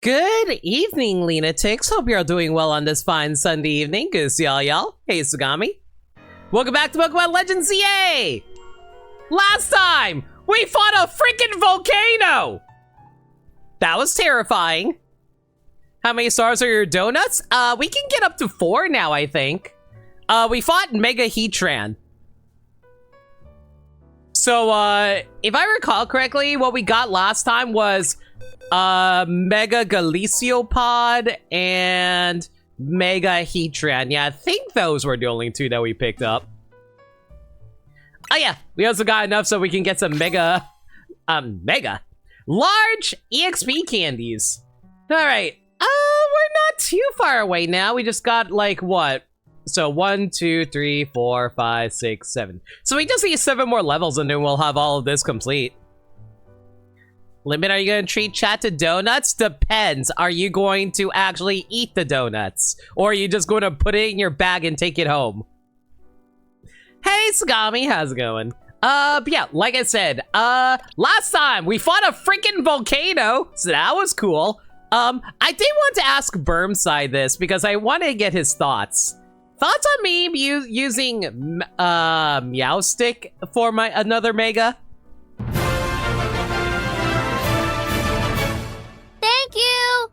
Good evening, Lunatics. Hope you're all doing well on this fine Sunday evening. Good to see y'all. Hey, Sugami. Welcome back to Pokemon Legends CA! Last time, we fought a freaking volcano! That was terrifying. How many stars are your donuts? We can get up to 4 now, I think. We fought Mega Heatran. So, if I recall correctly, what we got last time was Mega Galiciopod and Mega Heatran. Yeah, I think those were the only 2 that we picked up. Oh yeah, we also got enough so we can get some mega large EXP candies. All right, we're not too far away now. We just got like what? So 1, 2, 3, 4, 5, 6, 7. So we just need 7 more levels and then we'll have all of this complete. Limit, are you going to treat chat to donuts? Depends. Are you going to actually eat the donuts? Or are you just going to put it in your bag and take it home? Hey, Sugami, how's it going? But yeah, like I said, last time we fought a freaking volcano, so that was cool. I did want to ask Burmside this because I wanted to get his thoughts. Thoughts on me using, Meowstic for my another Mega? Thank you!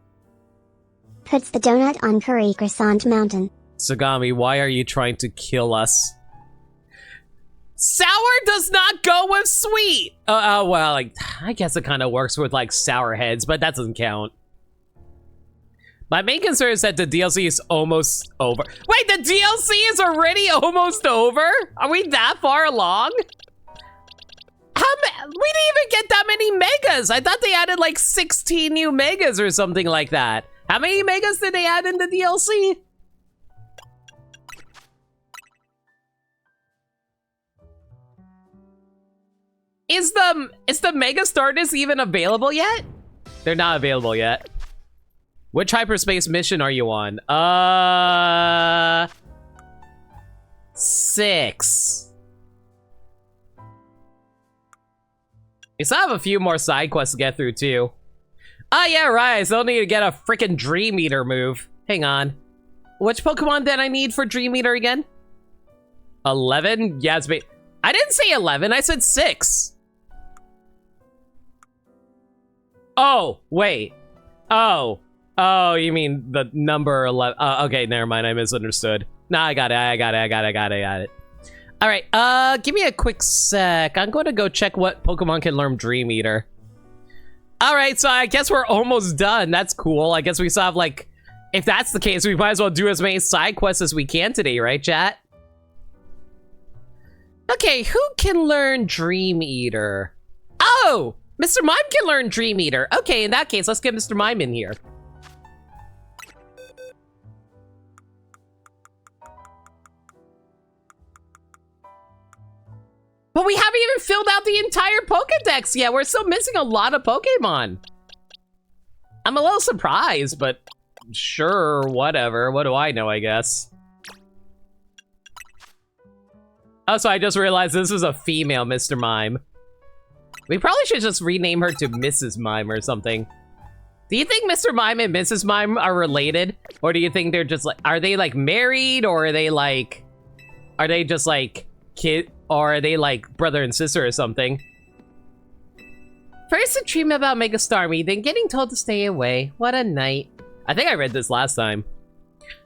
Puts the donut on Curry Croissant Mountain. Sugami, why are you trying to kill us? Sour does not go with sweet! Well, like, I guess it kind of works with, like, sour heads, but that doesn't count. My main concern is that the DLC is almost over. Wait, the DLC is already almost over? Are we that far along? We didn't even get that many megas. I thought they added like 16 new megas or something like that. How many megas did they add in the DLC? Is the Mega Stardust even available yet? They're not available yet. Which hyperspace mission are you on? 6. We still have a few more side quests to get through too. Oh yeah, right. I still need to get a freaking Dream Eater move. Hang on. Which Pokemon did I need for Dream Eater again? 11? Yeah, it's I didn't say 11. I said 6. Oh, wait. Oh, you mean the number 11? Okay, never mind. I misunderstood. Nah, I got it. All right, give me a quick sec. I'm going to go check what Pokemon can learn Dream Eater. All right, so I guess we're almost done. That's cool. I guess we still have, like, if that's the case, we might as well do as many side quests as we can today, right, chat? Okay, who can learn Dream Eater? Oh, Mr. Mime can learn Dream Eater. Okay, in that case, let's get Mr. Mime in here. But we haven't even filled out the entire Pokedex yet. We're still missing a lot of Pokemon. I'm a little surprised, but sure, whatever. What do I know, I guess? Oh, so I just realized this is a female Mr. Mime. We probably should just rename her to Mrs. Mime or something. Do you think Mr. Mime and Mrs. Mime are related? Or do you think they're just like, are they like married? Or are they like, are they just like kid? Or are they like brother and sister or something? First a dream about Mega Starmie, then getting told to stay away. What a night. I think I read this last time.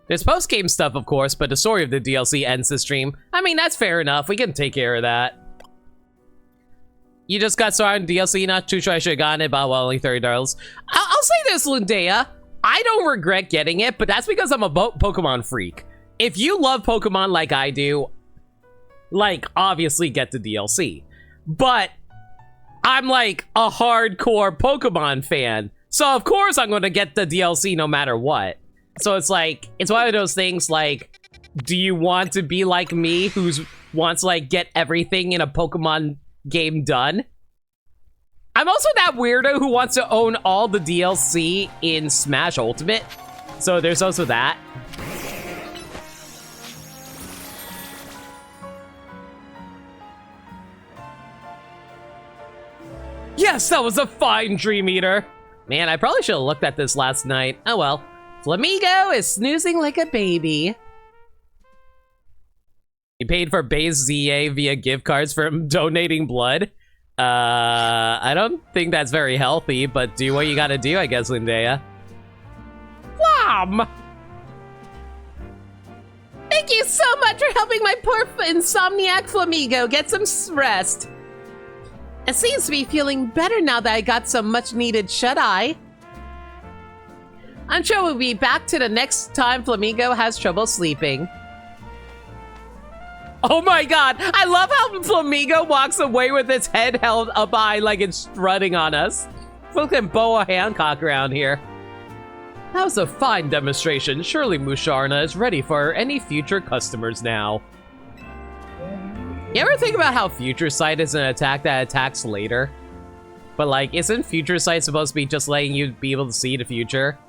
There's post-game stuff, of course, but the story of the DLC ends the stream. I mean, that's fair enough. We can take care of that. You just got started in DLC, not too sure I should have gotten it, but well, only $30. I'll say this, Lundea. I don't regret getting it, but that's because I'm a Pokemon freak. If you love Pokemon like I do, like, obviously get the DLC. But I'm like a hardcore Pokemon fan. So of course I'm going to get the DLC no matter what. So it's like, it's one of those things like, do you want to be like me who wants to like get everything in a Pokemon game done? I'm also that weirdo who wants to own all the DLC in Smash Ultimate. So there's also that. Yes, that was a fine Dream Eater. Man, I probably should have looked at this last night. Oh well. Flamigo is snoozing like a baby. You paid for base ZA via gift cards from donating blood? I don't think that's very healthy, but do what you gotta do, I guess, Lindea. Flom! Thank you so much for helping my poor insomniac Flamigo get some rest. It seems to be feeling better now that I got some much-needed shut-eye. I'm sure we'll be back to the next time Flamigo has trouble sleeping. Oh my god, I love how Flamigo walks away with its head held up high like it's strutting on us. Fucking Boa Hancock around here. That was a fine demonstration. Surely Musharna is ready for any future customers now. You ever think about how Future Sight is an attack that attacks later? But like, isn't Future Sight supposed to be just letting you be able to see the future?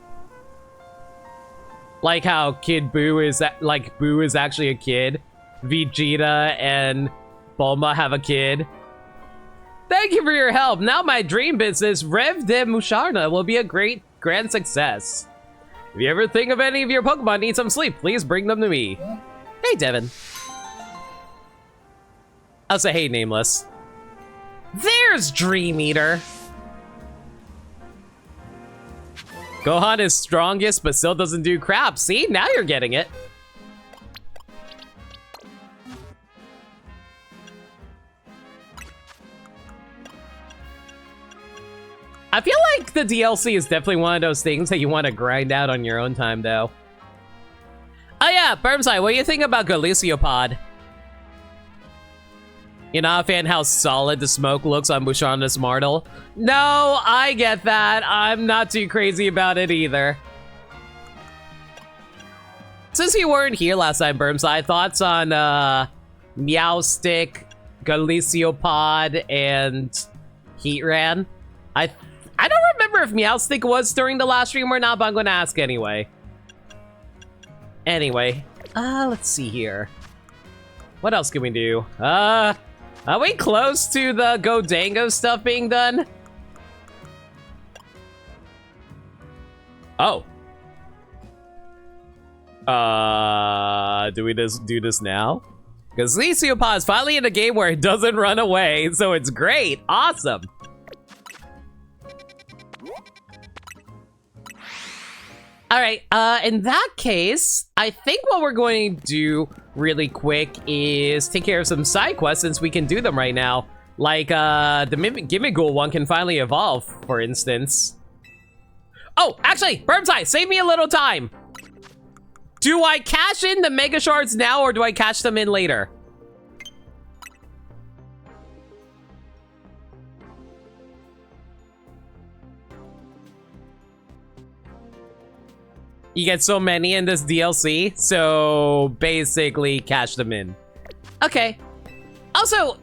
Like how Kid Boo is, like, Boo is actually a kid. Vegeta and Bulma have a kid. Thank you for your help. Now my dream business, Rev de Musharna, will be a grand success. If you ever think of any of your Pokemon need some sleep, please bring them to me. Hey, Devin. I'll say hey, Nameless. There's Dream Eater. Gohan is strongest, but still doesn't do crap. See, now you're getting it. I feel like the DLC is definitely one of those things that you want to grind out on your own time, though. Oh yeah, Burmside, what do you think about Galiciopod? You're not a fan how solid the smoke looks on Musharna's Martel? No, I get that. I'm not too crazy about it either. Since you weren't here last time, Burmside, thoughts on Meowstick, Galiciopod, and Heatran? I don't remember if Meowstick was during the last stream or not, but I'm gonna ask anyway. Anyway, let's see here. What else can we do? Are we close to the Godango stuff being done? Oh. Do we just do this now? Because Leciopod is finally in a game where it doesn't run away, so it's great. Awesome. All right, in that case, I think what we're going to do really quick is take care of some side quests since we can do them right now. Like, the Gimmighoul one can finally evolve, for instance. Oh, actually, Burmside, save me a little time. Do I cash in the Mega Shards now or do I cash them in later? You get so many in this DLC, so basically cash them in. Okay. Also,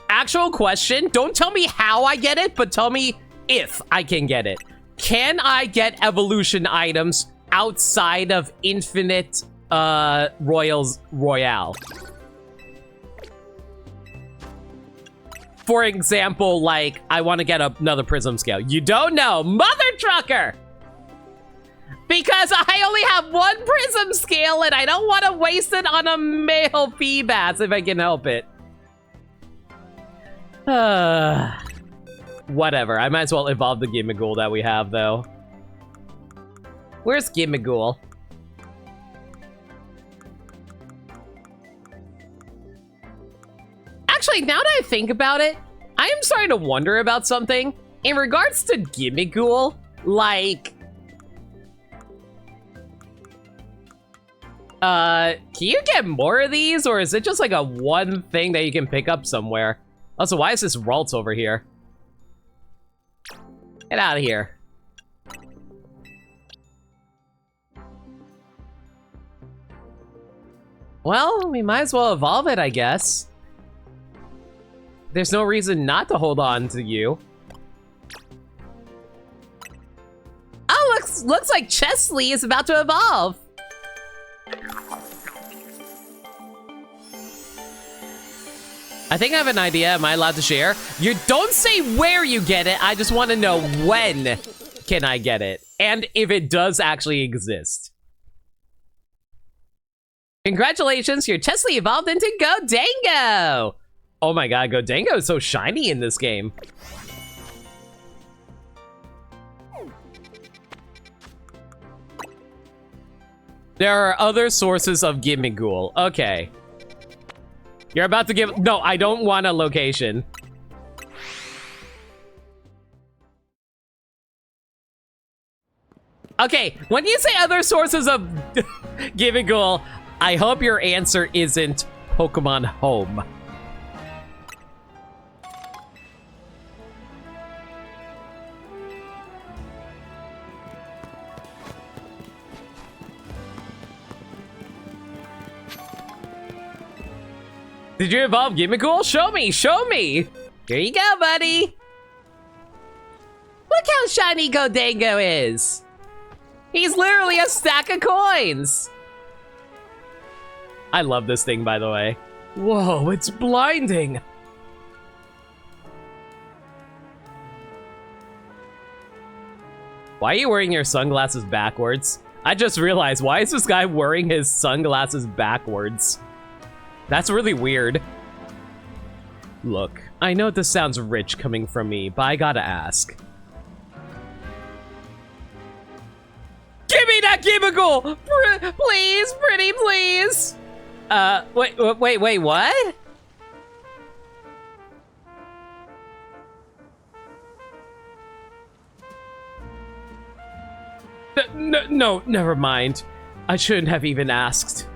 actual question. Don't tell me how I get it, but tell me if I can get it. Can I get evolution items outside of Infinite Royale? For example, like, I want to get another Prism Scale. You don't know. Mother Trucker! Because I only have one Prism Scale and I don't want to waste it on a male Feebas if I can help it. Whatever. I might as well evolve the Gimmighoul that we have, though. Where's Gimmighoul? Actually, now that I think about it, I am starting to wonder about something. In regards to Gimmighoul, like... can you get more of these, or is it just like a one thing that you can pick up somewhere? Also, why is this Ralts over here? Get out of here. Well, we might as well evolve it, I guess. There's no reason not to hold on to you. Oh, looks like Chesley is about to evolve. I think I have an idea. Am I allowed to share? You don't say where you get it. I just want to know when can I get it. And if it does actually exist. Congratulations, you're Chesley evolved into Godango! Oh my god, Godango is so shiny in this game. There are other sources of Gimmighoul. Okay. You're about to give... No, I don't want a location. Okay, when you say other sources of Gimmighoul, I hope your answer isn't Pokemon Home. Did you evolve Gimmighoul? Show me, show me! Here you go, buddy! Look how shiny Godango is! He's literally a stack of coins! I love this thing, by the way. Whoa, it's blinding! Why are you wearing your sunglasses backwards? I just realized, why is this guy wearing his sunglasses backwards? That's really weird. Look, I know this sounds rich coming from me, but I gotta ask. Give me that Gimmighoul! Please, pretty please! Wait, what? No, never mind. I shouldn't have even asked.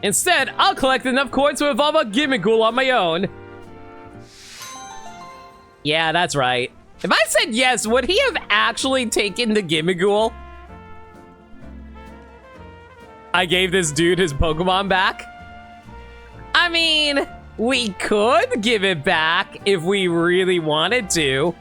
Instead, I'll collect enough coins to evolve a Gimmighoul on my own. Yeah, that's right. If I said yes, would he have actually taken the Gimmighoul? I gave this dude his Pokemon back? I mean, we could give it back if we really wanted to.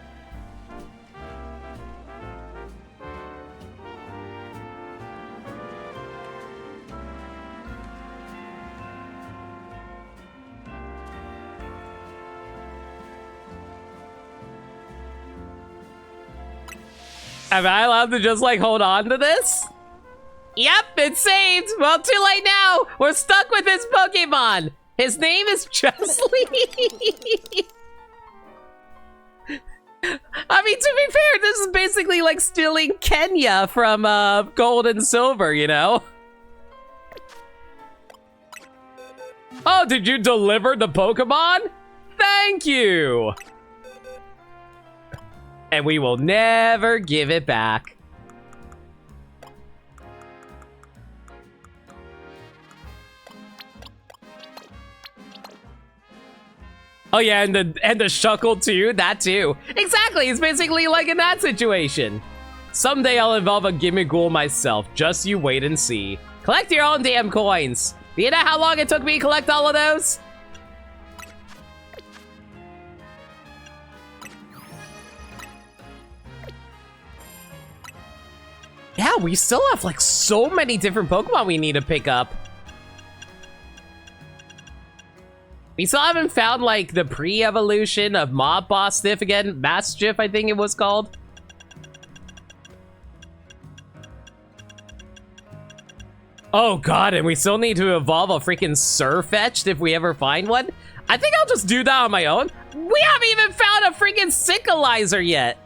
Am I allowed to just, like, hold on to this? Yep, it's saved! Well, too late now! We're stuck with this Pokemon! His name is Chesley! I mean, to be fair, this is basically like stealing Kenya from, Gold and Silver, you know? Oh, did you deliver the Pokemon? Thank you! And we will never give it back. Oh yeah, and the Shuckle too, that too. Exactly, it's basically like in that situation. Someday I'll evolve a Gimmighoul myself, just you wait and see. Collect your own damn coins. Do you know how long it took me to collect all of those? Yeah, we still have like so many different Pokemon we need to pick up. We still haven't found like the pre-evolution of Mob Boss Stiff again. Mastiff, I think it was called. Oh god, and we still need to evolve a freaking Surfetched if we ever find one. I think I'll just do that on my own. We haven't even found a freaking Sickleizer yet.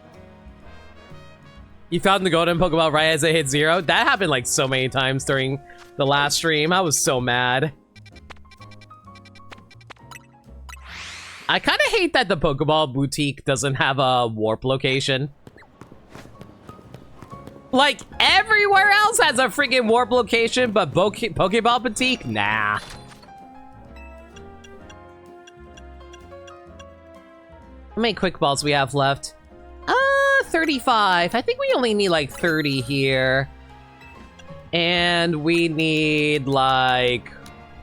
You found the golden Pokeball right as I hit 0? That happened like so many times during the last stream. I was so mad. I kind of hate that the Pokeball Boutique doesn't have a warp location. Like, everywhere else has a freaking warp location, but Pokeball Boutique? Nah. How many quick balls we have left? 35. I think we only need like 30 here. And we need like,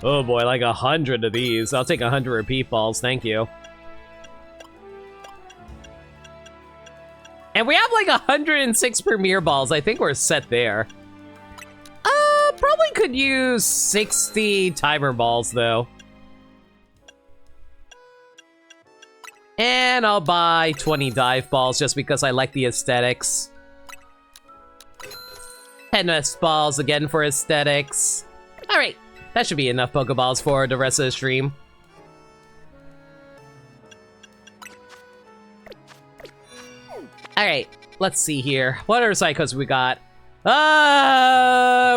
oh boy, like 100 of these. I'll take 100 repeat balls, thank you. And we have like 106 Premier balls. I think we're set there. Probably could use 60 timer balls though. And I'll buy 20 dive balls just because I like the aesthetics. 10 S balls again for aesthetics. Alright, that should be enough Pokeballs for the rest of the stream. Alright, let's see here. What other psychos we got?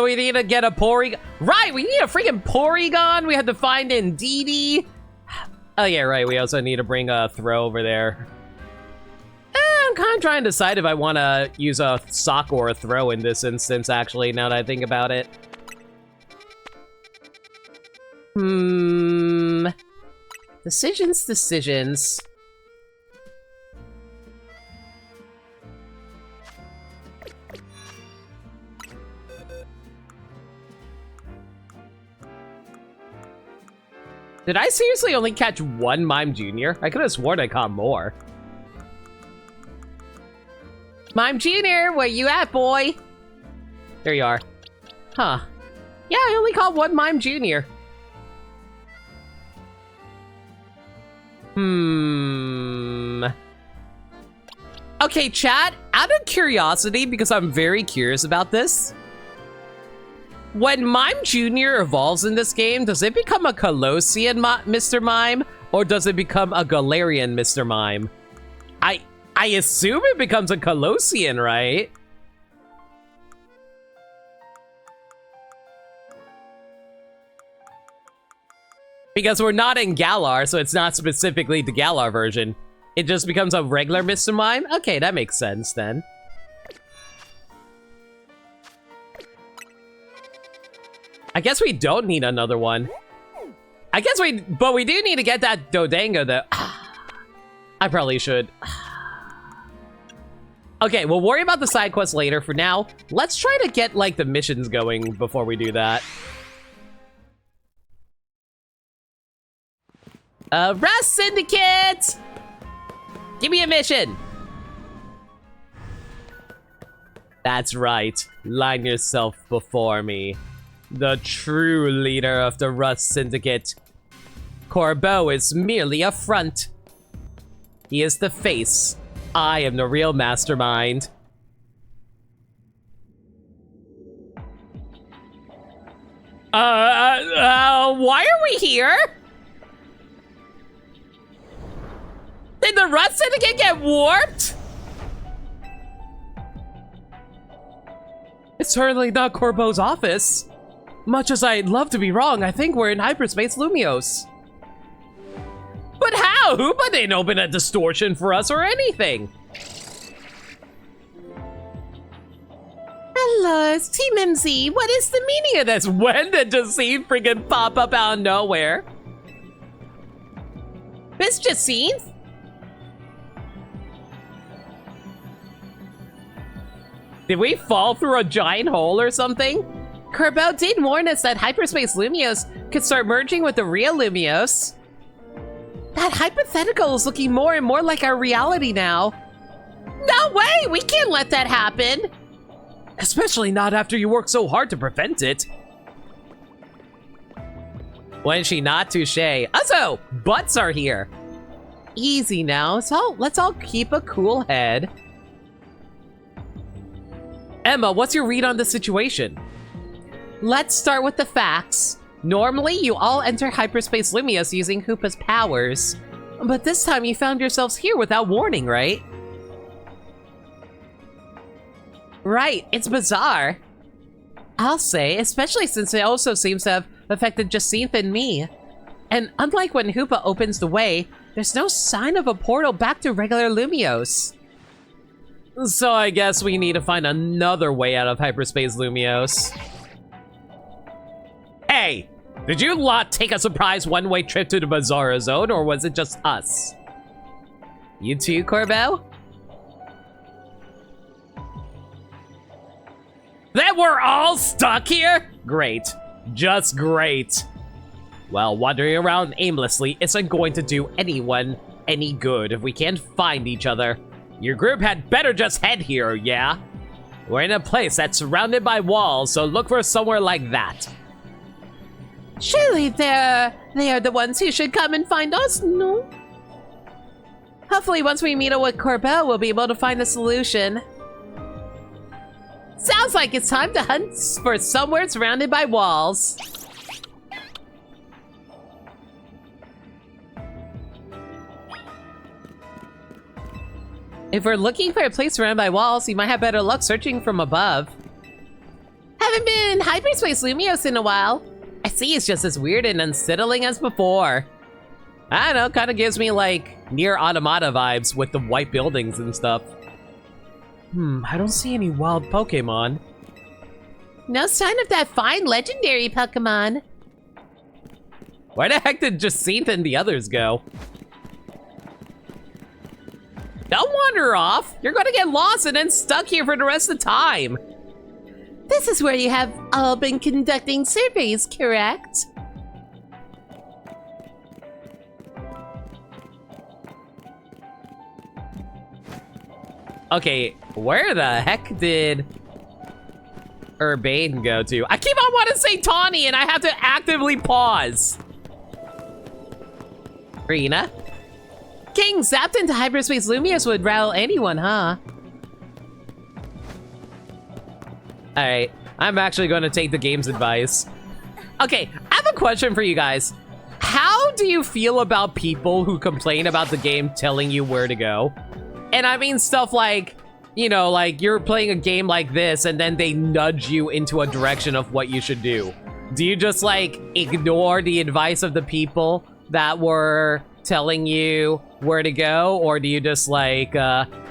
We need to get a Porygon. Right, we need a freaking Porygon. We had to find in DD. Oh yeah, right, we also need to bring a throw over there. I'm kind of trying to decide if I want to use a sock or a throw in this instance, actually, now that I think about it. Decisions. Did I seriously only catch one Mime Jr.? I could have sworn I caught more. Mime Jr., where you at, boy? There you are. Huh. Yeah, I only caught one Mime Jr. Okay, chat, out of curiosity, because I'm very curious about this. When Mime Jr. evolves in this game, does it become a Colossian Mr. Mime, or does it become a Galarian Mr. Mime? I assume it becomes a Colossian, right? Because we're not in Galar, so it's not specifically the Galar version. It just becomes a regular Mr. Mime? Okay, that makes sense then. I guess we don't need another one. But we do need to get that Dodango though. I probably should. Okay, we'll worry about the side quests later. For now, let's try to get, like, the missions going before we do that. Rust Syndicate! Give me a mission! That's right. Line yourself before me. The true leader of the Rust Syndicate. Corbeau is merely a front. He is the face. I am the real mastermind. Why are we here? Did the Rust Syndicate get warped? It's certainly not Corbeau's office. Much as I'd love to be wrong, I think we're in hyperspace Lumiose. But how? Hoopa didn't open a distortion for us or anything. Hello, it's Team MZ. What is the meaning of this? When did Jacine freaking pop up out of nowhere? Miss Jacine? Did we fall through a giant hole or something? Corbeau did warn us that hyperspace Lumiose could start merging with the real Lumiose. That hypothetical is looking more and more like our reality now. No way! We can't let that happen! Especially not after you worked so hard to prevent it. When she not touche. Also, butts are here. Easy now, so let's all keep a cool head. Emma, what's your read on the situation? Let's start with the facts. Normally, you all enter hyperspace Lumiose using Hoopa's powers. But this time you found yourselves here without warning, right? Right, it's bizarre. I'll say, especially since it also seems to have affected Jacinthe and me. And unlike when Hoopa opens the way, there's no sign of a portal back to regular Lumiose. So I guess we need to find another way out of hyperspace Lumiose. Hey! Did you lot take a surprise one-way trip to the Bizarro Zone, or was it just us? You too, Corbeau? That we're all stuck here? Great. Just great. Well, wandering around aimlessly isn't going to do anyone any good if we can't find each other. Your group had better just head here, yeah? We're in a place that's surrounded by walls, so look for somewhere like that. Surely they are the ones who should come and find us, no? Hopefully once we meet up with Corbel, we'll be able to find a solution. Sounds like it's time to hunt for somewhere surrounded by walls. If we're looking for a place surrounded by walls, you might have better luck searching from above. Haven't been in Hyperspace Lumios in a while. I see it's just as weird and unsettling as before. I don't know, kind of gives me like Nier Automata vibes with the white buildings and stuff. I don't see any wild Pokemon. No sign of that fine legendary Pokemon. Where the heck did Jacinta and the others go? Don't wander off. You're gonna get lost and then stuck here for the rest of the time. This is where you have all been conducting surveys, correct? Okay, where the heck did Urbane go to? I keep on wanting to say Tawny and I have to actively pause. Rena? King zapped into Hyperspace Lumios would rattle anyone, huh? Alright, I'm actually going to take the game's advice. Okay, I have a question for you guys. How do you feel about people who complain about the game telling you where to go? And I mean stuff like, you know, like you're playing a game like this and then they nudge you into a direction of what you should do. Do you just like ignore the advice of the people that were telling you where to go? Or do you just like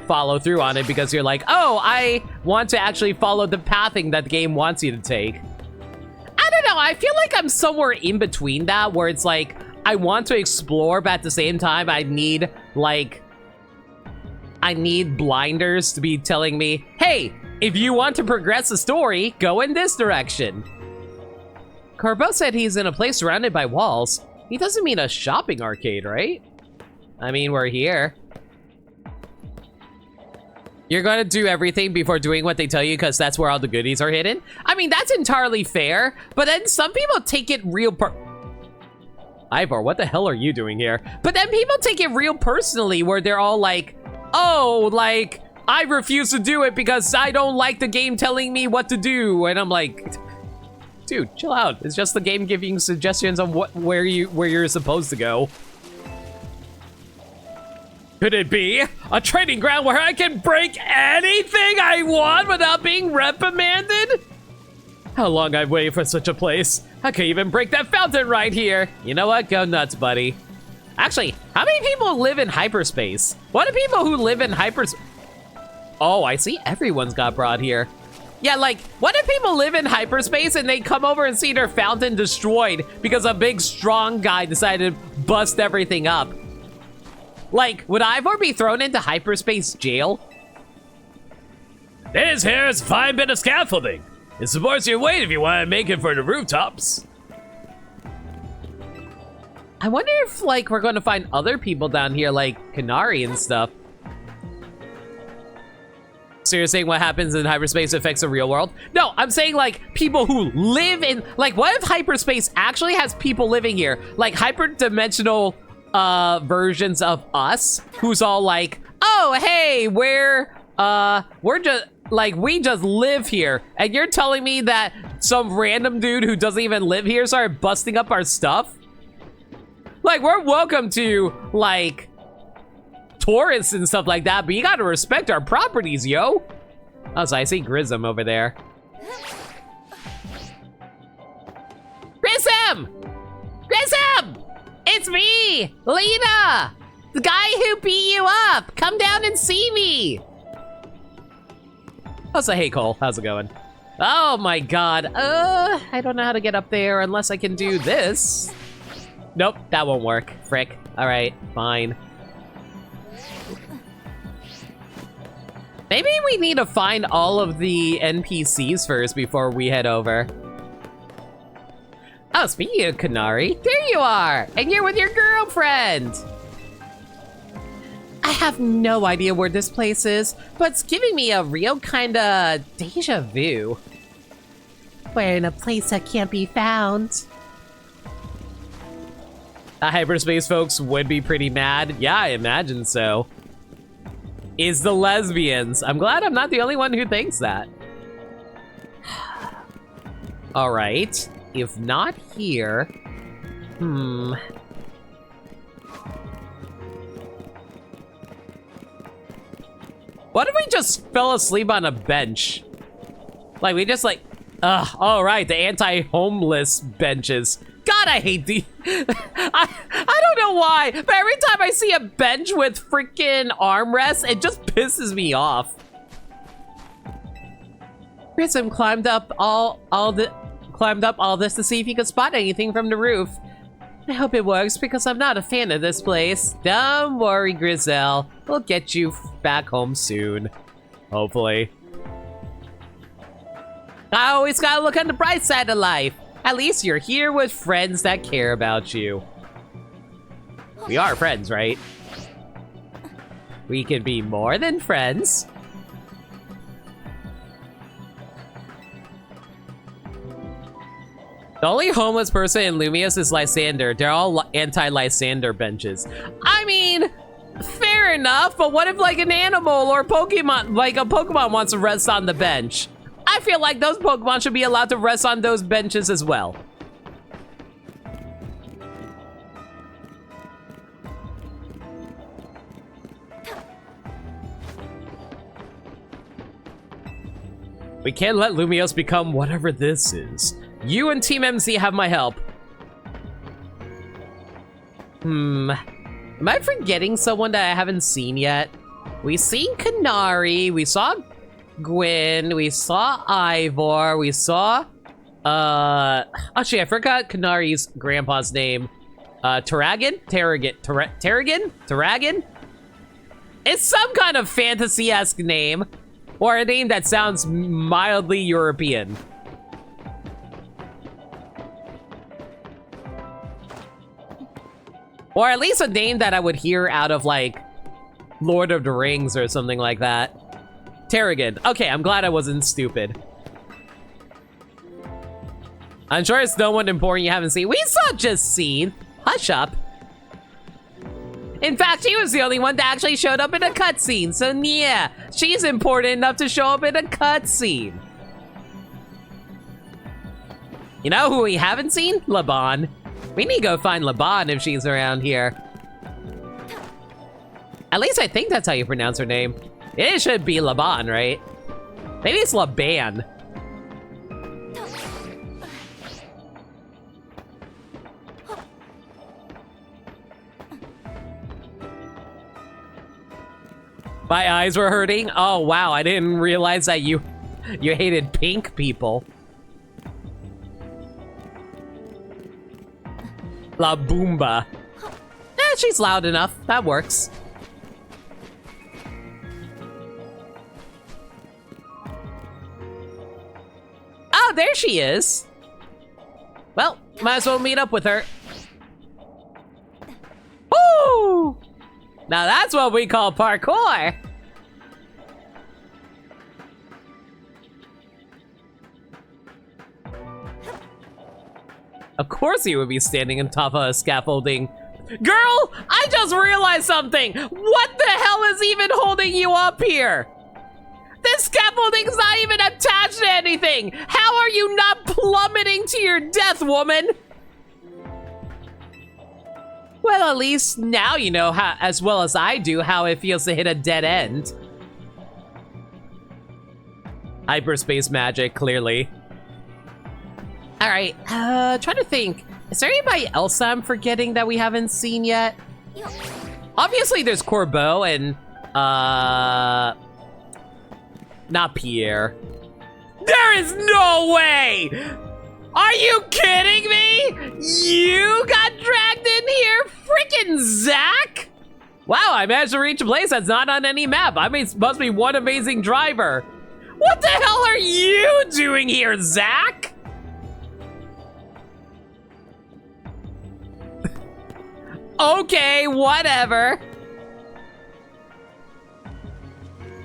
follow through on it because you're like, oh, I want to actually follow the pathing that the game wants you to take? I don't know, I feel like I'm somewhere in between that where it's like, I want to explore, but at the same time, I need blinders to be telling me, hey, if you want to progress the story, go in this direction. Corbeau said he's in a place surrounded by walls. He doesn't mean a shopping arcade, right? I mean, we're here. You're gonna do everything before doing what they tell you because that's where all the goodies are hidden? I mean, that's entirely fair, but then some people take it real Ivor, what the hell are you doing here? But then people take it real personally where they're all like, oh, like, I refuse to do it because I don't like the game telling me what to do. And I'm like, dude, chill out. It's just the game giving suggestions on where you're supposed to go. Could it be a training ground where I can break anything I want without being reprimanded? How long I've waited for such a place. I can't even break that fountain right here. You know what? Go nuts, buddy. Actually, how many people live in hyperspace? What do people who live in hyperspace? Oh, I see everyone's got brought here. Yeah, like, what if people live in hyperspace and they come over and see their fountain destroyed because a big strong guy decided to bust everything up? Like, would Ivor be thrown into hyperspace jail? This here is a fine bit of scaffolding. It supports your weight if you want to make it for the rooftops. I wonder if, like, we're going to find other people down here, like Kanari and stuff. So you're saying what happens in hyperspace affects the real world? No, I'm saying, like, people who live in... Like, what if hyperspace actually has people living here? Like, hyperdimensional versions of us, who's all like, oh, hey, we're just... Like, we just live here, and you're telling me that some random dude who doesn't even live here started busting up our stuff? Like, we're welcome to, like, tourists and stuff like that, but you gotta respect our properties, yo. Oh, so I see Grism over there. Grism! Grism! It's me, Lena! The guy who beat you up! Come down and see me! Oh, so hey, Cole, how's it going? Oh my god, I don't know how to get up there unless I can do this. Nope, that won't work. Frick. Alright, fine. Maybe we need to find all of the NPCs first before we head over. Oh, speaking of Kanari, there you are! And you're with your girlfriend! I have no idea where this place is, but it's giving me a real kinda deja vu. We're in a place that can't be found. hyperspace folks would be pretty mad. Yeah, I imagine so. Is the lesbians. I'm glad I'm not the only one who thinks that. All right. If not here, what if we just fell asleep on a bench? Like, we just like, all right, the anti-homeless benches. God, I hate the, I don't know why, but every time I see a bench with freaking armrests, it just pisses me off. Prism climbed up all this to see if he could spot anything from the roof. I hope it works because I'm not a fan of this place. Don't worry, Grizel. We'll get you back home soon. Hopefully. I always gotta look on the bright side of life. At least you're here with friends that care about you. We are friends, right? We can be more than friends. The only homeless person in Lumios is Lysander. They're all anti-Lysander benches. I mean, fair enough, but what if like an animal or Pokemon, like a Pokemon wants to rest on the bench? I feel like those Pokemon should be allowed to rest on those benches as well. We can't let Lumios become whatever this is. You and Team MC have my help. Am I forgetting someone that I haven't seen yet? We've seen Kanari, we saw Gwyn, we saw Ivor, we saw, actually, I forgot Kanari's grandpa's name. Taragan? Taragan? It's some kind of fantasy-esque name, or a name that sounds mildly European. Or at least a name that I would hear out of, like, Lord of the Rings or something like that. Tarragon. Okay, I'm glad I wasn't stupid. I'm sure it's no one important you haven't seen. We saw just seen. Hush up. In fact, she was the only one that actually showed up in a cutscene. So yeah, she's important enough to show up in a cutscene. You know who we haven't seen? Laban. We need to go find Laban if she's around here. At least I think that's how you pronounce her name. It should be Laban, right? Maybe it's Laban. My eyes were hurting? Oh wow, I didn't realize that you hated pink people. La Boomba. She's loud enough. That works. Oh, there she is. Well, might as well meet up with her. Woo! Now that's what we call parkour. Of course he would be standing on top of a scaffolding. Girl, I just realized something. What the hell is even holding you up here? This scaffolding's not even attached to anything. How are you not plummeting to your death, woman? Well, at least now you know how, as well as I do, how it feels to hit a dead end. Hyperspace magic, clearly. All right, trying to think. Is there anybody else I'm forgetting that we haven't seen yet? Obviously, there's Corbeau and, not Pierre. There is no way! Are you kidding me? You got dragged in here? Frickin' Zach? Wow, I managed to reach a place that's not on any map. I mean, must be one amazing driver. What the hell are you doing here, Zach? Okay, whatever.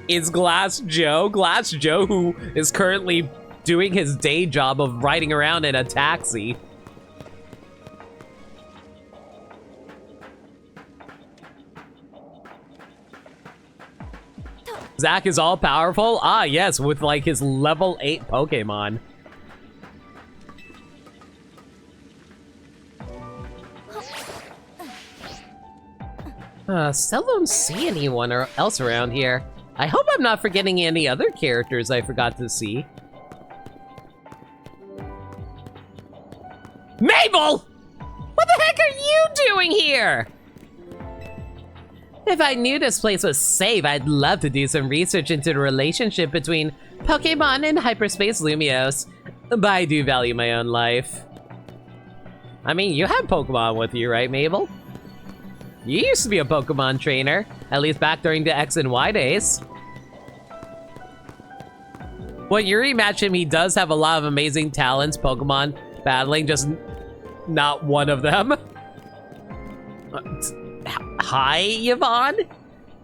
It's Glass Joe. Glass Joe, who is currently doing his day job of riding around in a taxi. Zack is all powerful? Ah, yes, with like his level 8 Pokemon. Still don't see anyone else around here. I hope I'm not forgetting any other characters I forgot to see. Mabel! What the heck are you doing here? If I knew this place was safe, I'd love to do some research into the relationship between Pokemon and Hyperspace Lumiose, but I do value my own life. I mean, you have Pokemon with you, right, Mabel? You used to be a Pokemon trainer, at least back during the X and Y days. When you rematch him, he does have a lot of amazing talents, Pokemon battling, just not one of them. Hi, Yvonne?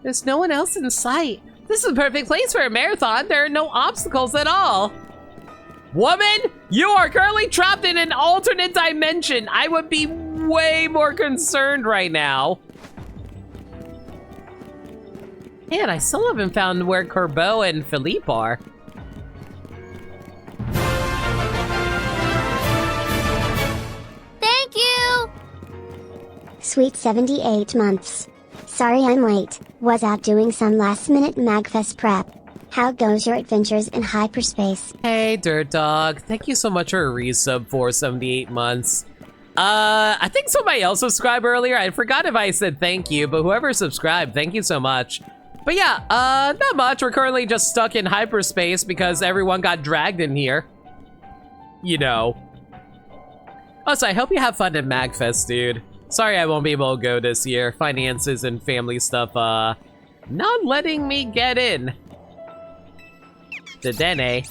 There's no one else in sight. This is a perfect place for a marathon. There are no obstacles at all. Woman, you are currently trapped in an alternate dimension. I would be way more concerned right now. Man, I still haven't found where Corbeau and Philippe are. Thank you! Sweet 78 months. Sorry I'm late. Was out doing some last-minute MagFest prep. How goes your adventures in hyperspace? Hey, Dirt Dog. Thank you so much for a resub for 78 months. I think somebody else subscribed earlier. I forgot if I said thank you, but whoever subscribed, thank you so much. But yeah, not much. We're currently just stuck in hyperspace because everyone got dragged in here. You know. Also, I hope you have fun at MagFest, dude. Sorry I won't be able to go this year. Finances and family stuff, not letting me get in. The Dene.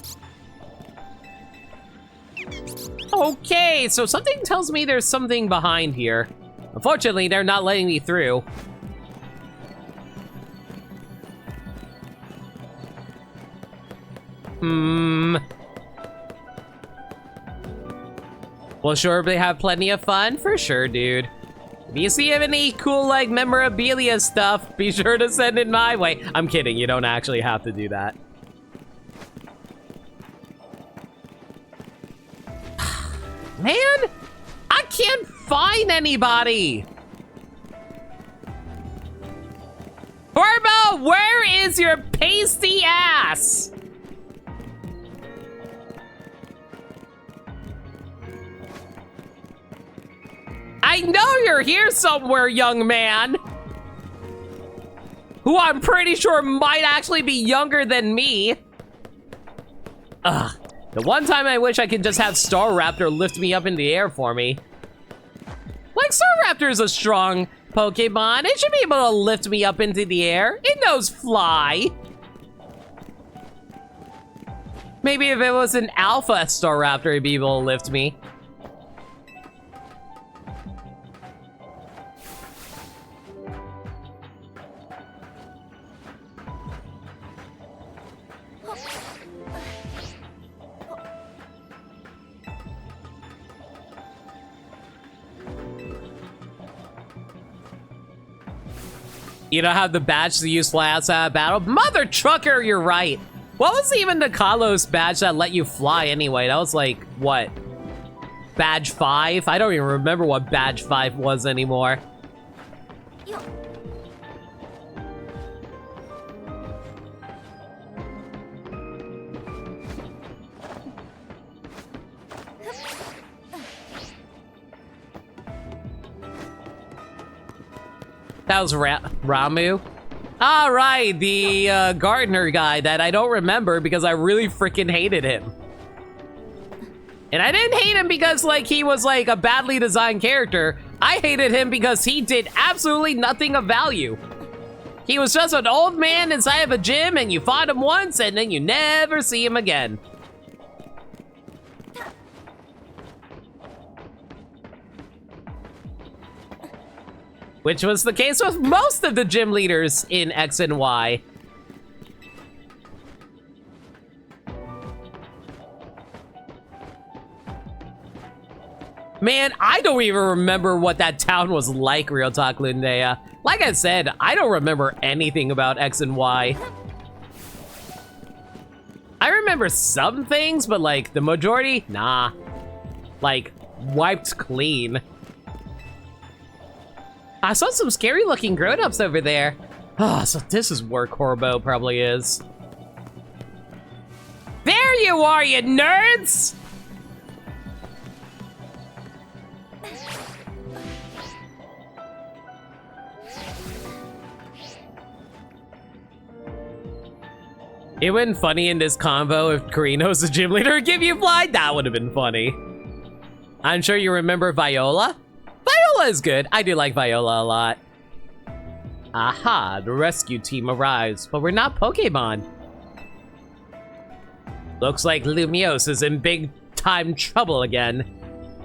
Okay, so something tells me there's something behind here. Unfortunately, they're not letting me through. Well, sure, they have plenty of fun? For sure, dude. If you see any cool, like, memorabilia stuff, be sure to send it my way. I'm kidding, you don't actually have to do that. Man, I can't find anybody. Corbeau, where is your pasty ass? I know you're here somewhere, young man. Who I'm pretty sure might actually be younger than me. Ugh. The one time I wish I could just have Staraptor lift me up in the air for me. Like, Staraptor is a strong Pokemon. It should be able to lift me up into the air. It knows fly. Maybe if it was an alpha Staraptor, it'd be able to lift me. You don't have the badge to use fly outside of battle? Mother trucker, you're right. What was even the Kalos badge that let you fly anyway? That was like, what? Badge 5? I don't even remember what badge 5 was anymore. That was Ramu. All right, the gardener guy that I don't remember because I really freaking hated him. And I didn't hate him because like he was like a badly designed character. I hated him because he did absolutely nothing of value. He was just an old man inside of a gym and you fought him once and then you never see him again. Which was the case with most of the gym leaders in X and Y. Man, I don't even remember what that town was like, Real Talk Lundea. Like I said, I don't remember anything about X and Y. I remember some things, but like the majority, nah. Like, wiped clean. I saw some scary looking grown-ups over there. Ah, so this is where Corbo probably is. There you are, you nerds! It would have been funny in this convo if Karino's the gym leader give you fly. That would have been funny. I'm sure you remember Viola. Viola is good. I do like Viola a lot. Aha, the rescue team arrives, but we're not Pokemon. Looks like Lumiose is in big time trouble again.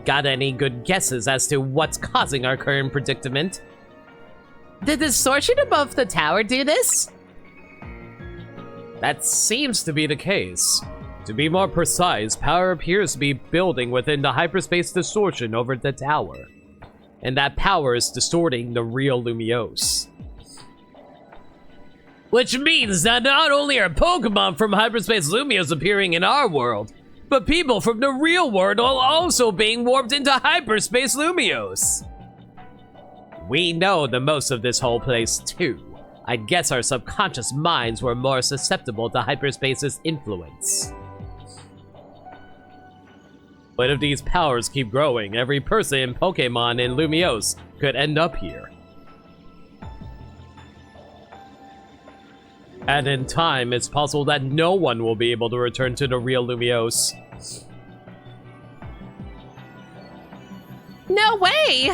Got any good guesses as to what's causing our current predicament? Did the distortion above the tower do this? That seems to be the case. To be more precise, power appears to be building within the hyperspace distortion over the tower. And that power is distorting the real Lumiose. Which means that not only are Pokemon from hyperspace Lumiose appearing in our world, but people from the real world are also being warped into hyperspace Lumiose. We know the most of this whole place too. I guess our subconscious minds were more susceptible to hyperspace's influence. But if these powers keep growing, every person in Pokemon in Lumiose could end up here. And in time, it's possible that no one will be able to return to the real Lumiose. No way!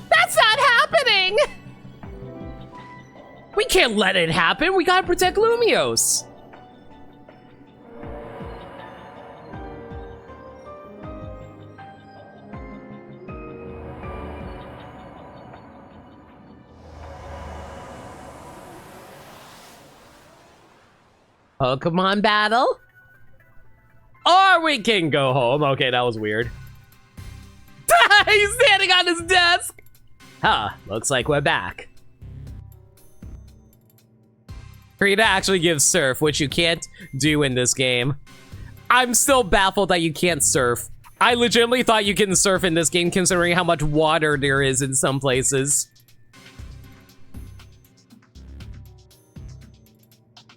That's not happening! We can't let it happen. We gotta protect Lumiose. Pokemon battle? Or we can go home. Okay, that was weird. He's standing on his desk. Huh, looks like we're back. Krita actually gives surf, which you can't do in this game. I'm still baffled that you can't surf. I legitimately thought you can surf in this game considering how much water there is in some places.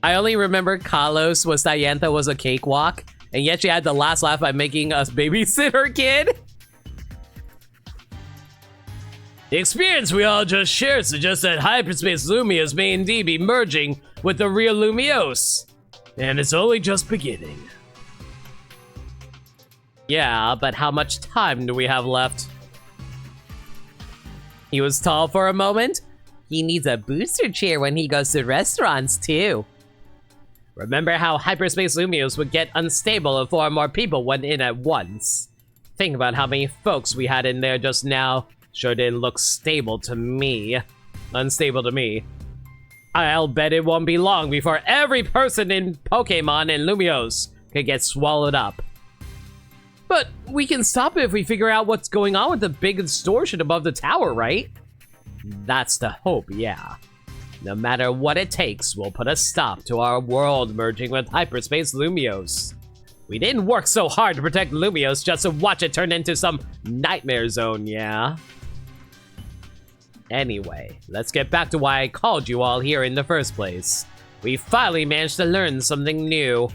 I only remember Kalos was Diantha was a cakewalk, and yet she had the last laugh by making us babysit her kid. The experience we all just shared suggests that hyperspace Lumiose may indeed be merging with the real Lumiose. And it's only just beginning. Yeah, but how much time do we have left? He was tall for a moment. He needs a booster chair when he goes to restaurants, too. Remember how hyperspace Lumiose would get unstable if 4 more people went in at once? Think about how many folks we had in there just now. Sure didn't look stable to me. Unstable to me. I'll bet it won't be long before every person in Pokemon and Lumiose could get swallowed up. But we can stop it if we figure out what's going on with the big distortion above the tower, right? That's the hope, yeah. No matter what it takes, we'll put a stop to our world merging with hyperspace Lumiose. We didn't work so hard to protect Lumiose just to watch it turn into some nightmare zone, yeah? Anyway, let's get back to why I called you all here in the first place. We finally managed to learn something new.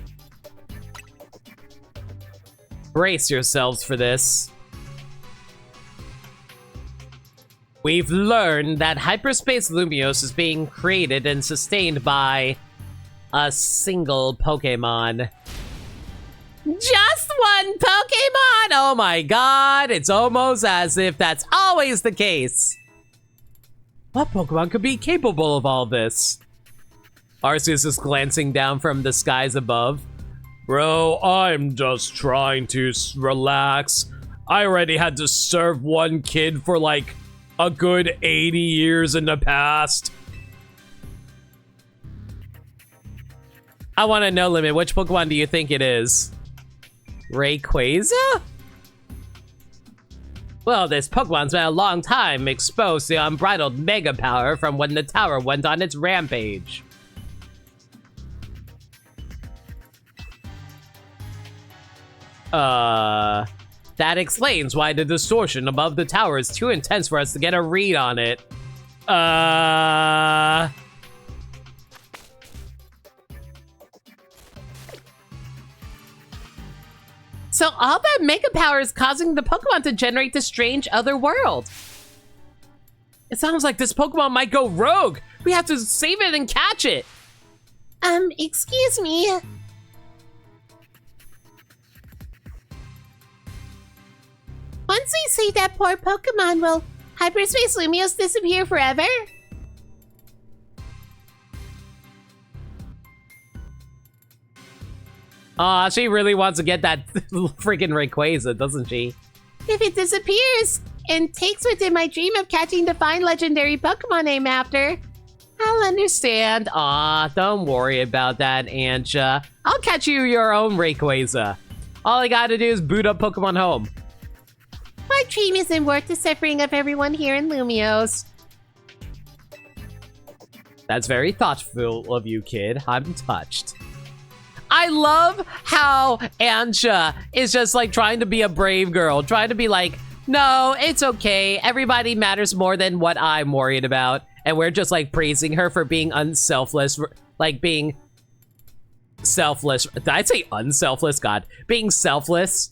Brace yourselves for this. We've learned that hyperspace Lumiose is being created and sustained by a single Pokemon. Just one Pokemon! Oh my god, it's almost as if that's always the case. What Pokemon could be capable of all this? Arceus is glancing down from the skies above. Bro, I'm just trying to relax. I already had to serve one kid for like a good 80 years in the past. I want to know, Limit, which Pokemon do you think it is? Rayquaza? Well, this Pokemon's been a long time exposed to unbridled mega power from when the tower went on its rampage. That explains why the distortion above the tower is too intense for us to get a read on it. So all that mega power is causing the Pokemon to generate this strange other world. It sounds like this Pokemon might go rogue. We have to save it and catch it. Excuse me. Once we save that poor Pokemon, will Hyperspace Lumios disappear forever? Aw, she really wants to get that freaking Rayquaza, doesn't she? If it disappears and takes with it my dream of catching the fine legendary Pokemon named after, I'll understand. Aw, don't worry about that, Anja. I'll catch you your own Rayquaza. All I gotta do is boot up Pokemon Home. my dream isn't worth the suffering of everyone here in Lumios. That's very thoughtful of you, kid. I'm touched. I love how Anja is just like trying to be a brave girl, trying to be like, no, it's okay. Everybody matters more than what I'm worried about. And we're just like praising her for being unselfless, like being selfless. Did I say unselfless? God, being selfless.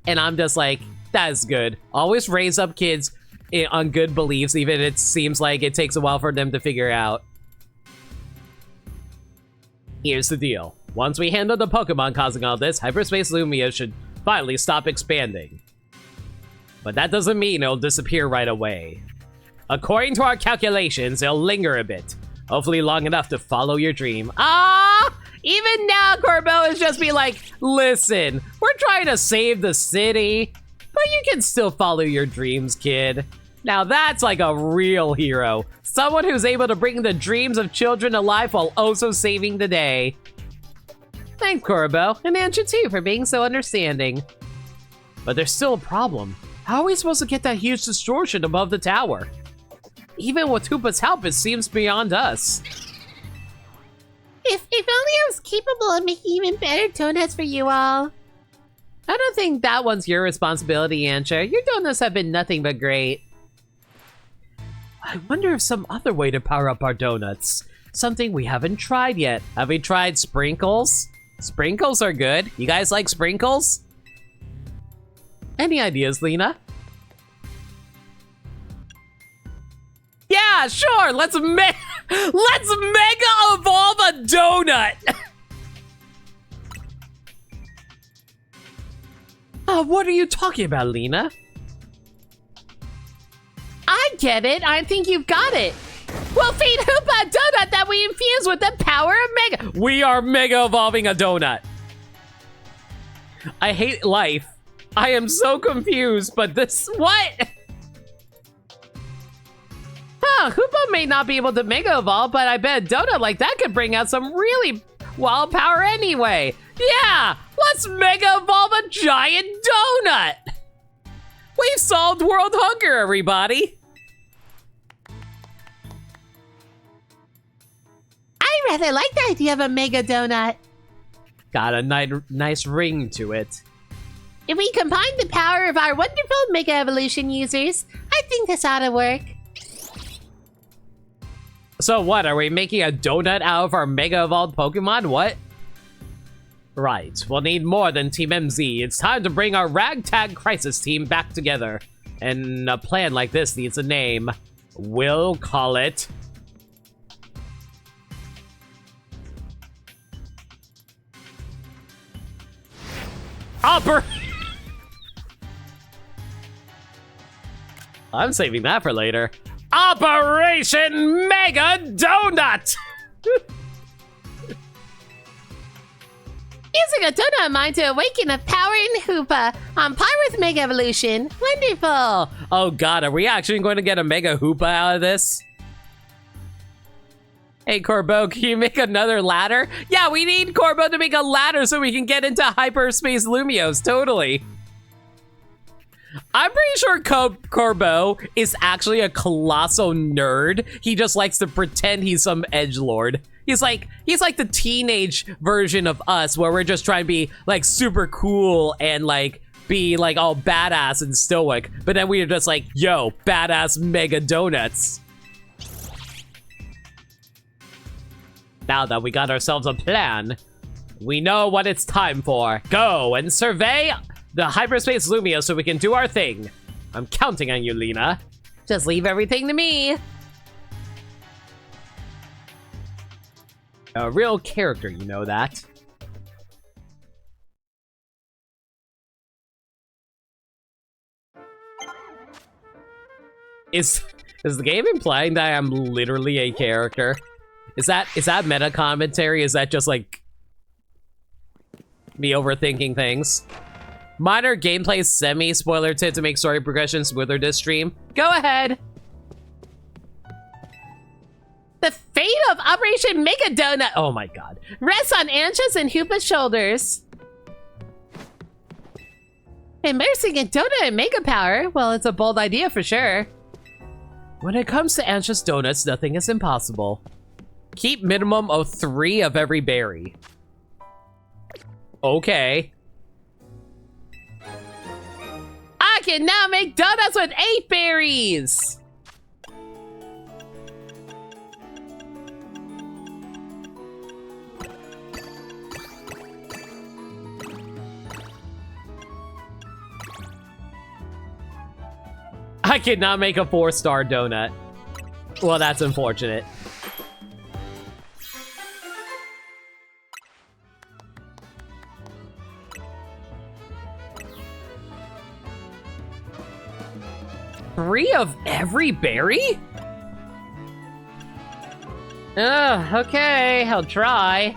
And I'm just like, that is good. Always raise up kids on good beliefs, even if it seems like it takes a while for them to figure out. Here's the deal. Once we handle the Pokemon causing all this, Hyperspace Lumia should finally stop expanding. But that doesn't mean it'll disappear right away. According to our calculations, it'll linger a bit. Hopefully long enough to follow your dream. Ah! Even now, Corbo is just be like, listen, we're trying to save the city, but you can still follow your dreams, kid. Now that's like a real hero. Someone who's able to bring the dreams of children to life while also saving the day. Thanks, Corbo, and Anja too for being so understanding. But there's still a problem. How are we supposed to get that huge distortion above the tower? Even with Hoopa's help, it seems beyond us. If only I was capable of making even better donuts for you all. I don't think that one's your responsibility, Anja. Your donuts have been nothing but great. I wonder if some other way to power up our donuts. Something we haven't tried yet. Have we tried sprinkles? Sprinkles are good. You guys like sprinkles? Any ideas, Lena? Yeah, sure. Let's mega evolve a donut. What are you talking about, Lena? I get it. I think you've got it. We'll feed Hoopa a donut that we infuse with the power of Mega. We are mega evolving a donut. I hate life. I am so confused, but this, what? Huh, Hoopa may not be able to mega evolve, but I bet a donut like that could bring out some really wild power anyway. Yeah, let's mega evolve a giant donut. We've solved world hunger, everybody. I rather like the idea of a mega donut. Got a nice ring to it. If we combine the power of our wonderful Mega Evolution users, I think this ought to work. So what, are we making a donut out of our mega evolved Pokemon? What? Right, we'll need more than Team MZ. It's time to bring our ragtag crisis team back together. And a plan like this needs a name. We'll call it... I'm saving that for later. Operation Mega Donut! Using a donut mine to awaken a power in Hoopa on par with Mega Evolution. Wonderful! Oh god, are we actually going to get a Mega Hoopa out of this? Hey Corbo, can you make another ladder? Yeah, we need Corbo to make a ladder so we can get into Hyperspace Lumios, totally. I'm pretty sure Corbeau is actually a colossal nerd. He just likes to pretend he's some edgelord. He's like the teenage version of us, where we're just trying to be like super cool and like be like all badass and stoic. But then we're just like, yo, badass mega donuts. Now that we got ourselves a plan, we know what it's time for. Go and survey the hyperspace Lumia so we can do our thing. I'm counting on you, Lena. Just leave everything to me. A real character, you know that. Is the game implying that I'm literally a character? Is that meta commentary? Is that just like me overthinking things? Minor gameplay semi-spoiler tip to make story progression smoother this stream. Go ahead. The fate of Operation Mega Donut, oh my god, rests on Ansha's and Hoopa's shoulders. Immersing a donut in mega power? Well, it's a bold idea for sure. When it comes to Ansha's donuts, nothing is impossible. Keep minimum of 3 of every berry. Okay. I can now make donuts with 8 berries! I cannot make a 4-star donut. Well, that's unfortunate. Three of every berry? Okay, I'll try.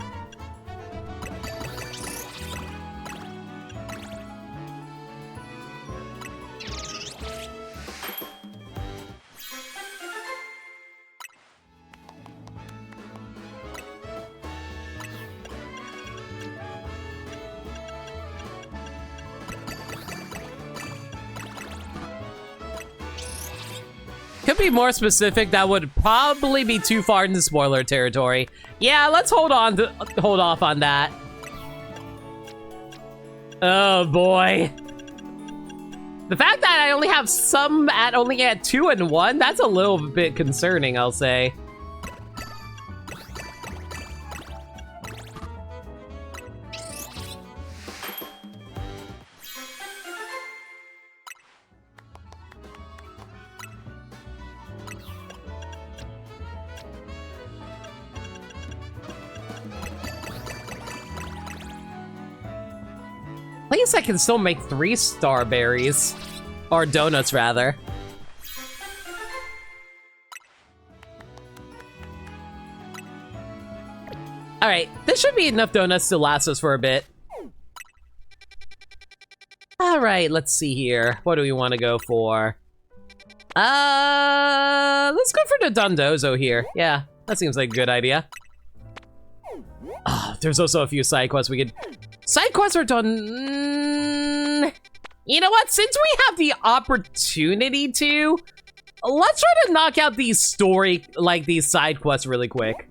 Could be more specific. That would probably be too far into spoiler territory. Yeah, let's hold off on that. Oh boy. The fact that I only have some only at 2 and 1, that's a little bit concerning, I'll say. At least I can still make 3-star berries. Or donuts, rather. Alright, this should be enough donuts to last us for a bit. Alright, let's see here. What do we want to go for? Let's go for the Dondozo here. Yeah, that seems like a good idea. Oh, there's also a few side quests we could... Side quests are done... You know what? Since we have the opportunity to, let's try to knock out these these side quests really quick.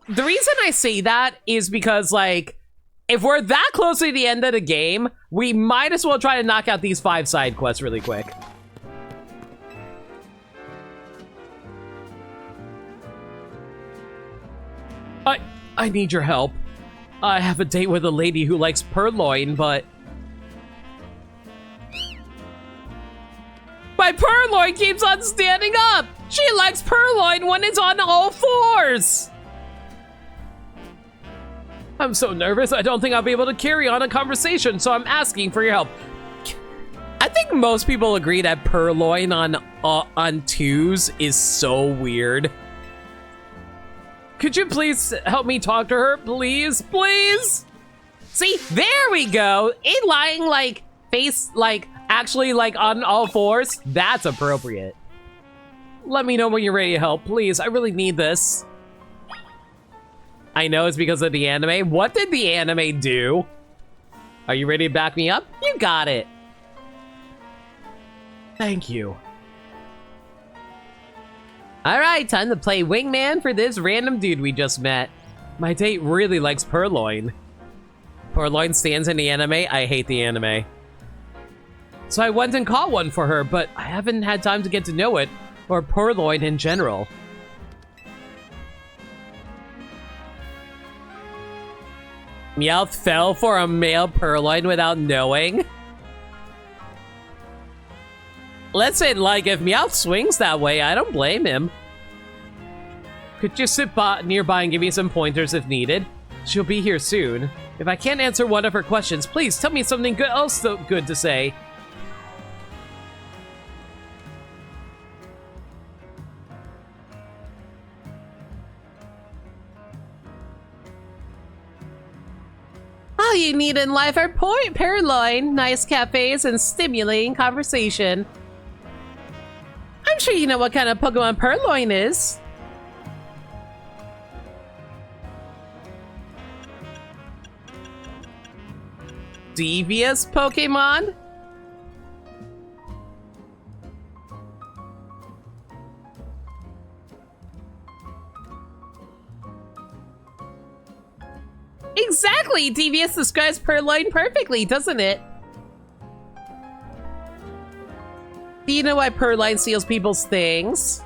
The reason I say that is because, like, if we're that close to the end of the game, we might as well try to knock out these 5 side quests really quick. I need your help. I have a date with a lady who likes purloin, but... My purloin keeps on standing up! She likes purloin when it's on all 4s! I'm so nervous, I don't think I'll be able to carry on a conversation, so I'm asking for your help. I think most people agree that purloin on 2s is so weird. Could you please help me talk to her, please? Please? See, there we go. It lying like face, like actually like on all 4s. That's appropriate. Let me know when you're ready to help, please. I really need this. I know it's because of the anime. What did the anime do? Are you ready to back me up? You got it. Thank you. Alright, time to play wingman for this random dude we just met. My date really likes Purloin. Purloin stands in the anime. I hate the anime. So I went and caught one for her, but I haven't had time to get to know it, or Purloin in general. Meowth fell for a male Purloin without knowing. Listen, like, if Meowth swings that way, I don't blame him. Could you sit nearby and give me some pointers if needed? She'll be here soon. If I can't answer one of her questions, please tell me something else good to say. All you need in life are Purloin, nice cafes, and stimulating conversation. I'm sure you know what kind of Pokemon Purloin is. Devious Pokemon? Exactly! Devious describes Purloin perfectly, doesn't it? Do you know why Purloin steals people's things?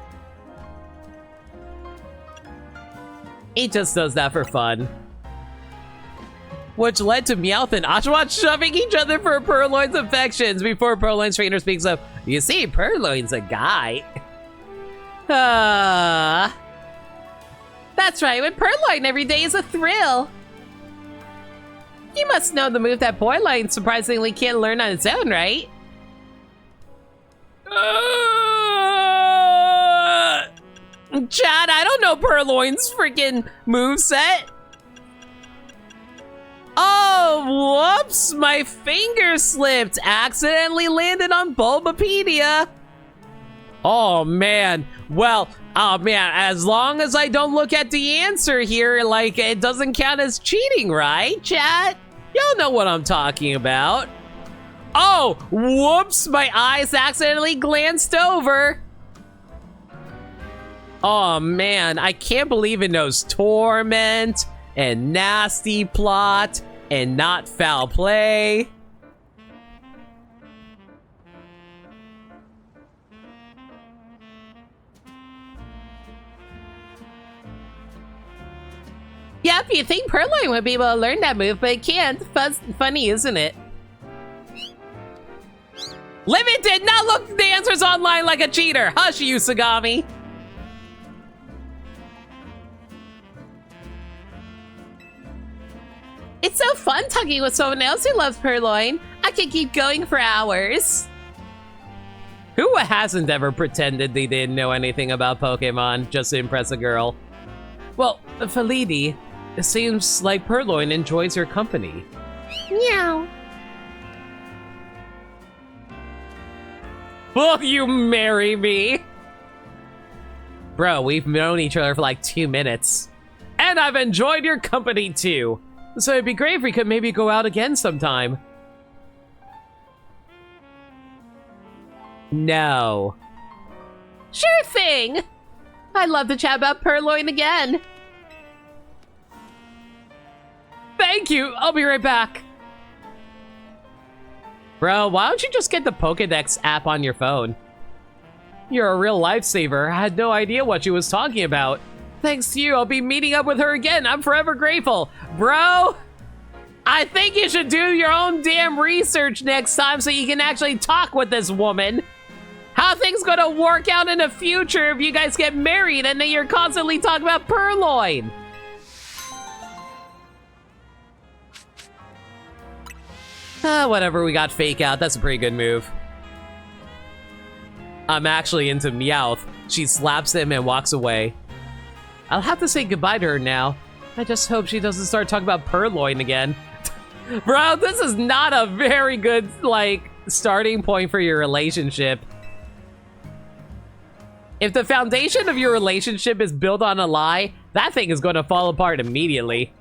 It just does that for fun. Which led to Meowth and Oshawott shoving each other for Purloin's affections before Purloin's trainer speaks up. You see, Purloin's a guy. That's right, with Purloin every day is a thrill. You must know the move that Purloin surprisingly can't learn on its own, right? Chad, I don't know Purloin's freaking moveset. Oh, whoops! My finger slipped. Accidentally landed on Bulbapedia. Oh, man. Well, oh, man, as long as I don't look at the answer here, like, it doesn't count as cheating, right, chat? Y'all know what I'm talking about. Oh, whoops! My eyes accidentally glanced over. Oh, man, I can't believe it knows Torment and Nasty Plot and Not Foul Play. Yep, you think Purloin would be able to learn that move, but it can't. Funny, isn't it? Limit did not look the answers online like a cheater. Hush, you, Sagami. It's so fun talking with someone else who loves Purloin. I could keep going for hours. Who hasn't ever pretended they didn't know anything about Pokemon just to impress a girl? Well, Felidi, it seems like Purloin enjoys your company. Meow. Will you marry me? Bro, we've known each other for like 2 minutes. And I've enjoyed your company too. So it'd be great if we could maybe go out again sometime. No. Sure thing. I'd love to chat about Purloin again. Thank you. I'll be right back. Bro, why don't you just get the Pokédex app on your phone? You're a real lifesaver. I had no idea what she was talking about. Thanks to you, I'll be meeting up with her again. I'm forever grateful. Bro, I think you should do your own damn research next time so you can actually talk with this woman. How are things gonna work out in the future if you guys get married and then you're constantly talking about Purloin? Whatever, we got Fake Out. That's a pretty good move. I'm actually into Meowth. She slaps him and walks away. I'll have to say goodbye to her now. I just hope she doesn't start talking about Purloin again. Bro, this is not a very good, like, starting point for your relationship. If the foundation of your relationship is built on a lie, that thing is going to fall apart immediately.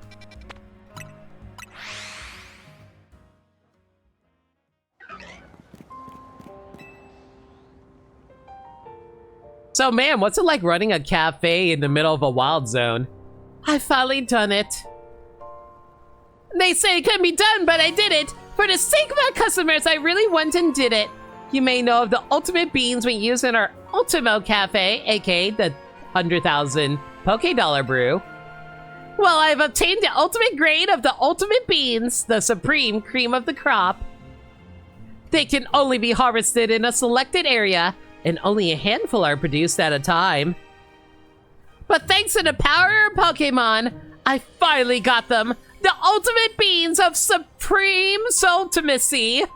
So, man, what's it like running a cafe in the middle of a wild zone? I've finally done it. They say it couldn't be done, but I did it. For the sake of our customers, I really went and did it. You may know of the ultimate beans we use in our Ultimo Cafe, aka the 100,000 Poké brew. Well, I've obtained the ultimate grade of the ultimate beans, the supreme cream of the crop. They can only be harvested in a selected area, and only a handful are produced at a time. But thanks to the power of Pokemon, I finally got them! The ultimate beans of supreme ultimacy!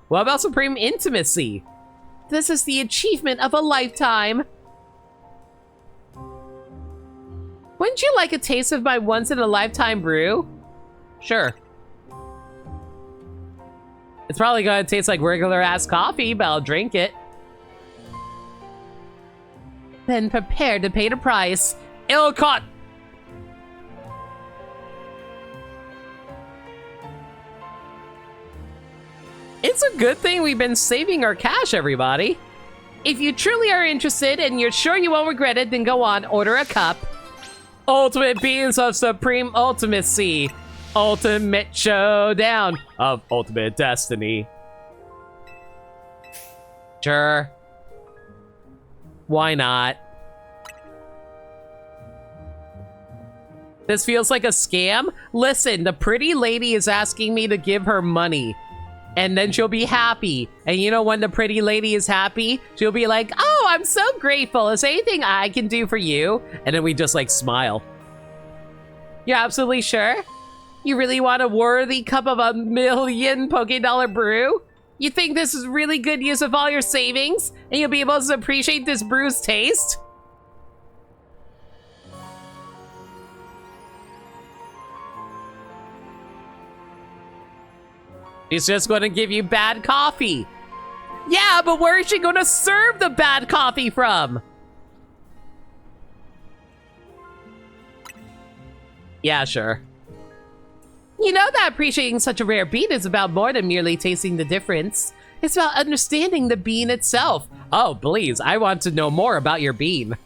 What about supreme intimacy? This is the achievement of a lifetime. Wouldn't you like a taste of my once-in-a-lifetime brew? Sure. It's probably gonna taste like regular-ass coffee, but I'll drink it. Then prepare to pay the price. It'll cost... It's a good thing we've been saving our cash, everybody. If you truly are interested and you're sure you won't regret it, then go on, order a cup. Ultimate beans of supreme ultimacy. Ultimate showdown of ultimate destiny. Sure. Why not? This feels like a scam? Listen, the pretty lady is asking me to give her money. And then she'll be happy. And you know when the pretty lady is happy? She'll be like, oh, I'm so grateful. Is there anything I can do for you? And then we just like smile. You're absolutely sure? You really want a worthy cup of 1,000,000 Poké brew? You think this is really good use of all your savings? And you'll be able to appreciate this brew's taste? She's just gonna give you bad coffee. Yeah, but where is she gonna serve the bad coffee from? Yeah, sure. You know that appreciating such a rare bean is about more than merely tasting the difference. It's about understanding the bean itself. Oh, please, I want to know more about your bean.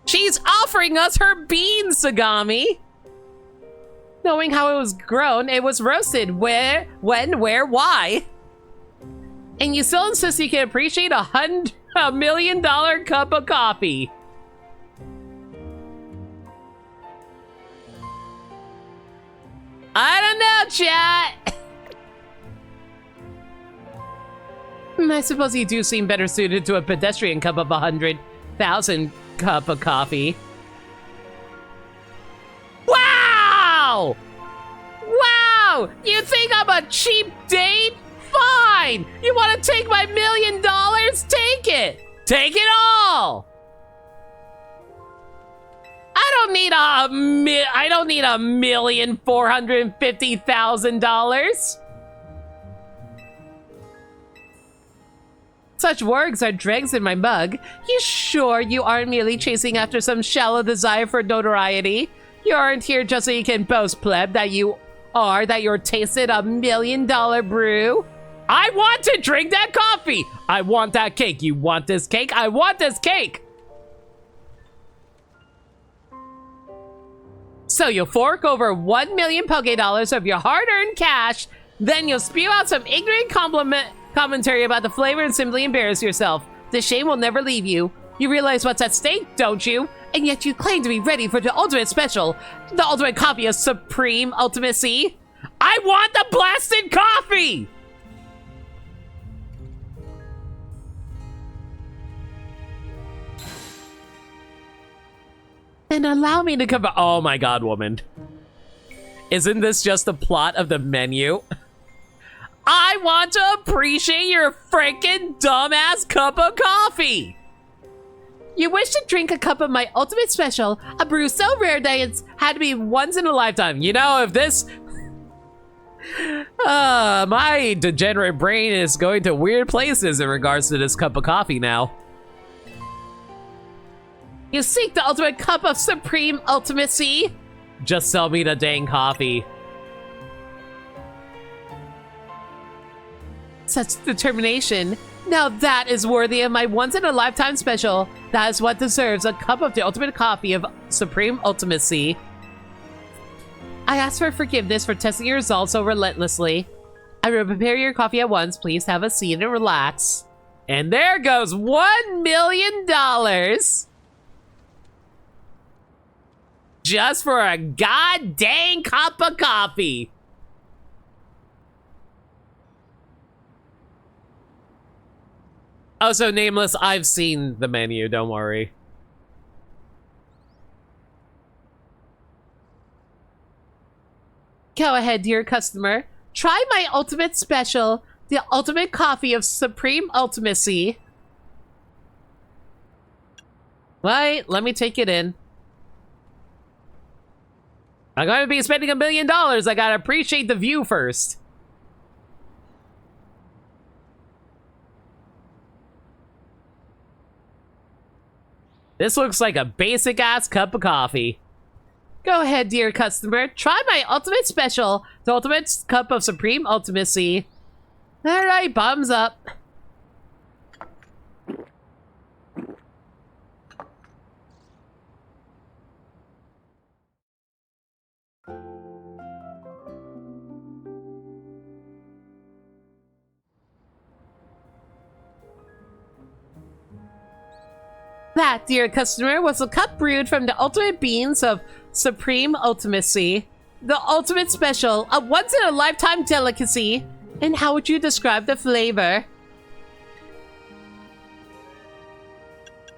She's offering us her bean, Sagami! Knowing how it was grown, it was roasted. Where, when, where, why? And you still insist you can appreciate a $1 million cup of coffee. I don't know, chat. I suppose you do seem better suited to a pedestrian cup of 100,000 cup of coffee. Wow! Wow! You think I'm a cheap date? Fine! You want to take my $1 million? Take it! Take it all! I don't need $1,450,000. Such words are dregs in my mug. You sure you aren't merely chasing after some shallow desire for notoriety? You aren't here just so you can boast, pleb, that you're tasted $1 million brew? I want to drink that coffee! I want that cake. You want this cake? I want this cake! So you'll fork over 1 million Poké of your hard-earned cash, then you'll spew out some ignorant commentary about the flavor and simply embarrass yourself. The shame will never leave you. You realize what's at stake, don't you? And yet you claim to be ready for the ultimate special, the ultimate copy of Supreme Ultimacy. I want the blasted coffee! Then allow me to come. Oh my god, woman. Isn't this just the plot of the menu? I want to appreciate your freaking dumbass cup of coffee! You wish to drink a cup of my ultimate special, a brew so rare that it's had to be once in a lifetime. You know, if this... my degenerate brain is going to weird places in regards to this cup of coffee now. You seek the ultimate cup of supreme ultimacy? Just sell me the dang coffee. Such determination. Now that is worthy of my once-in-a-lifetime special. That is what deserves a cup of the ultimate coffee of supreme ultimacy. I ask for forgiveness for testing your resolve so relentlessly. I will prepare your coffee at once. Please have a seat and relax. And there goes $1 million. Just for a god dang cup of coffee. Oh, so Nameless, I've seen the menu, don't worry. Go ahead, dear customer. Try my ultimate special, the ultimate coffee of supreme ultimacy. Right, let me take it in. I'm going to be spending $1 million. I gotta appreciate the view first. This looks like a basic-ass cup of coffee. Go ahead, dear customer. Try my ultimate special, the ultimate cup of supreme ultimacy. Alright, bottoms up. That, dear customer, was a cup brewed from the ultimate beans of supreme ultimacy. The ultimate special, a once-in-a-lifetime delicacy. And how would you describe the flavor?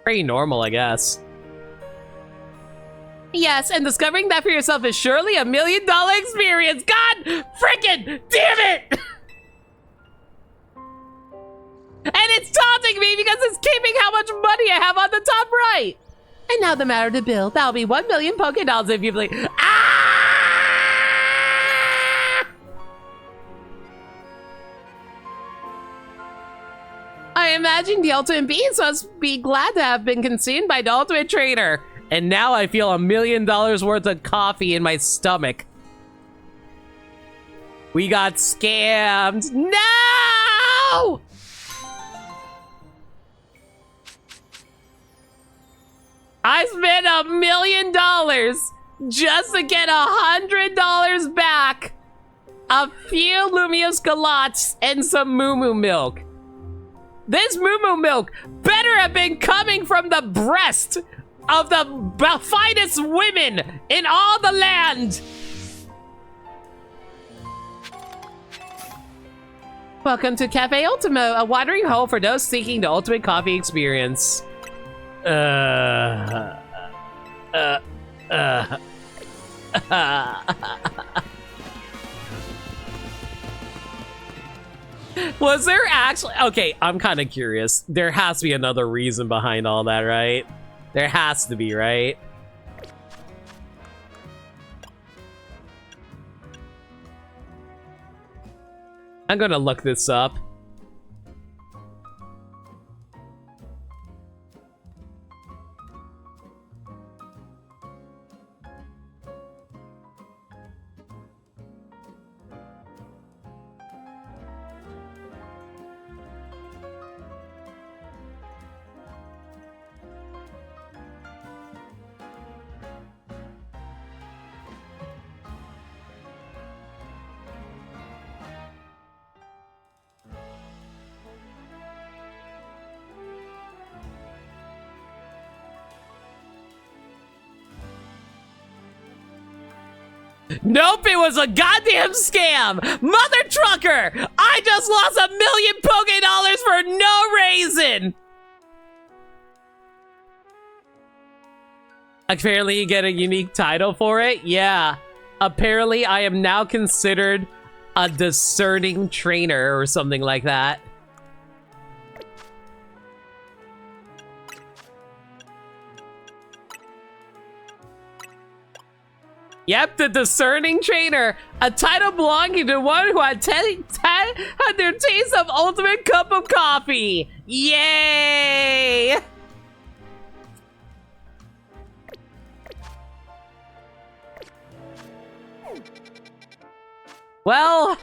Pretty normal, I guess. Yes, and discovering that for yourself is surely $1 million experience. God frickin' damn it! And it's taunting me because it's keeping how much money I have on the top right. And now the matter to bill. That'll be 1 million Pokédolls if you please. Ah! I imagine the ultimate beings must be glad to have been consumed by the ultimate trainer. And now I feel $1 million worth of coffee in my stomach. We got scammed. No! I spent $1 million just to get $100 back. A few Lumiose Galots and some Moo Moo milk. This Moo Moo milk better have been coming from the breast of the finest women in all the land. Welcome to Cafe Ultimo, a watering hole for those seeking the ultimate coffee experience. Was there actually... Okay, I'm kind of curious. There has to be another reason behind all that, right? There has to be, right? I'm gonna look this up. Nope, it was a goddamn scam! Mother trucker! I just lost $1 million Pokédollars for no reason! Apparently you get a unique title for it? Yeah. Apparently I am now considered a discerning trainer or something like that. Yep, the discerning trainer, a title belonging to one who had their taste of ultimate cup of coffee. Yay! Well,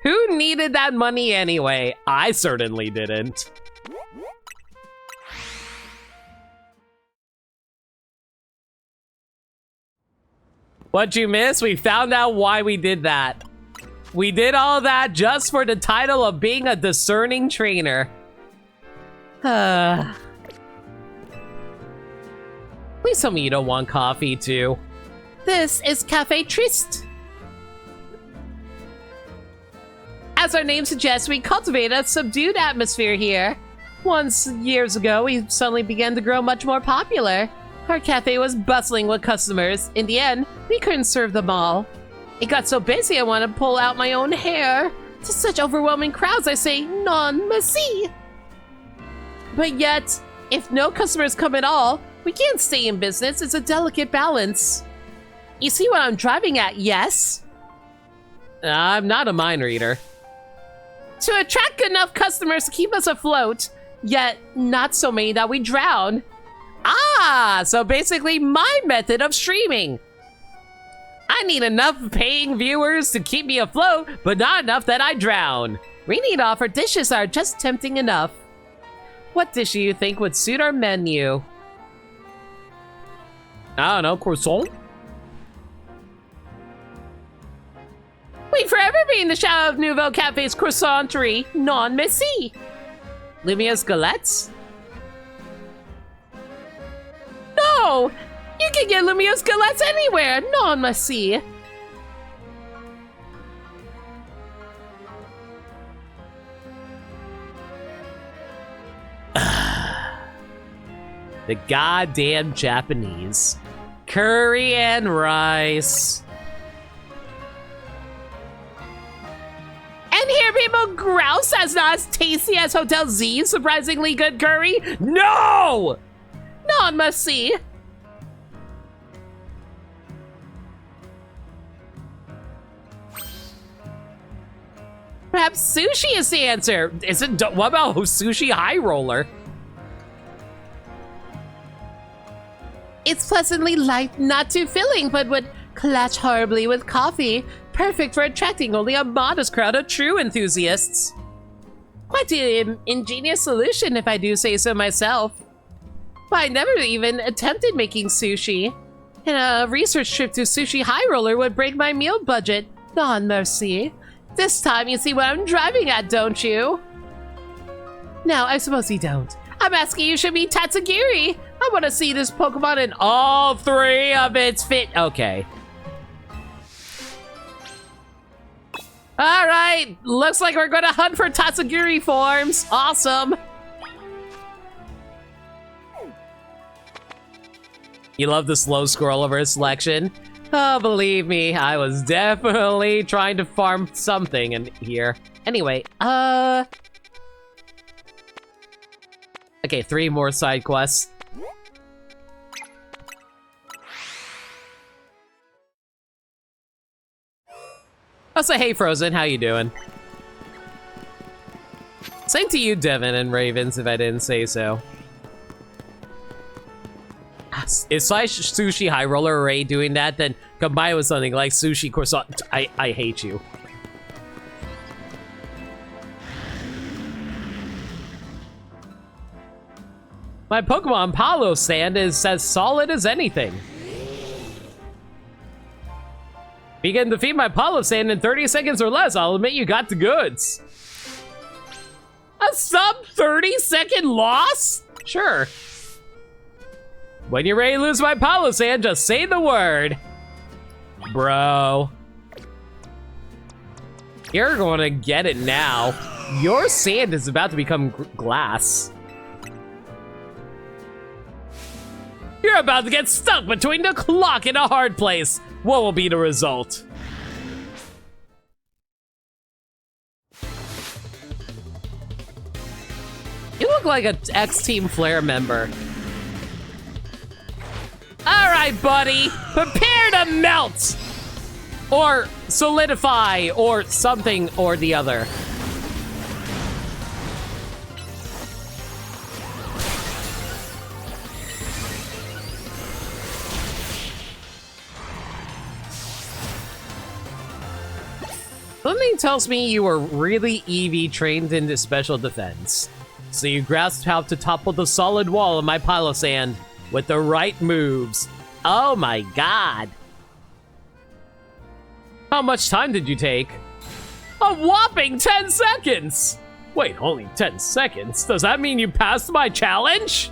Who needed that money anyway? I certainly didn't. What'd you miss? We found out why we did that. We did all that just for the title of being a discerning trainer. Please tell me you don't want coffee too. This is Cafe Triste. As our name suggests, we cultivate a subdued atmosphere here. Once, years ago, we suddenly began to grow much more popular. Our cafe was bustling with customers. In the end, we couldn't serve them all. It got so busy I wanted to pull out my own hair. To such overwhelming crowds, I say, non merci. But yet, if no customers come at all, we can't stay in business. It's a delicate balance. You see what I'm driving at, yes? I'm not a mind reader. To attract enough customers to keep us afloat, yet not so many that we drown. Ah, so basically my method of streaming. I need enough paying viewers to keep me afloat, but not enough that I drown. We need to offer dishes that are just tempting enough. What dish do you think would suit our menu? I don't know, croissant? We'd forever be in the shadow of Nouveau Cafe's croissanterie, non merci. Lumia's galettes? No! You can get Lumia's galettes anywhere, non merci. The goddamn Japanese. Curry and rice. And here people grouse as not as tasty as Hotel Z's surprisingly good curry? No! Non merci. Perhaps sushi is the answer. What about sushi high roller? It's pleasantly light, not too filling, but would clash horribly with coffee. Perfect for attracting only a modest crowd of true enthusiasts. Quite an ingenious solution, if I do say so myself. But I never even attempted making sushi. And a research trip to Sushi High Roller would break my meal budget. Non merci. This time you see what I'm driving at, don't you? No, I suppose you don't. I'm asking you should be Tatsugiri. I want to see this Pokemon in all three of its fit. Okay. All right. Looks like we're going to hunt for Tatsugiri forms. Awesome. You love the slow scroll of her selection? Oh, believe me, I was definitely trying to farm something in here. Anyway, okay, 3 more side quests. Also, hey Frozen, how you doing? Same to you, Devin and Ravens, if I didn't say so. If Sushi High Roller Array doing that, then combine with something like Sushi Croissant. I hate you. My Pokemon Palo stand is as solid as anything. If you can defeat my Palo stand in 30 seconds or less, I'll admit you got the goods. A sub 30-second loss? Sure. When you're ready to lose my Palo Sand, just say the word. Bro. You're gonna get it now. Your sand is about to become glass. You're about to get stuck between the clock and a hard place. What will be the result? You look like an X-Team Flare member. All right, buddy, prepare to melt, or solidify, or something or the other. Something tells me you were really EV trained into special defense. So you grasped how to topple the solid wall of my pile of sand with the right moves. Oh my god. How much time did you take? A whopping 10 seconds! Wait, only 10 seconds? Does that mean you passed my challenge?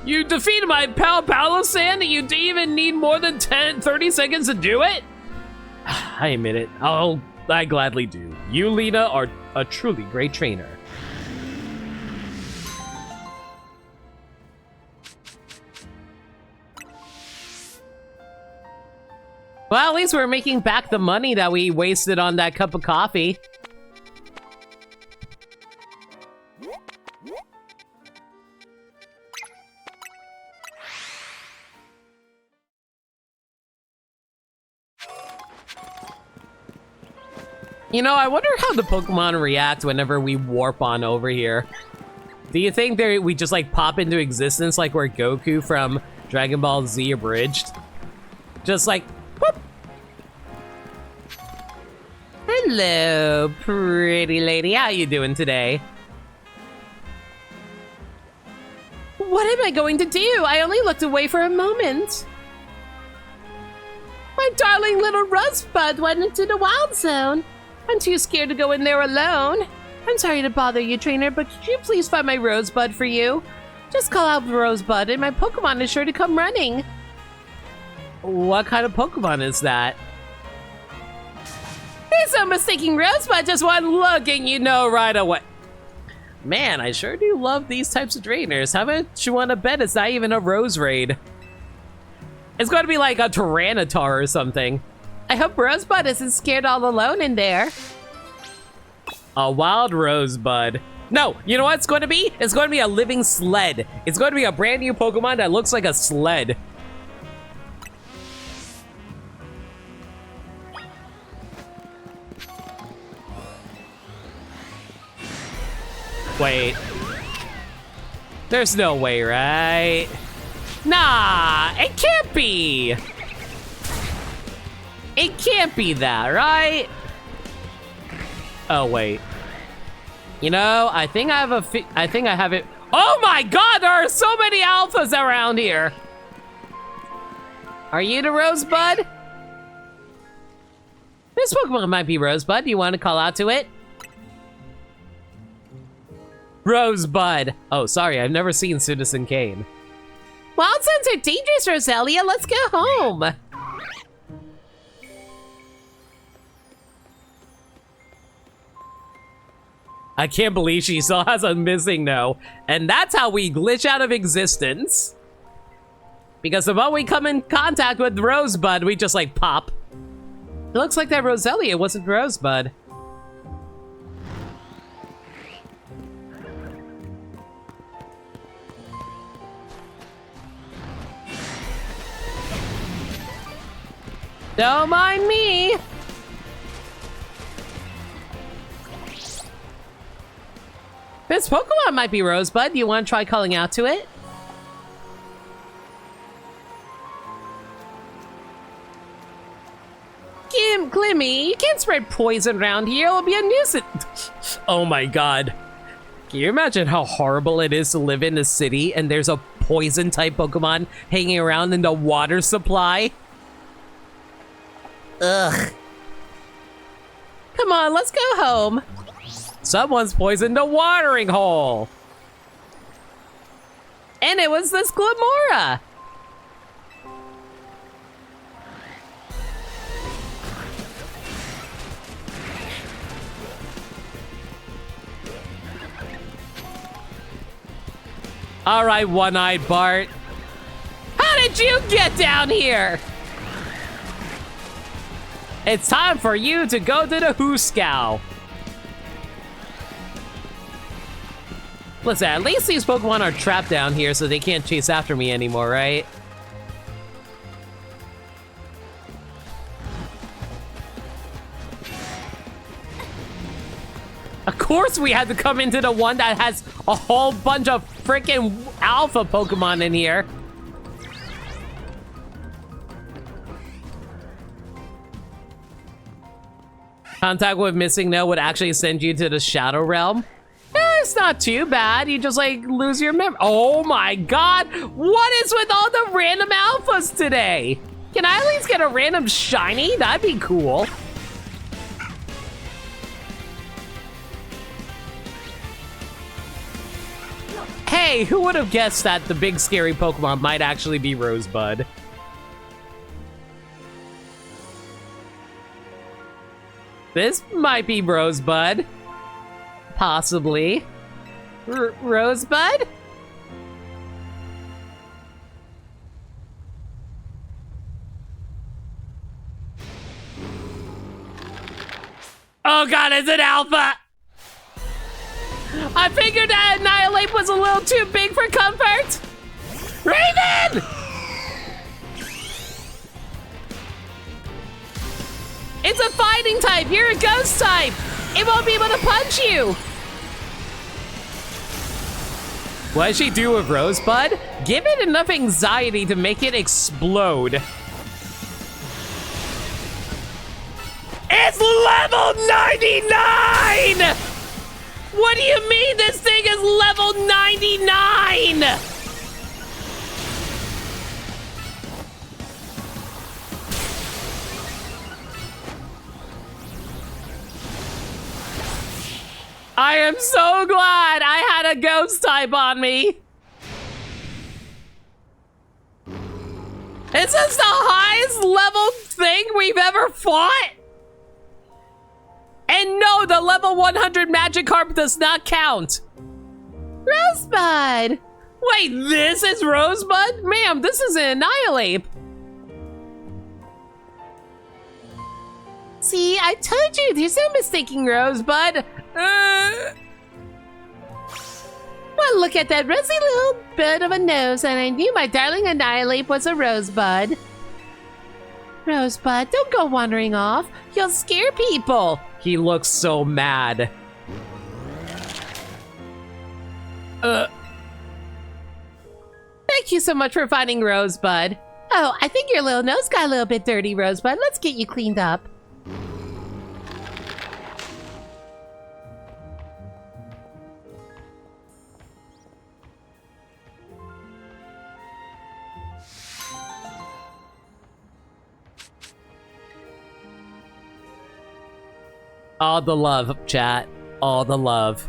You defeated my pile of sand and you didn't even need more than 30 seconds to do it? I admit it. I gladly do. You, Lena, are a truly great trainer. Well, at least we're making back the money that we wasted on that cup of coffee. You know, I wonder how the Pokemon react whenever we warp on over here. Do you think we just like pop into existence like we're Goku from Dragon Ball Z Abridged? Just like, whoop. Hello, pretty lady. How you doing today? What am I going to do? I only looked away for a moment. My darling little Rosebud went into the wild zone. I'm too scared to go in there alone. I'm sorry to bother you, trainer, but could you please find my Rosebud for you? Just call out Rosebud and my Pokemon is sure to come running. What kind of Pokemon is that? There's no mistaking Rosebud, just one look and you know right away. Man, I sure do love these types of trainers. How much you want to bet it's not even a Rose Raid? It's going to be like a Tyranitar or something. I hope Rosebud isn't scared all alone in there. A wild Rosebud. No, you know what it's going to be? It's going to be a living sled. It's going to be a brand new Pokemon that looks like a sled. Wait. There's no way, right? Nah, it can't be. It can't be that, right? Oh, wait. You know, I think I have it. Oh my god, there are so many alphas around here. Are you the Rosebud? This Pokemon might be Rosebud. Do you want to call out to it? Rosebud. Oh, sorry, I've never seen Citizen Kane. Wild zones are dangerous, Roselia. Let's go home. I can't believe she still has a missing no. And that's how we glitch out of existence. Because the moment we come in contact with Rosebud, we just like pop. It looks like that Roselia wasn't Rosebud. Don't mind me. This Pokemon might be Rosebud. Do you want to try calling out to it? Glimmy, you can't spread poison around here. It'll be a nuisance. Oh my god. Can you imagine how horrible it is to live in a city and there's a poison type Pokemon hanging around in the water supply? Ugh. Come on, let's go home. Someone's poisoned a watering hole. And it was this Glamora. All right, One-Eyed Bart. How did you get down here? It's time for you to go to the Hooskow. Listen, at least these Pokemon are trapped down here so they can't chase after me anymore, right? Of course we had to come into the one that has a whole bunch of freaking alpha Pokemon in here. Contact with missing node would actually send you to the Shadow Realm. It's not too bad. You just like lose your memory. Oh my god! What is with all the random alphas today? Can I at least get a random shiny? That'd be cool. Hey, who would have guessed that the big scary Pokemon might actually be Rosebud? This might be Rosebud. Possibly. Rosebud? Oh god, it's an alpha! I figured that Annihilate was a little too big for comfort! Raven! It's a fighting type! You're a ghost type! It won't be able to punch you! What does she do with Rosebud? Give it enough anxiety to make it explode. It's level 99! What do you mean this thing is level 99? I am so glad I had a ghost type on me. Is this the highest level thing we've ever fought? And no, the level 100 Magikarp does not count. Rosebud. Wait, this is Rosebud? Ma'am, this is an Annihilate. See, I told you, there's no mistaking Rosebud. Well, look at that rosy little bit of a nose, and I knew my darling Annihilate was a Rosebud. Rosebud, don't go wandering off. You'll scare people. He looks so mad. Thank you so much for finding Rosebud. Oh, I think your little nose got a little bit dirty, Rosebud. Let's get you cleaned up. All the love, chat. All the love.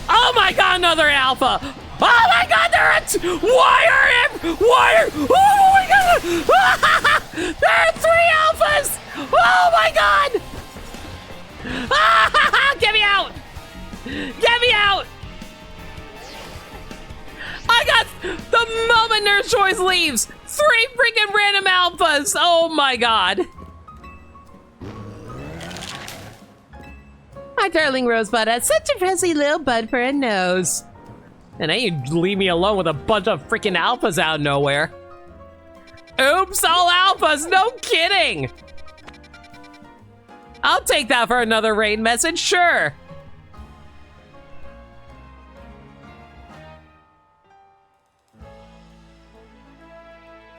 Oh my god, another alpha! Oh my god, there are oh my god! There are 3 alphas! Oh my god! Get me out! Get me out! I got the moment Nurse Choice leaves! 3 freaking random alphas! Oh my god! My darling Rosebud has such a fuzzy little bud for a nose. And then you leave me alone with a bunch of freaking alphas out of nowhere. Oops, all alphas, no kidding! I'll take that for another raid message, sure.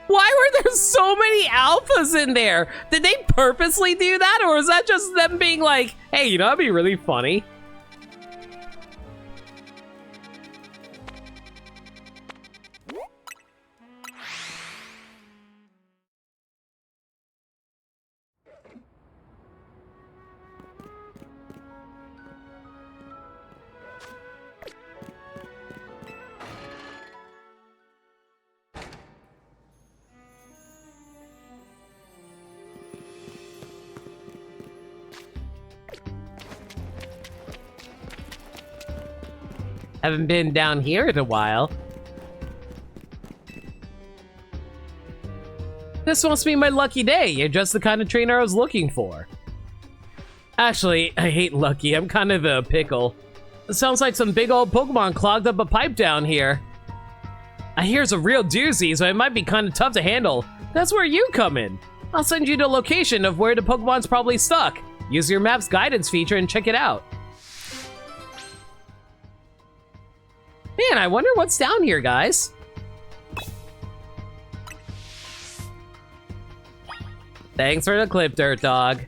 Why were there so many alphas in there? Did they purposely do that, or was that just them being like, hey, you know, that'd be really funny? Haven't been down here in a while. This must be my lucky day. You're just the kind of trainer I was looking for. Actually, I hate lucky. I'm kind of a pickle. It sounds like some big old Pokemon clogged up a pipe down here. I hear it's a real doozy, so it might be kind of tough to handle. That's where you come in. I'll send you the location of where the Pokemon's probably stuck. Use your map's guidance feature and check it out. Man, I wonder what's down here, guys. Thanks for the clip, Dirt Dog.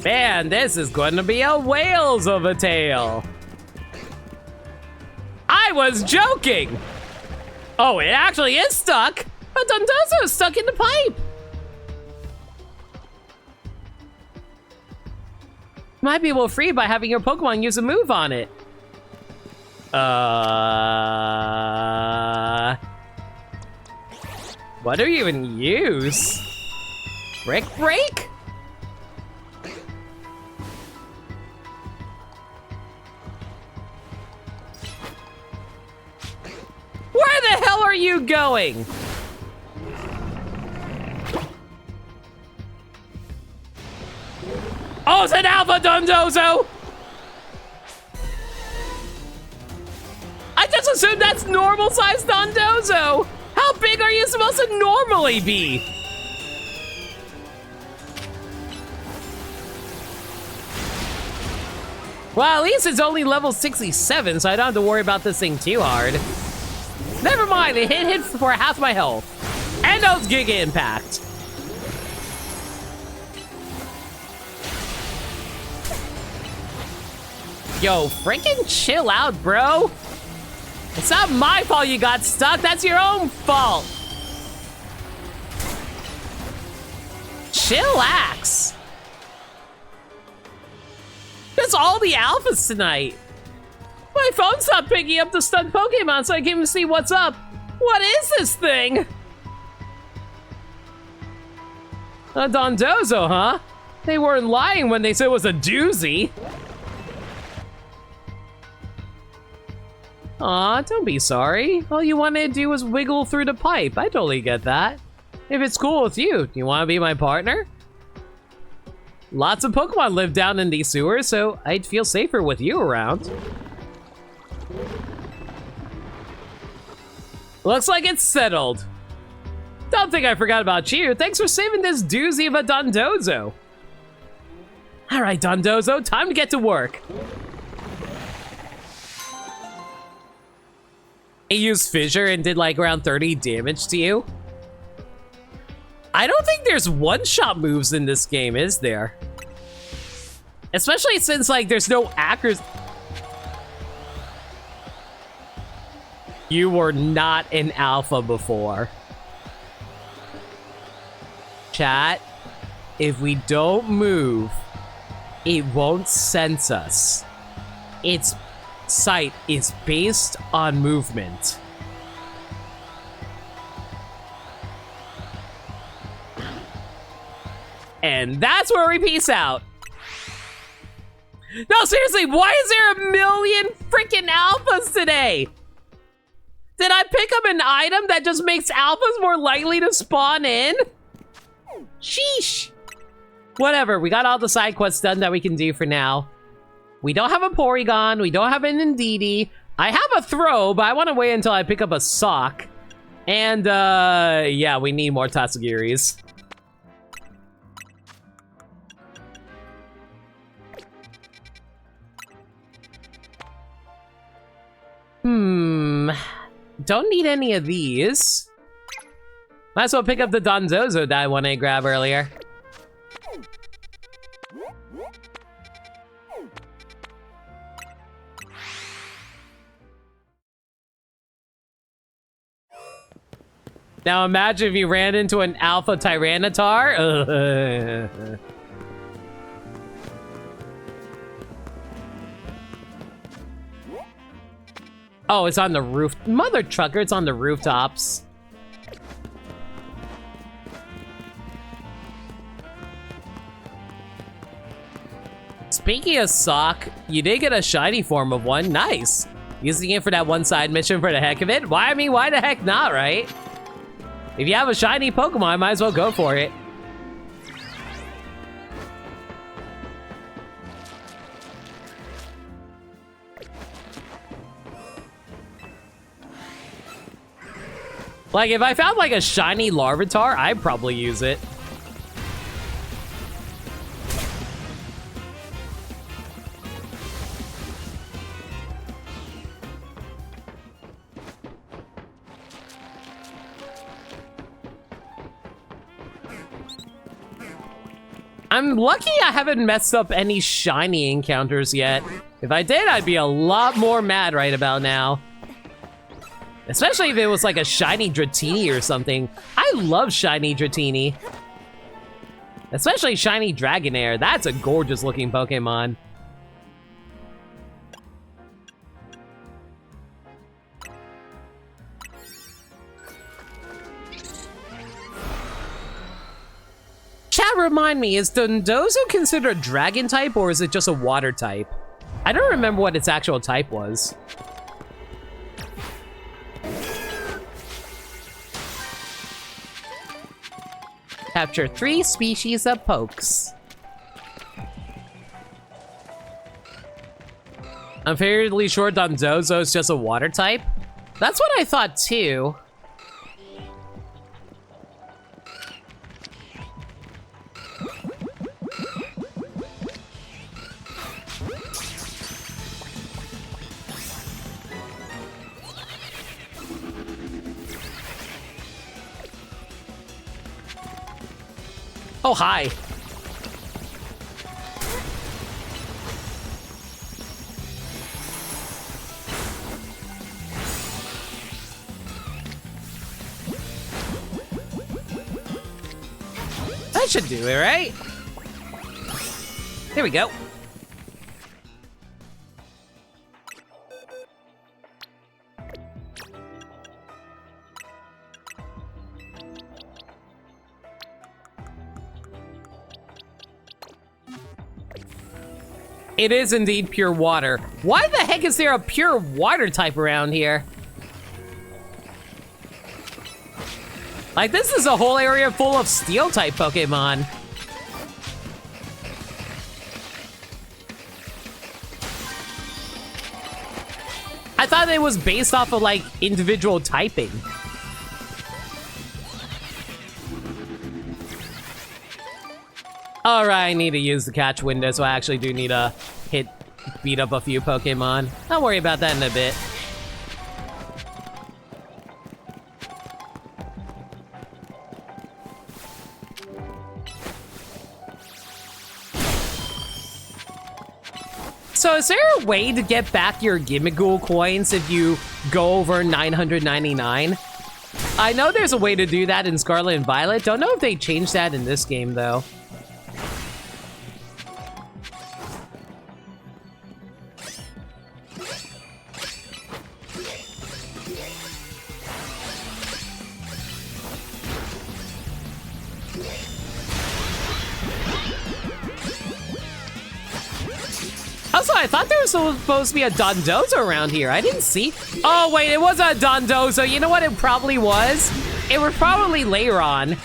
Man, this is going to be a whales of a tale. I was joking. Oh, it actually is stuck. A Dondozo is stuck in the pipe. Might be able to free by having your Pokemon use a move on it. What do you even use? Brick Break? Where the hell are you going? Oh, it's an Alpha Dondozo! I just assumed that's normal size Dondozo! How big are you supposed to normally be? Well, at least it's only level 67, so I don't have to worry about this thing too hard. Never mind, it hit for half my health. And those Giga Impact. Yo, freaking chill out, bro. It's not my fault you got stuck, that's your own fault. Chillax. That's all the alphas tonight. My phone's not picking up the stunned Pokemon, so I can't even see what's up. What is this thing? A Dondozo, huh? They weren't lying when they said it was a doozy. Aw, don't be sorry. All you wanted to do was wiggle through the pipe. I totally get that. If it's cool with you, do you want to be my partner? Lots of Pokemon live down in these sewers, so I'd feel safer with you around. Looks like it's settled. Don't think I forgot about you. Thanks for saving this doozy of a Dondozo. All right, Dondozo, time to get to work. It used Fissure and did like around 30 damage to you. I don't think there's one-shot moves in this game, is there? Especially since like there's no accuracy. You were not an alpha before. Chat, if we don't move, it won't sense us. Its sight is based on movement. And that's where we peace out. No, seriously, why is there a million freaking alphas today? Did I pick up an item that just makes alphas more likely to spawn in? Sheesh. Whatever, we got all the side quests done that we can do for now. We don't have a Porygon, we don't have an Indeedee. I have a throw, but I want to wait until I pick up a sock. And, yeah, we need more Tatsugiris. Don't need any of these. Might as well pick up the Dondozo that I wanted to grab earlier. Now imagine if you ran into an Alpha Tyranitar. Oh, it's on the roof. Mother trucker, it's on the rooftops. Speaking of sock, you did get a shiny form of one. Nice. Using it for that one side mission for the heck of it. Why, I mean, why the heck not, right? If you have a shiny Pokemon, might as well go for it. Like, if I found, like, a shiny Larvitar, I'd probably use it. I'm lucky I haven't messed up any shiny encounters yet. If I did, I'd be a lot more mad right about now. Especially if it was like a shiny Dratini or something. I love shiny Dratini. Especially shiny Dragonair. That's a gorgeous looking Pokemon. Chat, remind me, is Dondozo considered a dragon type or is it just a water type? I don't remember what its actual type was. Capture 3 species of pokes. I'm fairly sure Dondozo is just a water type. That's what I thought too. Oh, hi. That should do it, right? There we go. It is indeed pure water. Why the heck is there a pure water type around here? Like, this is a whole area full of steel type Pokemon. I thought it was based off of, like, individual typing. Alright, I need to use the catch window, so I actually do need to beat up a few Pokemon. I'll worry about that in a bit. So is there a way to get back your Gimmighoul coins if you go over 999? I know there's a way to do that in Scarlet and Violet. Don't know if they changed that in this game, though. Also, I thought there was supposed to be a Dondozo around here. I didn't see. Oh, wait, it was a Dondozo. You know what it probably was? It was probably Leiron.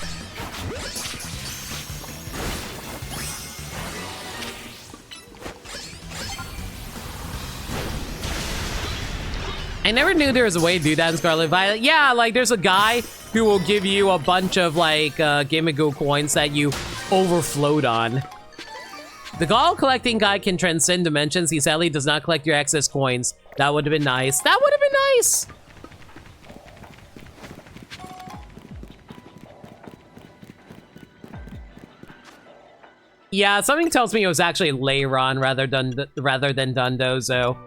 I never knew there was a way to do that in Scarlet Violet. Yeah, like, there's a guy who will give you a bunch of, like, Gimmighoul coins that you overflowed on. The Gall collecting guy can transcend dimensions. He sadly does not collect your excess coins. That would have been nice. That would have been nice! Yeah, something tells me it was actually Leiron rather than Dondozo.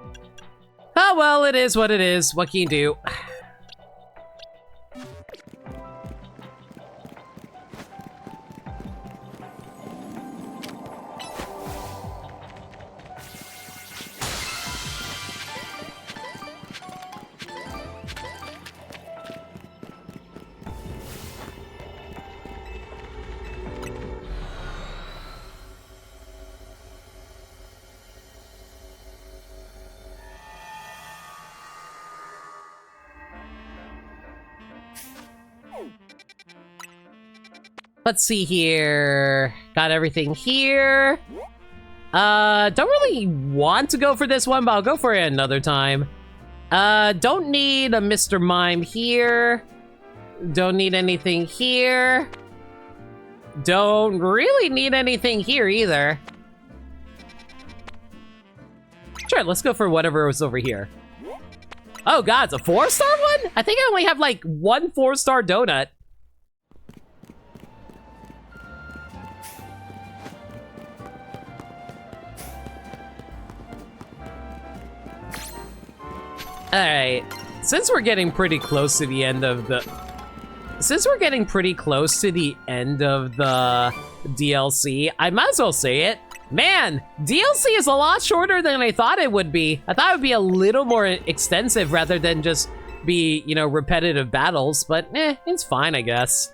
Oh well, it is what it is. What can you do? Let's see here. Got everything here. Don't really want to go for this one, but I'll go for it another time. Don't need a Mr. Mime here. Don't need anything here. Don't really need anything here either. Sure, let's go for whatever was over here. Oh god, it's a 4-star one? I think I only have like one 4-star donut. Alright, since we're getting pretty close to the end of the... DLC, I might as well say it. Man, DLC is a lot shorter than I thought it would be. I thought it would be a little more extensive rather than just be, you know, repetitive battles, but it's fine, I guess.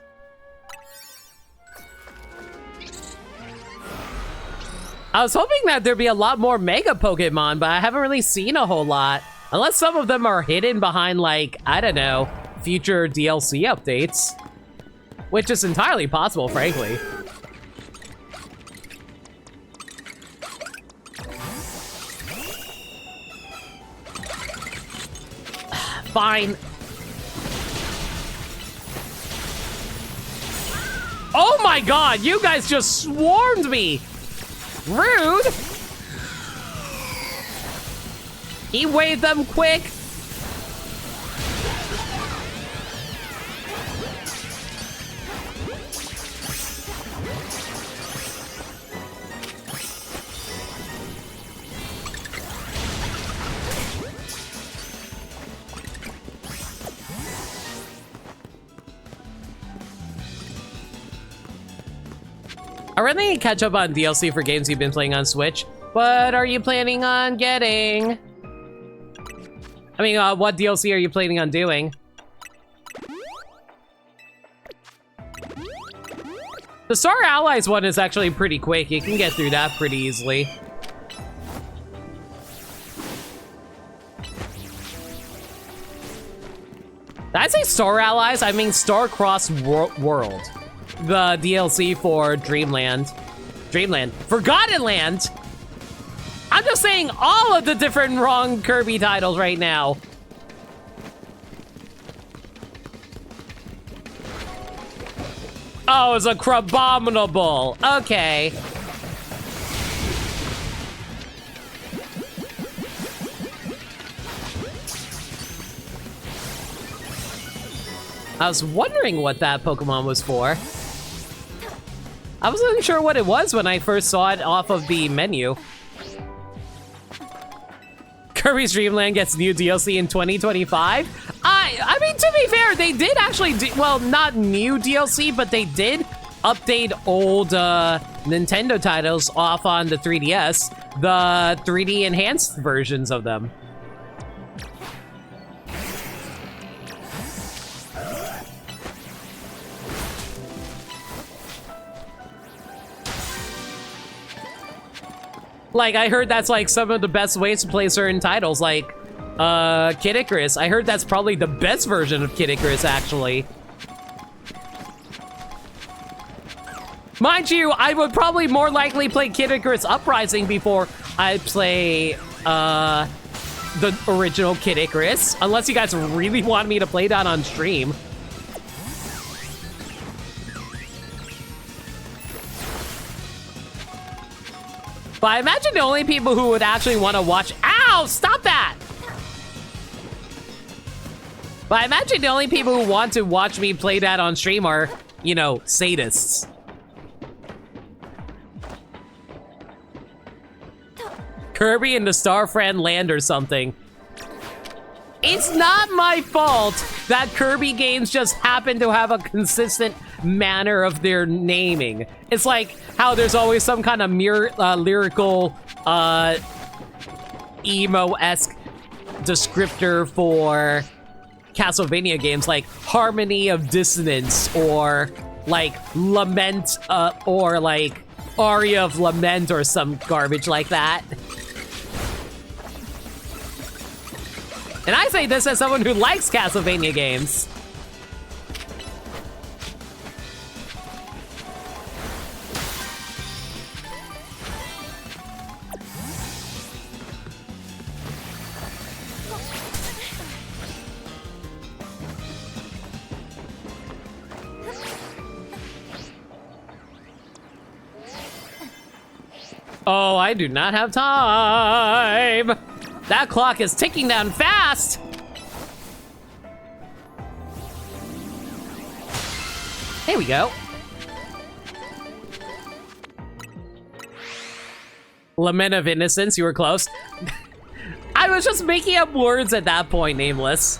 I was hoping that there'd be a lot more Mega Pokemon, but I haven't really seen a whole lot. Unless some of them are hidden behind, like, I don't know, future DLC updates. Which is entirely possible, frankly. Fine. Oh my god, you guys just swarmed me! Rude! E-wave them quick! I really need to catch up on DLC for games you've been playing on Switch. What are you planning on getting? I mean, what DLC are you planning on doing? The Star Allies one is actually pretty quick. You can get through that pretty easily. Did I say Star Allies? I mean Star-Crossed World. The DLC for Dreamland. Forgotten Land! I'm just saying all of the different wrong Kirby titles right now. Oh, it's a Crabominable. Okay. I was wondering what that Pokemon was for. I wasn't sure what it was when I first saw it off of the menu. Kirby's Dream Land gets new DLC in 2025? I mean, to be fair, they did actually do, well, not new DLC, but they did update old Nintendo titles off on the 3DS, the 3D enhanced versions of them. Like, I heard that's, like, some of the best ways to play certain titles, like, Kid Icarus. I heard that's probably the best version of Kid Icarus, actually. Mind you, I would probably more likely play Kid Icarus Uprising before I play, the original Kid Icarus. Unless you guys really want me to play that on stream. But I imagine the only people who would actually want to watch— Ow! Stop that! But I imagine the only people who want to watch me play that on stream are, you know, sadists. Kirby and the Starfriend Land or something. It's not my fault that Kirby games just happen to have a consistent manner of their naming. It's like how there's always some kind of lyrical, emo-esque descriptor for Castlevania games, like Harmony of Dissonance, or like Lament, or like Aria of Lament, or some garbage like that. And I say this as someone who likes Castlevania games. Oh, I do not have time. That clock is ticking down fast. There we go. Lament of Innocence, you were close. I was just making up words at that point, Nameless.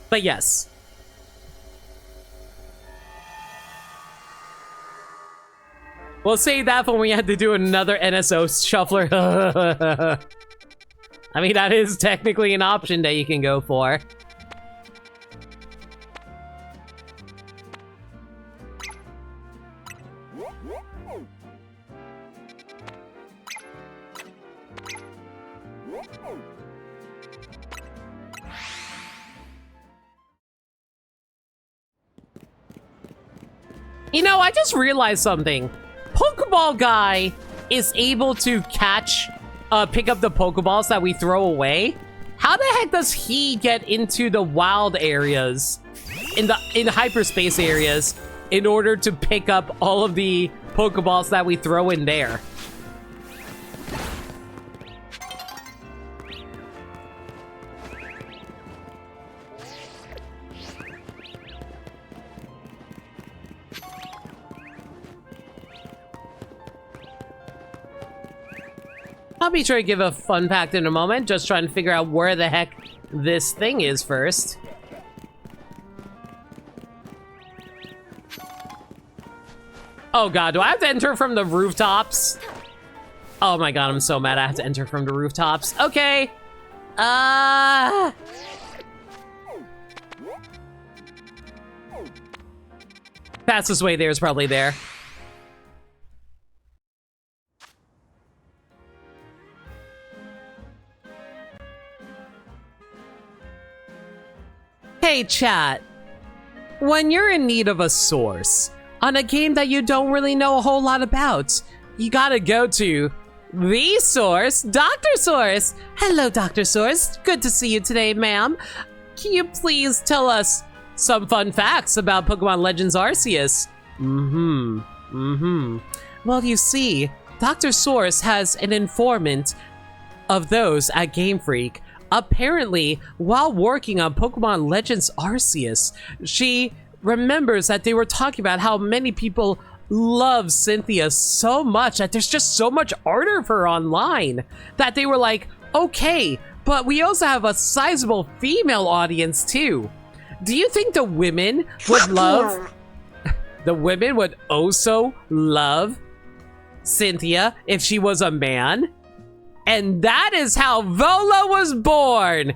But yes. We'll save that for when we had to do another NSO shuffler. I mean, that is technically an option that you can go for. You know, I just realized something. Pokeball guy is able to catch, pick up the Pokeballs that we throw away. How the heck does he get into the wild areas, in hyperspace areas, in order to pick up all of the Pokeballs that we throw in there? I'll be sure to give a fun fact in a moment, just trying to figure out where the heck this thing is first. Oh god, do I have to enter from the rooftops? Oh my god, I'm so mad I have to enter from the rooftops. Okay. Fastest way there is probably there. Hey chat, when you're in need of a source on a game that you don't really know a whole lot about, you gotta go to the source, Dr. Source. Hello, Dr. Source. Good to see you today, ma'am. Can you please tell us some fun facts about Pokemon Legends Arceus? Well, you see, Dr. Source has an informant of those at Game Freak. Apparently, while working on Pokemon Legends Arceus, she remembers that they were talking about how many people love Cynthia so much that there's just so much art of her online that they were like, okay, but we also have a sizable female audience too. Do you think the women would love... the women would also love Cynthia if she was a man? And that is how Volo was born!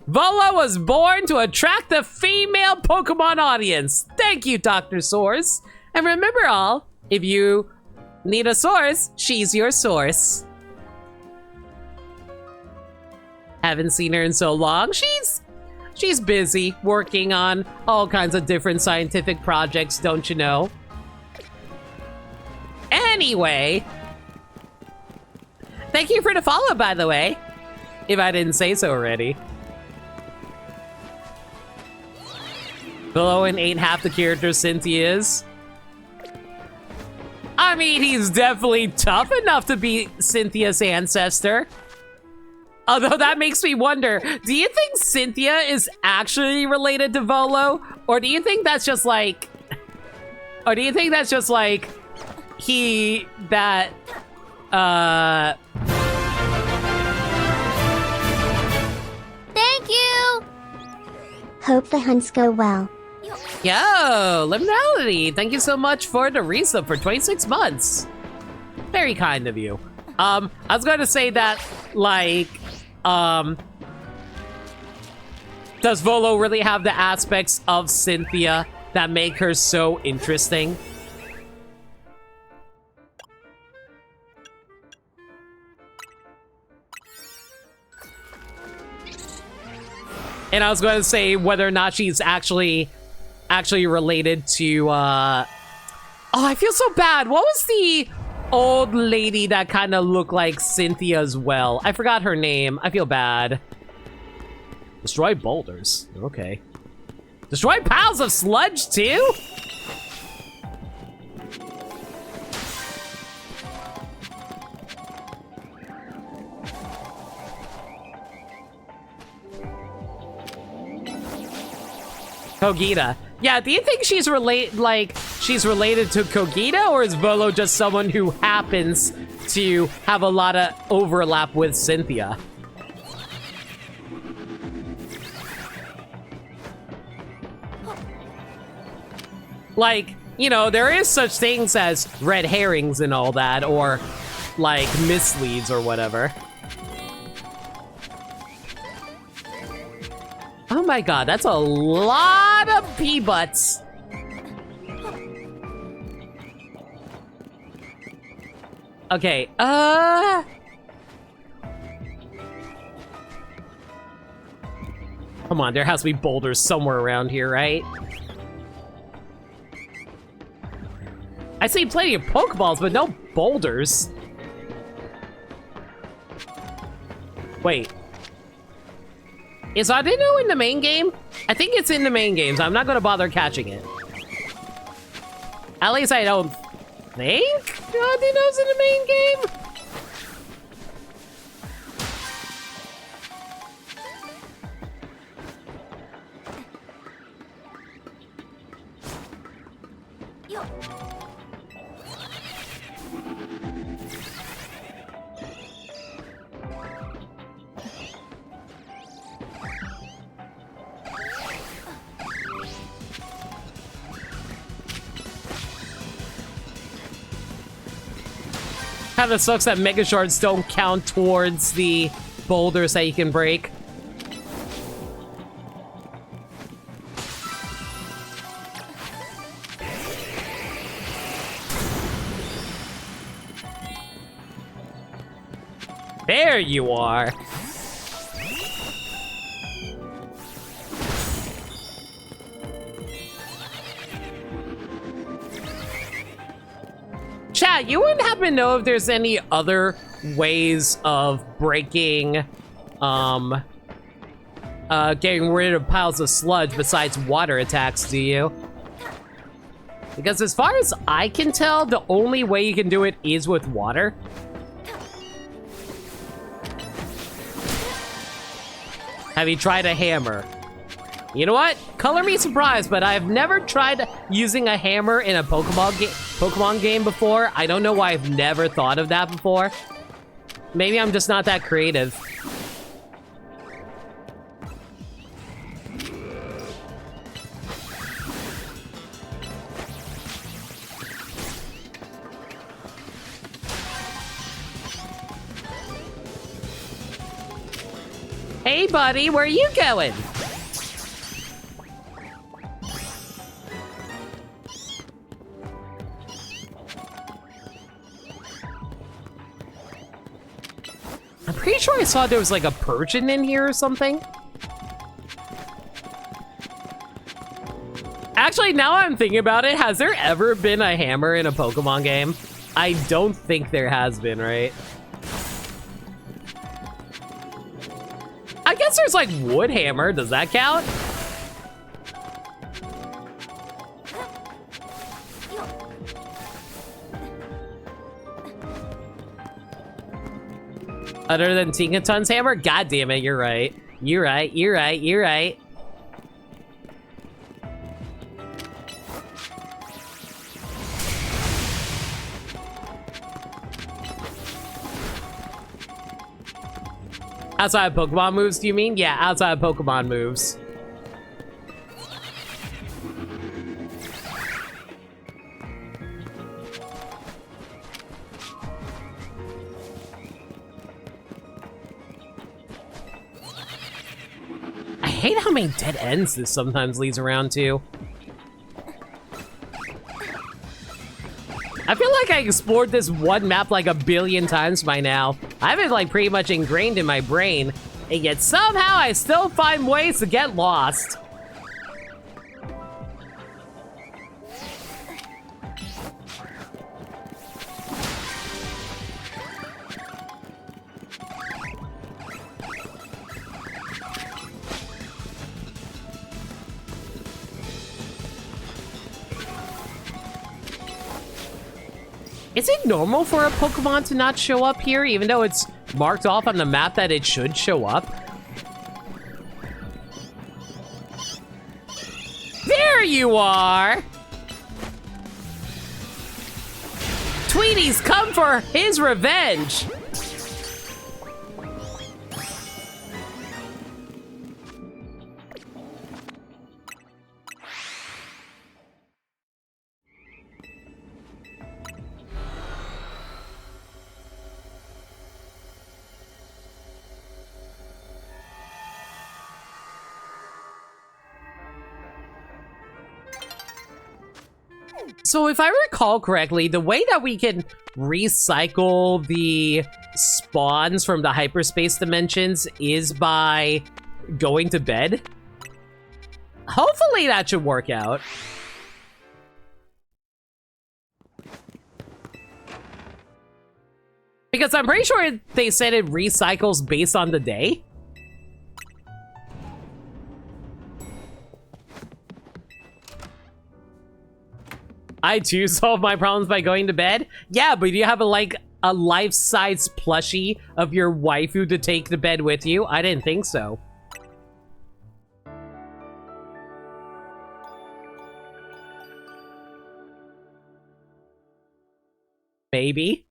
Volo was born to attract the female Pokemon audience. Thank you, Dr. Source. And remember all, if you need a source, she's your source. Haven't seen her in so long. She's busy working on all kinds of different scientific projects, don't you know? Anyway... thank you for the follow, by the way, if I didn't say so already. Below ain't half the character Cynthia is. I mean, he's definitely tough enough to be Cynthia's ancestor. Although that makes me wonder, do you think Cynthia is actually related to Volo? Or do you think that's just like... or do you think that's just like... Thank you! Hope the hunts go well. Yo, Liminality, thank you so much for the resub for 26 months. Very kind of you. I was going to say that, like, does Volo really have the aspects of Cynthia that make her so interesting? And I was going to say whether or not she's actually related to, oh, I feel so bad. What was the old lady that kind of looked like Cynthia as well? I forgot her name. I feel bad. Destroy boulders. Okay. Destroy piles of sludge, too? Kogita. Yeah, do you think she's she's related to Kogita, or is Volo just someone who happens to have a lot of overlap with Cynthia? Like, you know, there is such things as red herrings and all that, or like misleads or whatever. Oh my god, that's a lot of pea butts. Okay, come on, there has to be boulders somewhere around here, right? I see plenty of Pokeballs, but no boulders. Wait. Is Audino in the main game? I think it's in the main games. I'm not gonna bother catching it. At least I don't think Audino's in the main game. Kinda sucks that Mega Shards don't count towards the boulders that you can break. There you are. Chat, you wouldn't happen to know if there's any other ways of breaking, getting rid of piles of sludge besides water attacks, do you? Because as far as I can tell, the only way you can do it is with water. Have you tried a hammer? You know what? Color me surprised, but I've never tried using a hammer in a Pokemon game before. I don't know why I've never thought of that before. Maybe I'm just not that creative. Hey, buddy, where are you going? I'm pretty sure I saw there was like a Persian in here or something. Actually, now I'm thinking about it, has there ever been a hammer in a Pokemon game? I don't think there has been, right? I guess there's like wood hammer. Does that count? Other than Tinkaton's hammer? God damn it, you're right. You're right, you're right, you're right. Outside of Pokemon moves, do you mean? Yeah, outside of Pokemon moves. I hate how many dead ends this sometimes leads around to. I feel like I explored this one map like 1 billion times by now. I have it like pretty much ingrained in my brain, and yet somehow I still find ways to get lost. Is it normal for a Pokemon to not show up here, even though it's marked off on the map that it should show up? There you are! Tweety's come for his revenge! So if I recall correctly, the way that we can recycle the spawns from the hyperspace dimensions is by going to bed. Hopefully that should work out. Because I'm pretty sure they said it recycles based on the day. I too solve my problems by going to bed? Yeah, but do you have a life-size plushie of your waifu to take to bed with you? I didn't think so. Maybe.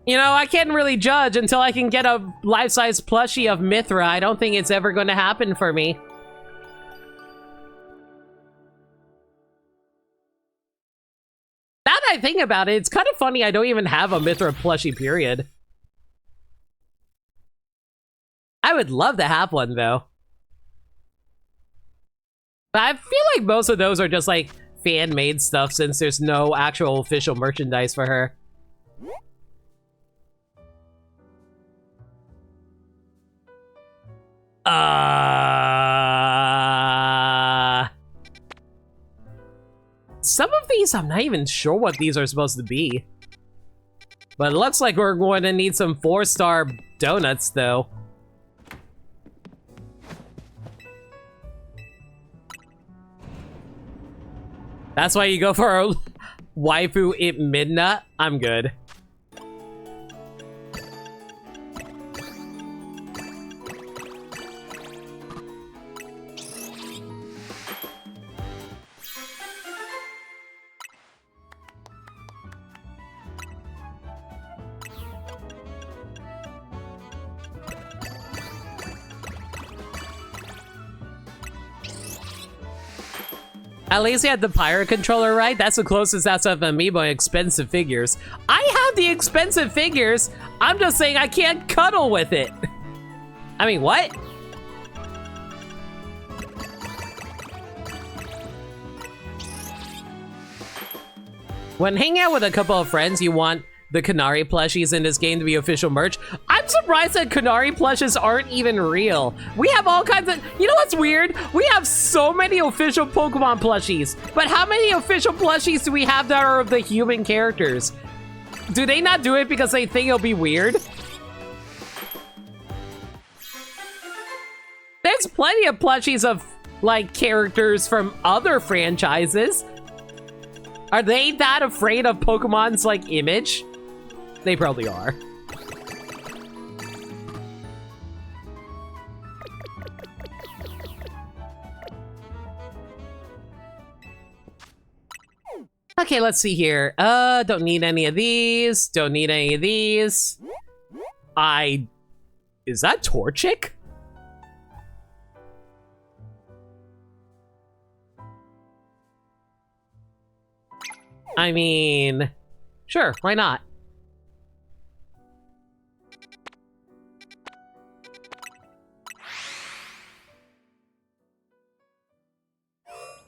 You know, I can't really judge until I can get a life-size plushie of Mithra. I don't think it's ever going to happen for me. Now that I think about it, it's kind of funny I don't even have a Mithra plushie, period. I would love to have one, though. But I feel like most of those are just, like, fan-made stuff since there's no actual official merchandise for her. Some of these, I'm not even sure what these are supposed to be. But it looks like we're going to need some 4-star donuts, though. That's why you go for a waifu at midnight? I'm good. At least you had the pirate controller, right? That's the closest that's of amiibo expensive figures. I have the expensive figures. I'm just saying I can't cuddle with it. I mean, what? When hanging out with a couple of friends, you want the Canary plushies in this game to be official merch. I'm surprised that Canary plushes aren't even real. We have all kinds of... You know what's weird? We have so many official Pokemon plushies, but how many official plushies do we have that are of the human characters? Do they not do it because they think it'll be weird? There's plenty of plushies of, like, characters from other franchises. Are they that afraid of Pokemon's, like, image? They probably are. Okay, let's see here. Don't need any of these. Don't need any of these. Is that Torchic? I mean, sure, why not?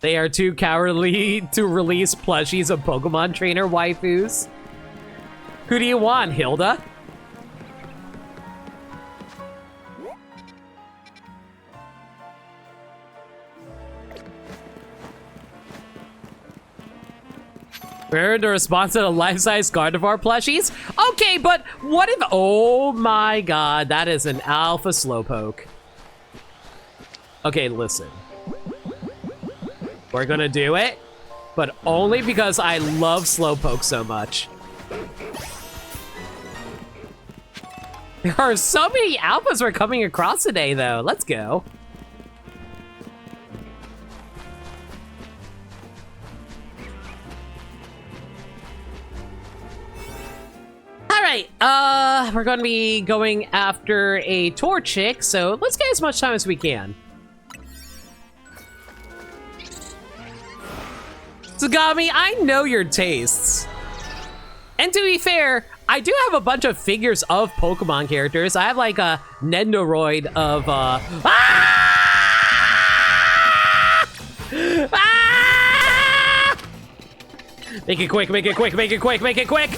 They are too cowardly to release plushies of Pokemon trainer waifus. Who do you want, Hilda? Remember the response to the life-size Gardevoir plushies? Okay, but what if... Oh my god, that is an alpha Slowpoke. Okay, listen. We're gonna do it, but only because I love Slowpoke so much. There are so many alphas we're coming across today, though. Let's go. right, we're gonna be going after a Torchic, so let's get as much time as we can. Tsugami, I know your tastes. And to be fair, I do have a bunch of figures of Pokemon characters. I have like a Nendoroid of, Ah! Ah! Make it quick, make it quick, make it quick, make it quick!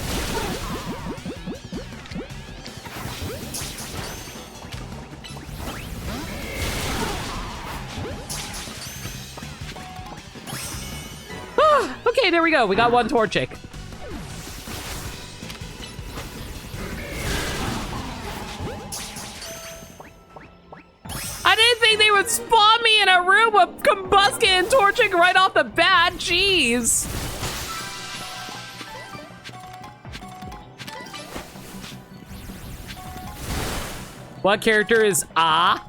Okay, there we go. We got one Torchic. I didn't think they would spawn me in a room with Combuskin and Torchic right off the bat. Jeez. What character is Ah?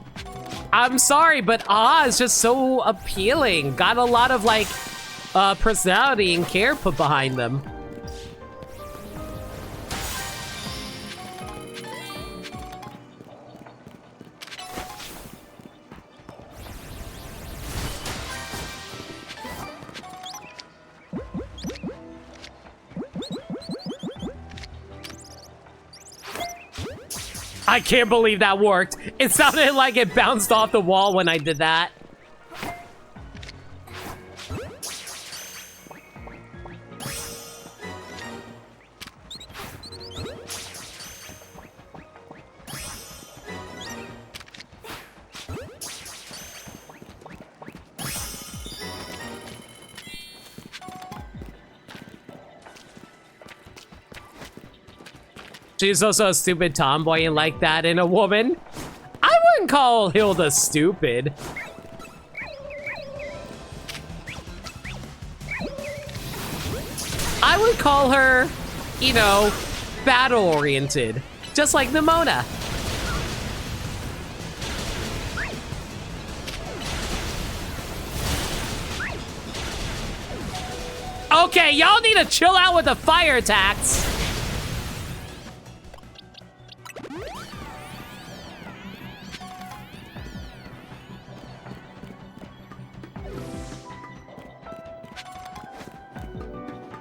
I'm sorry, but Ah is just so appealing. Got a lot of like personality and care put behind them. I can't believe that worked. It sounded like it bounced off the wall when I did that. She's also a stupid tomboy and like that in a woman. I wouldn't call Hilda stupid. I would call her, you know, battle-oriented. Just like Nimona. Okay, y'all need to chill out with the fire attacks.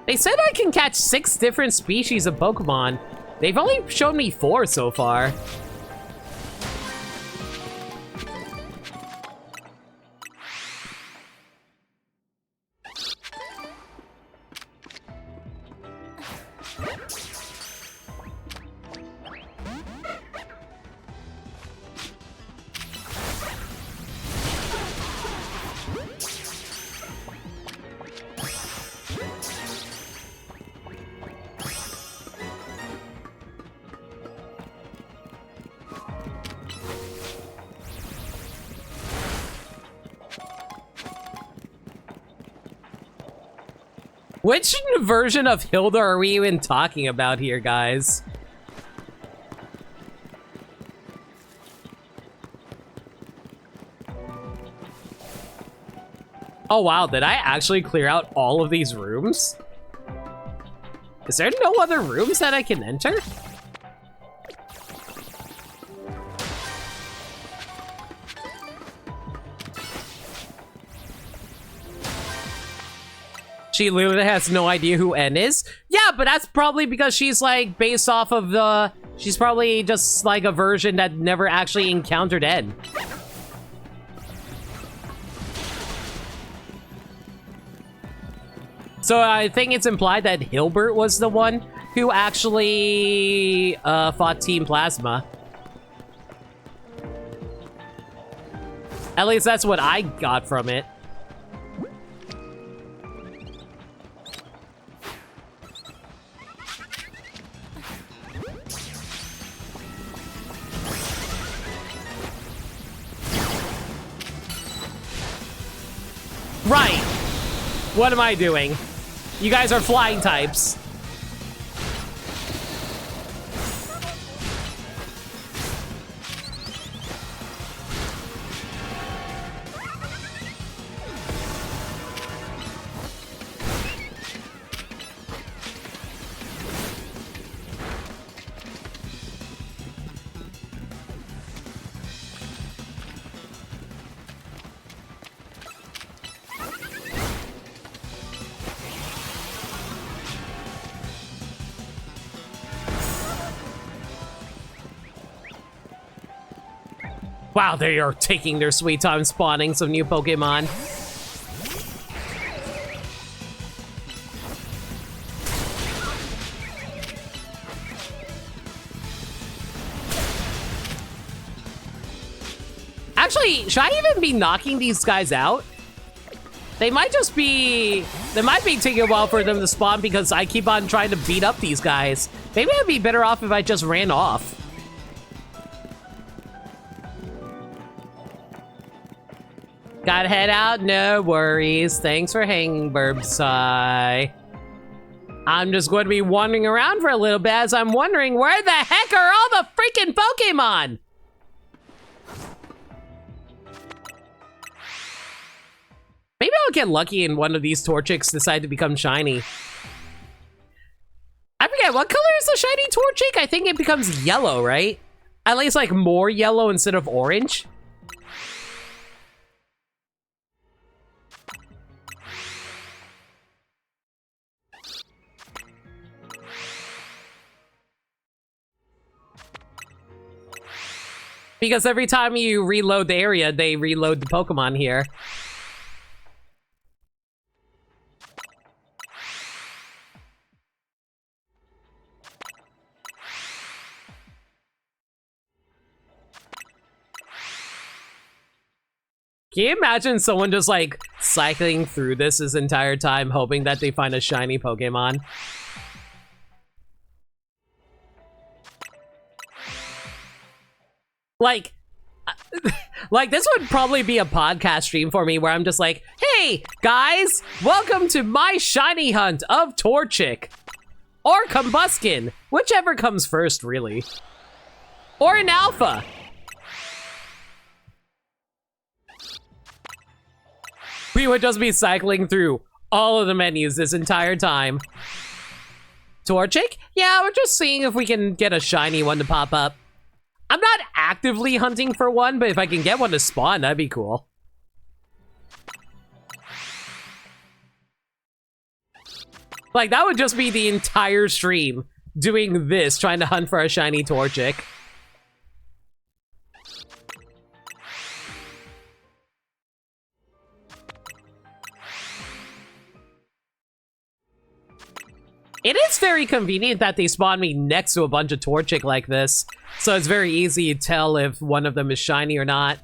They said I can catch 6 different species of Pokemon. They've only shown me 4 so far. Which version of Hilda are we even talking about here, guys? Oh wow, did I actually clear out all of these rooms? Is there no other rooms that I can enter? She literally has no idea who N is? Yeah, but that's probably because she's like based off of the... She's probably just like a version that never actually encountered N. So I think it's implied that Hilbert was the one who actually fought Team Plasma. At least that's what I got from it. Right. What am I doing? You guys are flying types. Wow, they are taking their sweet time spawning some new Pokemon. Actually, should I even be knocking these guys out? They might be taking a while for them to spawn because I keep on trying to beat up these guys. Maybe I'd be better off if I just ran off. Gotta head out? No worries. Thanks for hanging, Burbsai. I'm just going to be wandering around for a little bit as I'm wondering where the heck are all the freaking Pokemon? Maybe I'll get lucky and one of these Torchics decide to become shiny. I forget, what color is the shiny Torchic? I think it becomes yellow, right? At least like more yellow instead of orange. Because every time you reload the area, they reload the Pokemon here. Can you imagine someone just like cycling through this entire time hoping that they find a shiny Pokemon? Like this would probably be a podcast stream for me where I'm just like, hey guys, welcome to my shiny hunt of Torchic. Or Combuskin, whichever comes first really. Or an alpha. We would just be cycling through all of the menus this entire time. Torchic? Yeah, we're just seeing if we can get a shiny one to pop up. I'm not actively hunting for one, but if I can get one to spawn, that'd be cool. Like, that would just be the entire stream doing this, trying to hunt for a shiny Torchic. It is very convenient that they spawn me next to a bunch of Torchic like this, so it's very easy to tell if one of them is shiny or not.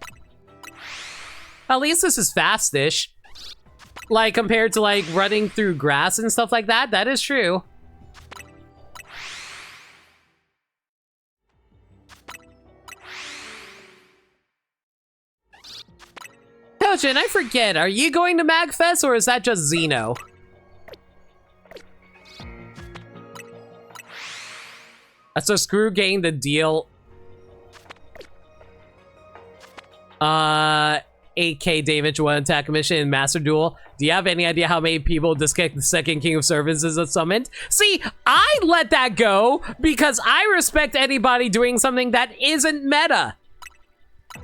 At least this is fast-ish. Like, compared to, like, running through grass and stuff like that, that is true. Kojin, I forget, are you going to MagFest or is that just Xeno? So screw getting the deal. 8k damage, 1 attack mission in Master Duel. Do you have any idea how many people disconnect the second King of Services is summoned? See, I let that go because I respect anybody doing something that isn't meta.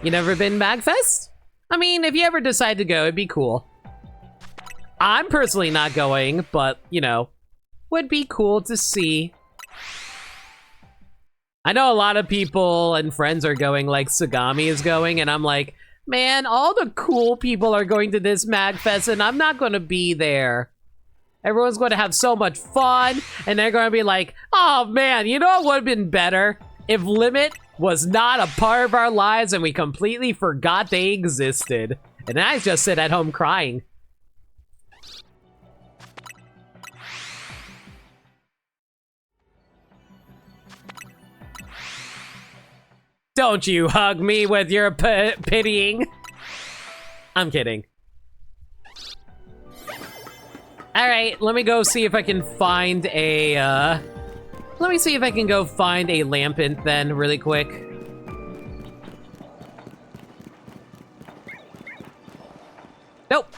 You never been MagFest? I mean, if you ever decide to go, it'd be cool. I'm personally not going, but, you know, would be cool to see. I know a lot of people and friends are going, like Sagami is going, and I'm like, man, all the cool people are going to this MagFest, and I'm not going to be there. Everyone's going to have so much fun, and they're going to be like, oh man, you know what would have been better? If Limit was not a part of our lives and we completely forgot they existed. And I just sit at home crying. Don't you hug me with your pitying. I'm kidding. Alright, let me go see if I can find a, let me see if I can go find a Lampent then, really quick. Nope.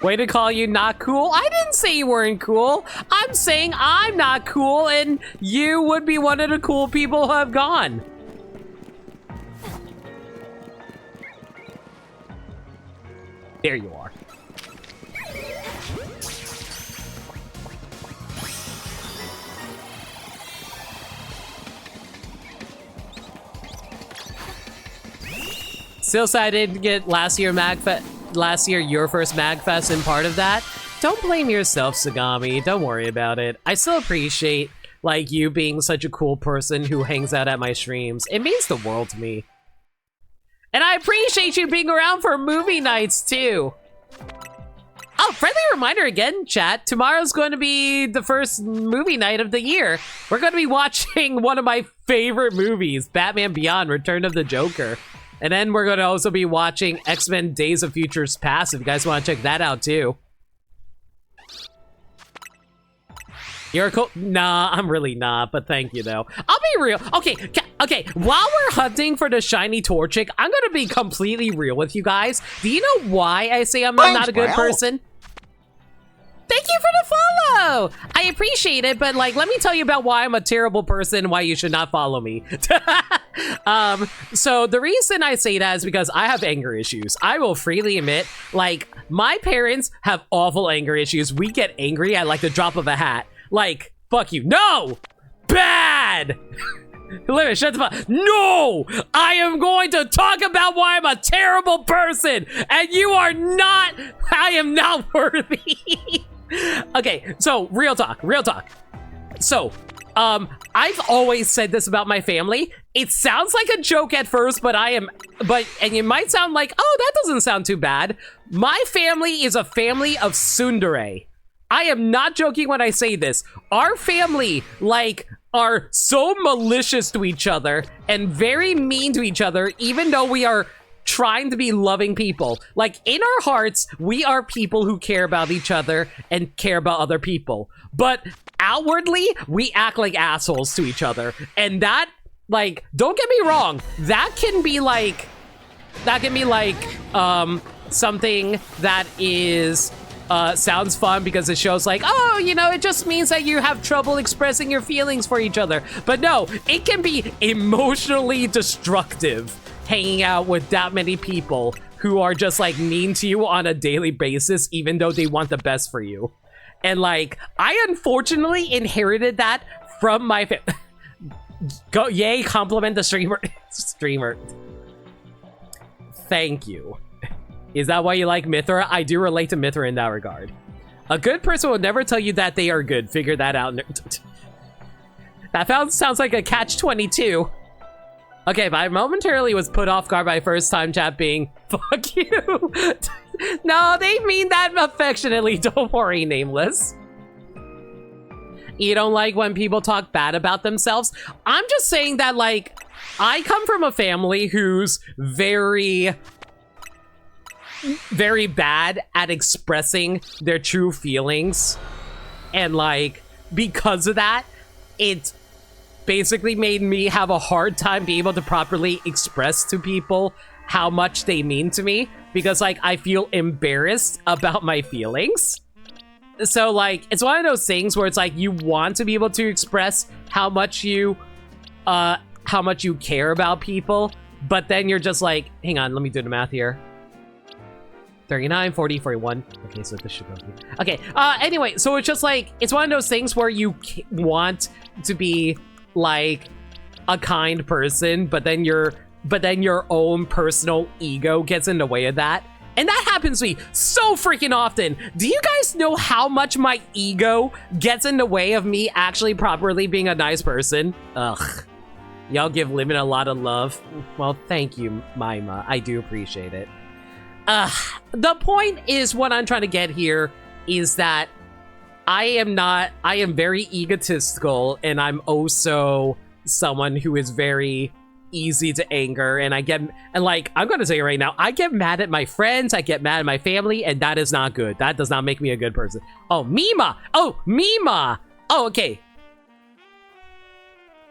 Way to call you not cool. I didn't say you weren't cool. I'm saying I'm not cool and you would be one of the cool people who have gone. There you are. Still sad I didn't get last year your first MagFest and part of that. Don't blame yourself, Sagami. Don't worry about it. I still appreciate, like, you being such a cool person who hangs out at my streams. It means the world to me. And I appreciate you being around for movie nights, too. Oh, friendly reminder again, chat. Tomorrow's going to be the first movie night of the year. We're going to be watching one of my favorite movies, Batman Beyond: Return of the Joker. And then we're going to also be watching X-Men Days of Futures Past, if you guys want to check that out, too. You're cool? Nah, I'm really not, but thank you, though. I'll be real. Okay, while we're hunting for the shiny Torchic, I'm going to be completely real with you guys. Do you know why I say I'm not a good person? Thank you for the follow! I appreciate it, but, like, let me tell you about why I'm a terrible person and why you should not follow me. So the reason I say that is because I have anger issues. I will freely admit, like, my parents have awful anger issues. We get angry at, like, the drop of a hat. Like, fuck you. No! Bad! Limit, shut the fuck. No! I am going to talk about why I'm a terrible person, and you are not. I am not worthy. Okay, so real talk. So, I've always said this about my family. It sounds like a joke at first, but and you might sound like, oh, that doesn't sound too bad. My family is a family of tsundere. I am not joking when I say this. Our family, like, are so malicious to each other and very mean to each other, even though we are trying to be loving people. Like, in our hearts, we are people who care about each other and care about other people. But outwardly, we act like assholes to each other. And that, like, don't get me wrong, that can be like, something that is, sounds fun because it shows like, oh, you know, it just means that you have trouble expressing your feelings for each other. But no, it can be emotionally destructive hanging out with that many people who are just like mean to you on a daily basis, even though they want the best for you. And like, I unfortunately inherited that from my go, yay, compliment the streamer. Thank you. Is that why you like Mithra? I do relate to Mithra in that regard. A good person will never tell you that they are good. Figure that out. That sounds like a catch-22. Okay, but I momentarily was put off guard by first time chat being, fuck you. No, they mean that affectionately. Don't worry, Nameless. You don't like when people talk bad about themselves? I'm just saying that, like, I come from a family who's very bad at expressing their true feelings. And, like, because of that, it basically made me have a hard time being able to properly express to people how much they mean to me. Because, like, I feel embarrassed about my feelings. So, like, it's one of those things where it's like you want to be able to express how much you care about people, but then you're just like, hang on, let me do the math here. 39, 40, 41. Okay, so this should go here. Okay, anyway, so it's just like, it's one of those things where you want to be like a kind person, but then your own personal ego gets in the way of that. And that happens to me so freaking often. Do you guys know how much my ego gets in the way of me actually properly being a nice person? Ugh. Y'all give Limit a lot of love. Well, thank you, Mima. I do appreciate it. The point is, what I'm trying to get here is that I am very egotistical, and I'm also someone who is very easy to anger, and like, I'm gonna say it right now, I get mad at my friends, I get mad at my family, and that is not good. That does not make me a good person. Oh, Mima! Oh, Mima! Oh, okay.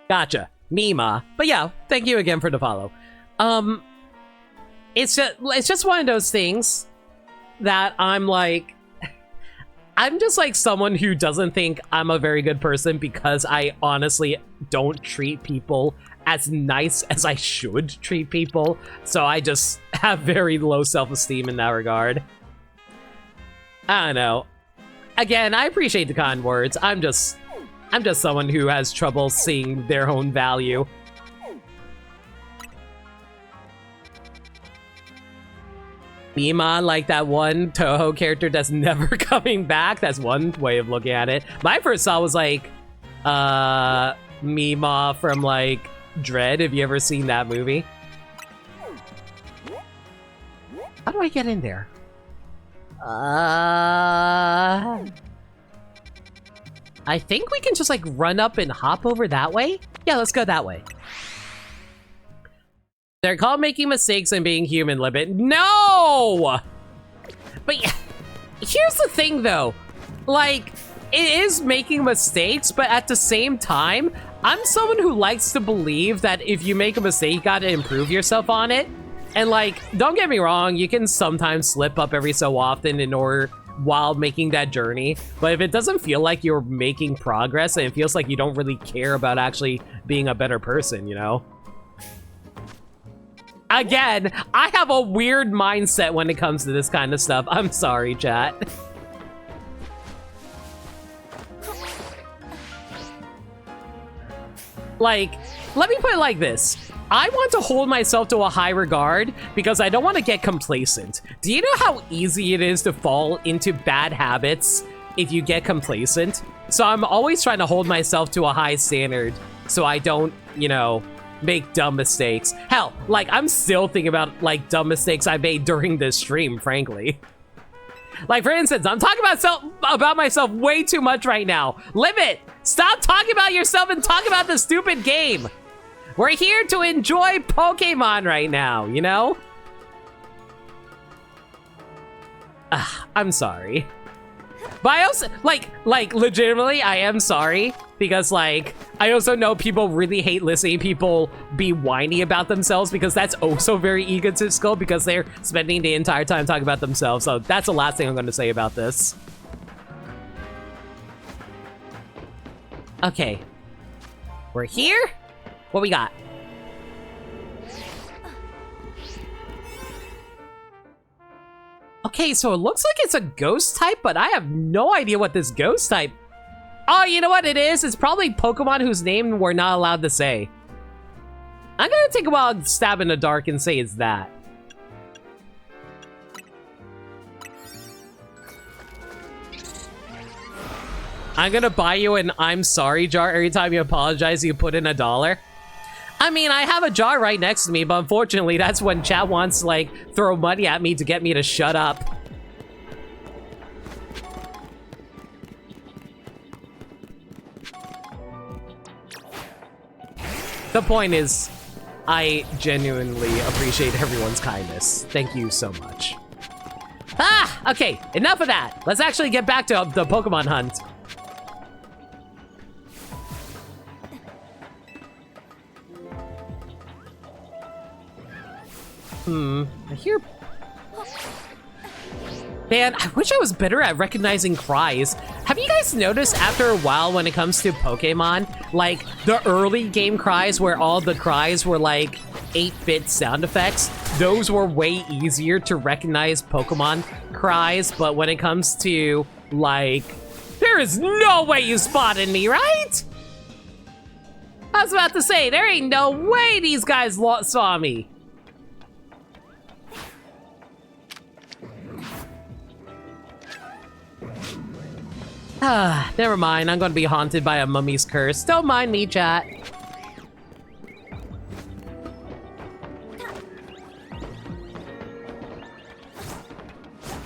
Gotcha. Mima. But yeah, thank you again for the follow. It's just one of those things that I'm like, I'm just like someone who doesn't think I'm a very good person because I honestly don't treat people as nice as I should treat people. So I just have very low self-esteem in that regard. I don't know. Again, I appreciate the kind words. I'm just someone who has trouble seeing their own value. Mima, like that one Toho character that's never coming back. That's one way of looking at it. My first thought was like, Mima from like Dread. Have you ever seen that movie? How do I get in there? I think we can just like run up and hop over that way. Yeah, let's go that way. They're called making mistakes and being human, Libet. No! But here's the thing though. Like, it is making mistakes, but at the same time, I'm someone who likes to believe that if you make a mistake, you gotta improve yourself on it. And like, don't get me wrong, you can sometimes slip up every so often in order while making that journey. But if it doesn't feel like you're making progress and it feels like you don't really care about actually being a better person, you know? Again, I have a weird mindset when it comes to this kind of stuff. I'm sorry, chat. Like, let me put it like this. I want to hold myself to a high regard because I don't want to get complacent. Do you know how easy it is to fall into bad habits if you get complacent? So I'm always trying to hold myself to a high standard so I don't, you know, make dumb mistakes. Hell, like, I'm still thinking about, like, dumb mistakes I made during this stream, frankly. Like, for instance, I'm talking about myself way too much right now. Limit! Stop talking about yourself and talk about the stupid game! We're here to enjoy Pokemon right now, you know? I'm sorry. But I also, like, legitimately, I am sorry. Because, like, I also know people really hate listening people be whiny about themselves because that's also very egotistical because they're spending the entire time talking about themselves. So that's the last thing I'm going to say about this. Okay. We're here? What we got? Okay, so it looks like it's a ghost type, but I have no idea what this ghost type... Oh, you know what it is? It's probably Pokemon whose name we're not allowed to say. I'm gonna take a wild stab in the dark and say it's that. I'm gonna buy you an I'm sorry jar every time you apologize you put in $1. I mean, I have a jar right next to me, but unfortunately that's when chat wants to, like, throw money at me to get me to shut up. The point is, I genuinely appreciate everyone's kindness. Thank you so much. Ah! Okay, enough of that. Let's actually get back to the Pokemon hunt. I hear... Man, I wish I was better at recognizing cries. Have you guys noticed after a while when it comes to Pokemon, like the early game cries where all the cries were like 8-bit sound effects, those were way easier to recognize Pokemon cries, but when it comes to like, there is no way you spotted me, right? I was about to say, there ain't no way these guys saw me. Never mind, I'm gonna be haunted by a mummy's curse. Don't mind me, chat.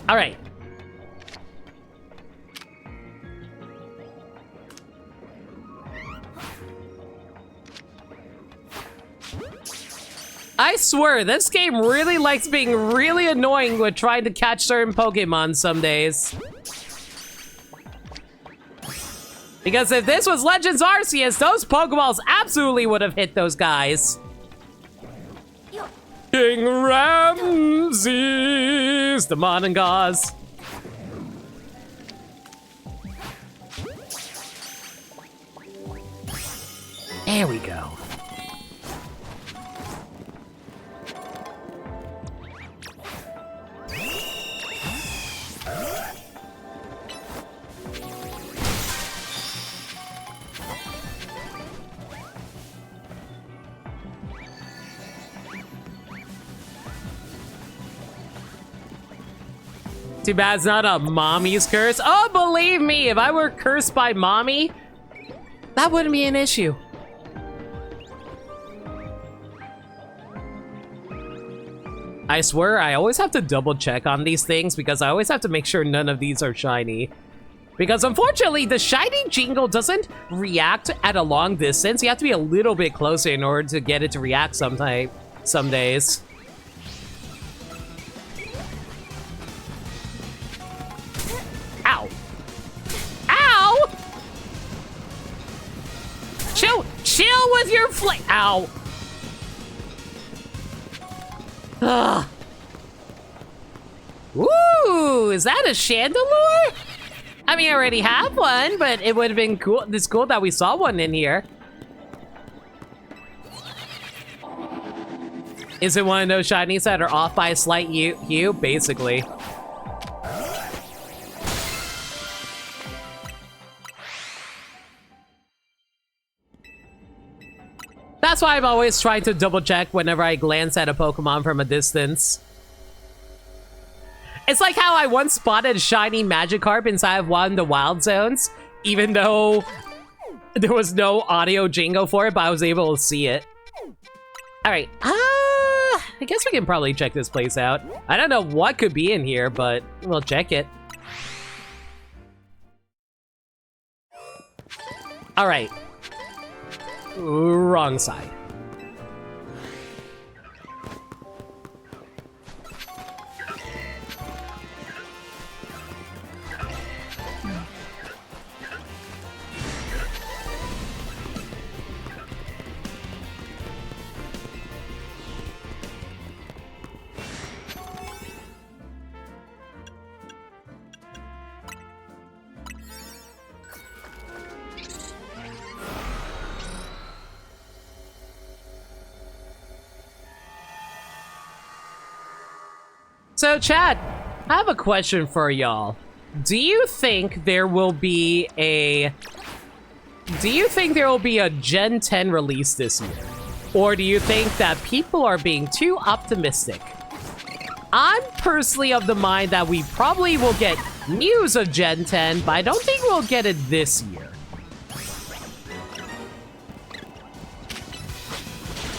Alright. I swear, this game really likes being really annoying with trying to catch certain Pokemon some days. Because if this was Legends Arceus, those Pokeballs absolutely would have hit those guys. King Ramses, the Monongas. There we go. Too bad it's not a mommy's curse. Oh, believe me, if I were cursed by mommy, that wouldn't be an issue. I swear, I always have to double check on these things because I always have to make sure none of these are shiny. Because unfortunately, the shiny jingle doesn't react at a long distance. You have to be a little bit closer in order to get it to react some days. Ow. Ow! Chill with your flame. Ow. Ugh. Ooh, is that a chandelier? I mean, I already have one, but it would have been cool. It's cool that we saw one in here. Is it one of those shinies that are off by a slight hue? Basically. That's why I'm always trying to double check whenever I glance at a Pokemon from a distance. It's like how I once spotted a shiny Magikarp inside of one of the wild zones, even though there was no audio jingle for it, but I was able to see it. Alright, I guess we can probably check this place out. I don't know what could be in here, but we'll check it. Alright. Wrong side. So, chat, I have a question for y'all. Do you think there will be a Gen 10 release this year? Or do you think that people are being too optimistic? I'm personally of the mind that we probably will get news of Gen 10, but I don't think we'll get it this year.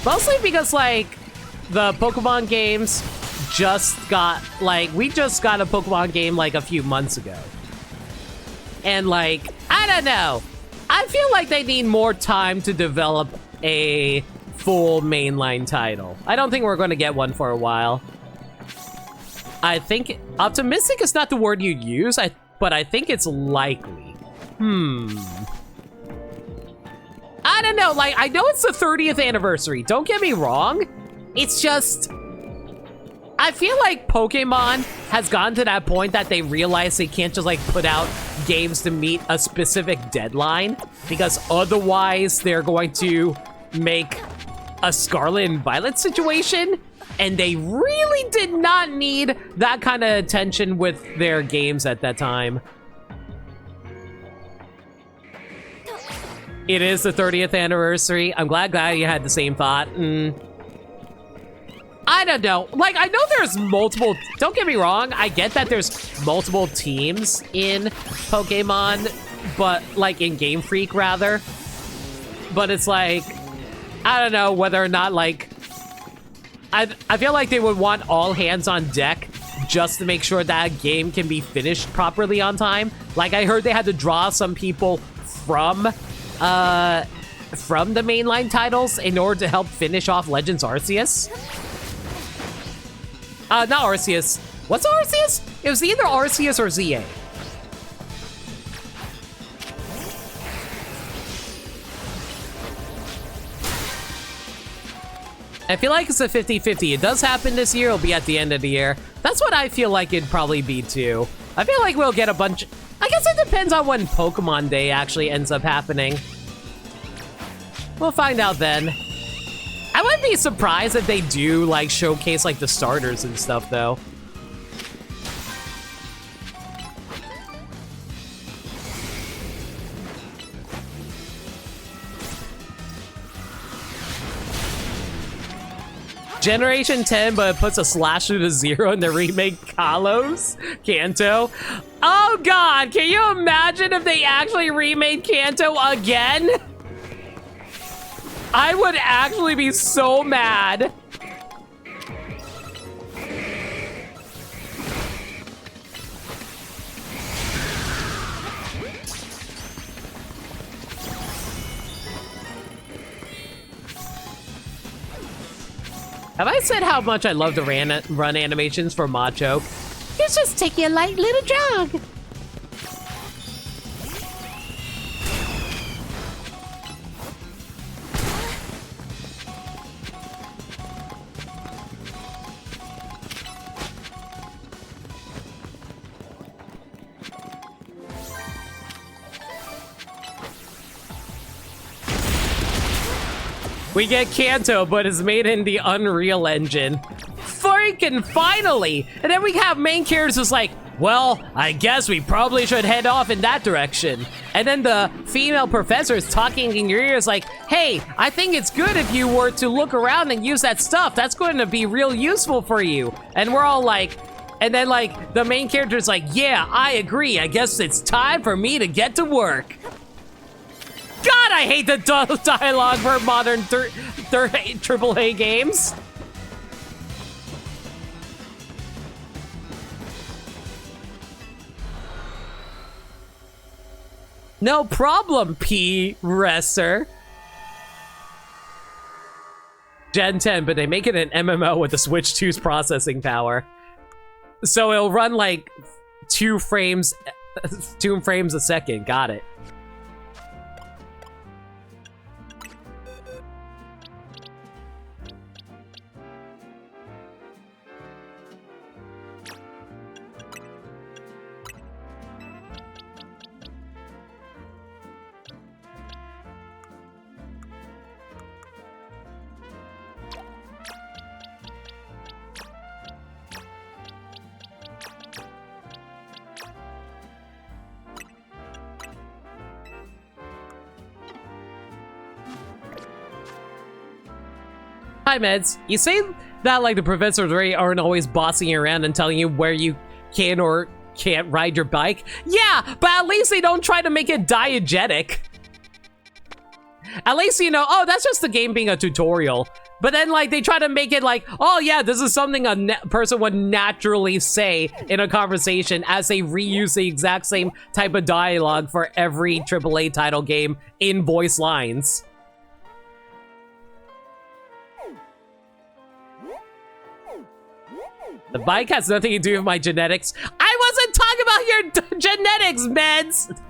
Mostly because, like, the Pokemon games just got, like, we just got a Pokemon game, like, a few months ago. And, like, I don't know. I feel like they need more time to develop a full mainline title. I don't think we're going to get one for a while. I think optimistic is not the word you'd use, but I think it's likely. I don't know, like, I know it's the 30th anniversary. Don't get me wrong. It's just, I feel like Pokemon has gotten to that point that they realize they can't just, like, put out games to meet a specific deadline, because otherwise they're going to make a Scarlet and Violet situation, and they really did not need that kind of attention with their games at that time. It is the 30th anniversary. I'm glad you had the same thought. I don't know. Like, I know there's multiple... Don't get me wrong. I get that there's multiple teams in Pokemon, but, like, in Game Freak, rather. But it's like... I don't know whether or not, like... I feel like they would want all hands on deck just to make sure that game can be finished properly on time. Like, I heard they had to draw some people from the mainline titles in order to help finish off Legends Arceus. Not Arceus. What's Arceus? It was either Arceus or ZA. I feel like it's a 50-50. It does happen this year. It'll be at the end of the year. That's what I feel like it'd probably be too. I feel like we'll get a bunch... I guess it depends on when Pokemon Day actually ends up happening. We'll find out then. I wouldn't be surprised if they do, like, showcase, like, the starters and stuff, though. Generation 10, but it puts a slash through the 0 in the remake Kanto. Oh god, can you imagine if they actually remade Kanto again? I would actually be so mad. Have I said how much I love the run animations for Macho? It's just taking a light little jog. We get Kanto, but it's made in the Unreal Engine. Freaking finally! And then we have main characters who's like, well, I guess we probably should head off in that direction. And then the female professor is talking in your ears like, hey, I think it's good if you were to look around and use that stuff. That's going to be real useful for you. And we're all like, and then like the main character's like, yeah, I agree. I guess it's time for me to get to work. God, I hate the dialogue for modern AAA games. No problem, P-Resser. Gen 10, but they make it an MMO with the Switch 2's processing power. So it'll run like 2 frames a second. Got it. Hi, Meds. You say that like the professors aren't always bossing you around and telling you where you can or can't ride your bike? Yeah, but at least they don't try to make it diegetic. At least, you know, oh, that's just the game being a tutorial. But then, like, they try to make it like, oh, yeah, this is something a person would naturally say in a conversation as they reuse the exact same type of dialogue for every AAA title game in voice lines. The bike has nothing to do with my genetics. I wasn't talking about your genetics, Meds!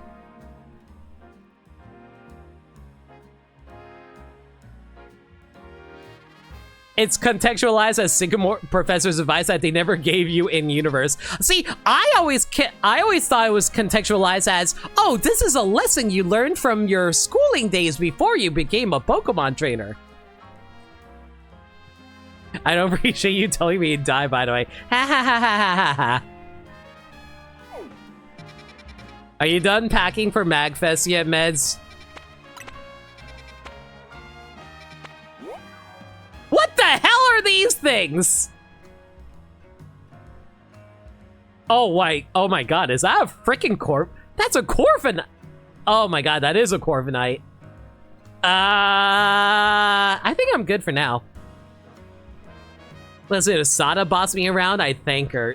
It's contextualized as Sycamore Professor's advice that they never gave you in universe. See, I always thought it was contextualized as, oh, this is a lesson you learned from your schooling days before you became a Pokemon trainer. I don't appreciate you telling me to die, by the way. Ha ha ha ha ha ha. Are you done packing for MagFest yet, Meds? What the hell are these things? Oh, wait. Oh my god, is that a freaking Corp? That's a Corviknight. Oh my god, that is a Corviknight. I think I'm good for now. Listen, if Sada boss me around, I thank her.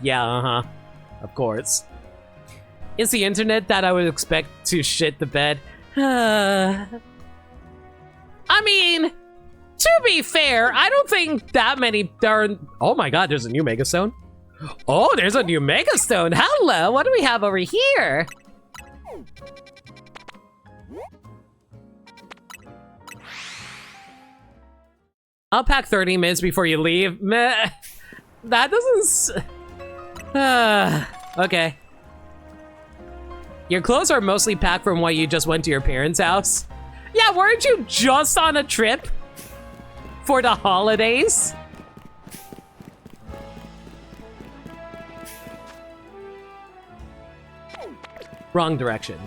Yeah, of course. It's the internet that I would expect to shit the bed. I mean, to be fair, I don't think that many darn... Oh my god, there's a new Megastone. Oh, there's a new Megastone. Hello, what do we have over here? I'll pack 30 minutes before you leave. Meh. That doesn't... okay. Your clothes are mostly packed from when you just went to your parents' house. Yeah, weren't you just on a trip? For the holidays? Wrong direction.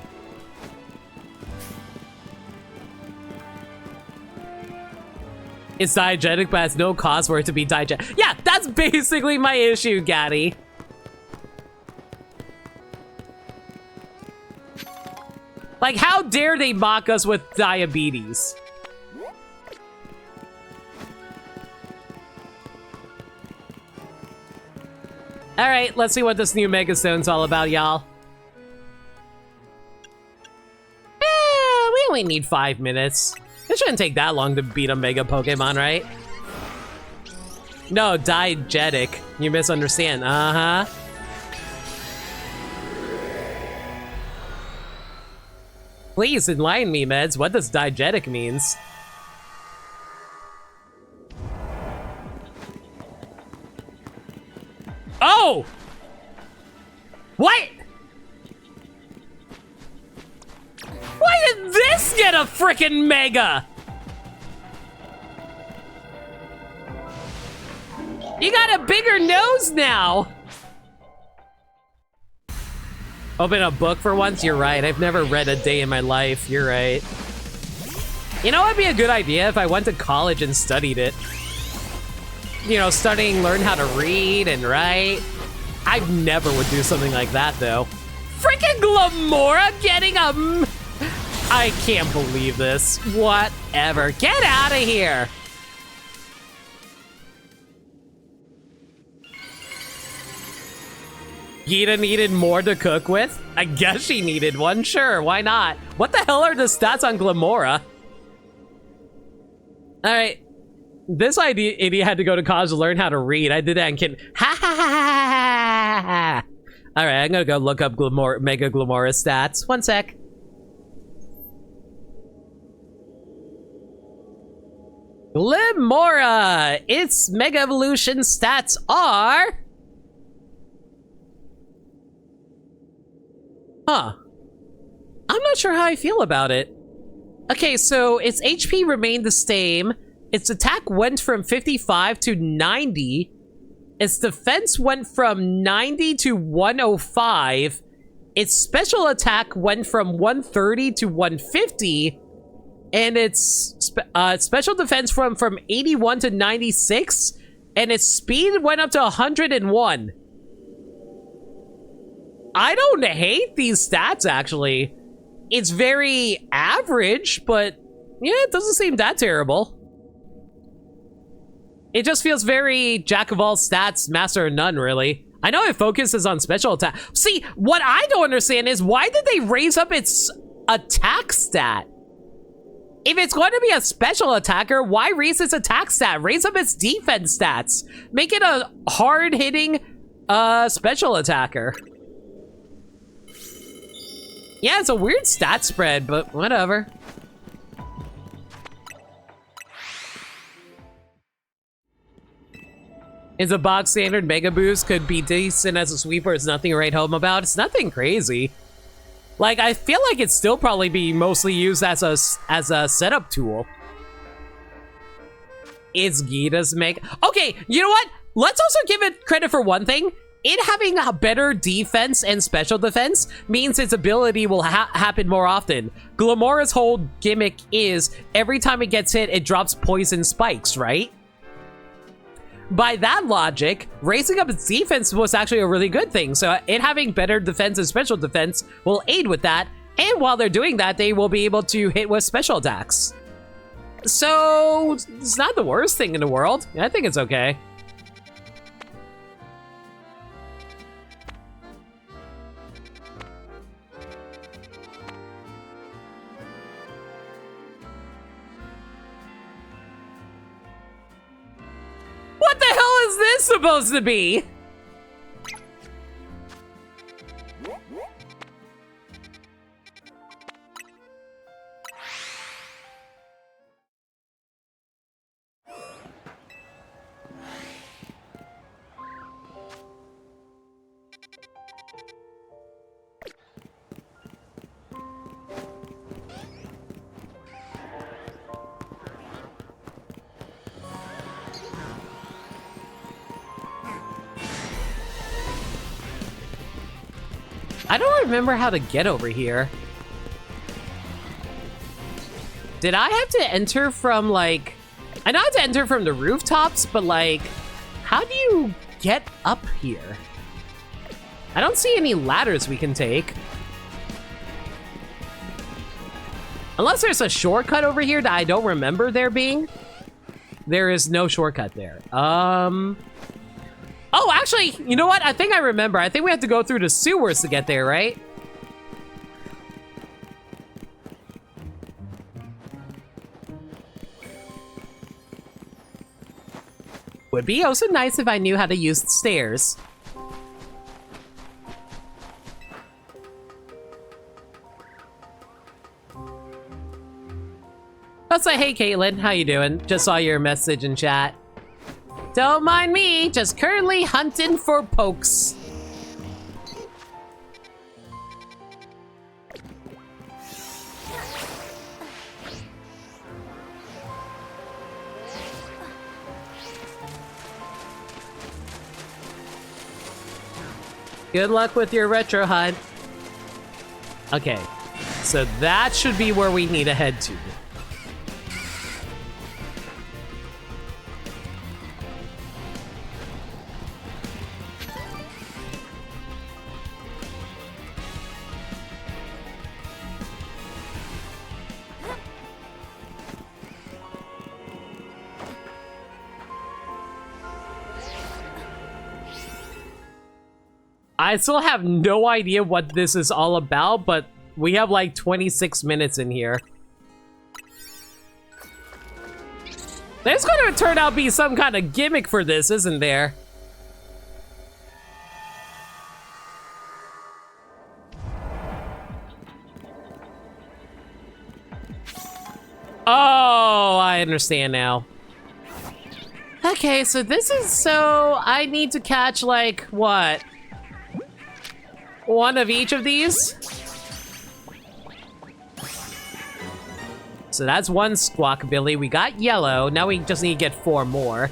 It's diegetic, but has no cause for it to be diegetic. Yeah, that's basically my issue, Gaddy. Like, how dare they mock us with diabetes? Alright, let's see what this new Mega Stone's all about, y'all. We only need 5 minutes. It shouldn't take that long to beat a Mega Pokemon, right? No, diegetic. You misunderstand. Uh-huh. Please enlighten me, Meds. What does diegetic means? Oh! What? Why did this get a frickin' Mega? You got a bigger nose now. Open a book for once? You're right. I've never read a day in my life. You're right. You know what would be a good idea if I went to college and studied it? You know, learn how to read and write. I never would do something like that, though. Freaking Glamora getting a... I can't believe this. Whatever. Get out of here. Gita needed more to cook with? I guess she needed one. Sure, why not? What the hell are the stats on Glamora? Alright. This idiot had to go to college to learn how to read. I did that and kid. Ha ha ha ha ha. Alright, I'm gonna go look up Mega Glamora stats. One sec. Glamora! Its Mega Evolution stats are... Huh. I'm not sure how I feel about it. Okay, so its HP remained the same. Its attack went from 55 to 90. Its defense went from 90 to 105. Its special attack went from 130 to 150. And its special defense from 81 to 96. And its speed went up to 101. I don't hate these stats, actually. It's very average, but yeah, it doesn't seem that terrible. It just feels very jack of all stats, master of none, really. I know it focuses on special attack. See, what I don't understand is why did they raise up its attack stat? If it's going to be a special attacker, why raise its attack stat? Raise up its defense stats. Make it a hard-hitting special attacker. Yeah, it's a weird stat spread, but whatever. Is a box standard Mega Boost could be decent as a sweeper. It's nothing to write home about. It's nothing crazy. Like, I feel like it'd still probably be mostly used as a setup tool. It's Gita's Mega... Okay, you know what? Let's also give it credit for one thing. It having a better defense and special defense means its ability will happen more often. Glamora's whole gimmick is every time it gets hit, it drops poison spikes, right? By that logic, raising up its defense was actually a really good thing. So it having better defense and special defense will aid with that. And while they're doing that, they will be able to hit with special attacks. So it's not the worst thing in the world. I think it's okay. What the hell is this supposed to be? I don't remember how to get over here. Did I have to enter from, like, I know how to enter from the rooftops, but like, how do you get up here? I don't see any ladders we can take. Unless there's a shortcut over here that I don't remember there being. There is no shortcut there. Oh, actually, you know what? I think I remember. I think we have to go through the sewers to get there, right? Would be also nice if I knew how to use the stairs. I'll say, hey Caitlin, how you doing? Just saw your message in chat. Don't mind me, just currently hunting for pokes. Good luck with your retro hunt. Okay, so that should be where we need to head to. I still have no idea what this is all about, but we have like 26 minutes in here. There's going to turn out to be some kind of gimmick for this, isn't there? Oh, I understand now. Okay, so this is so I need to catch like what? One of each of these? So that's one Squawkabilly. We got yellow. Now we just need to get 4 more.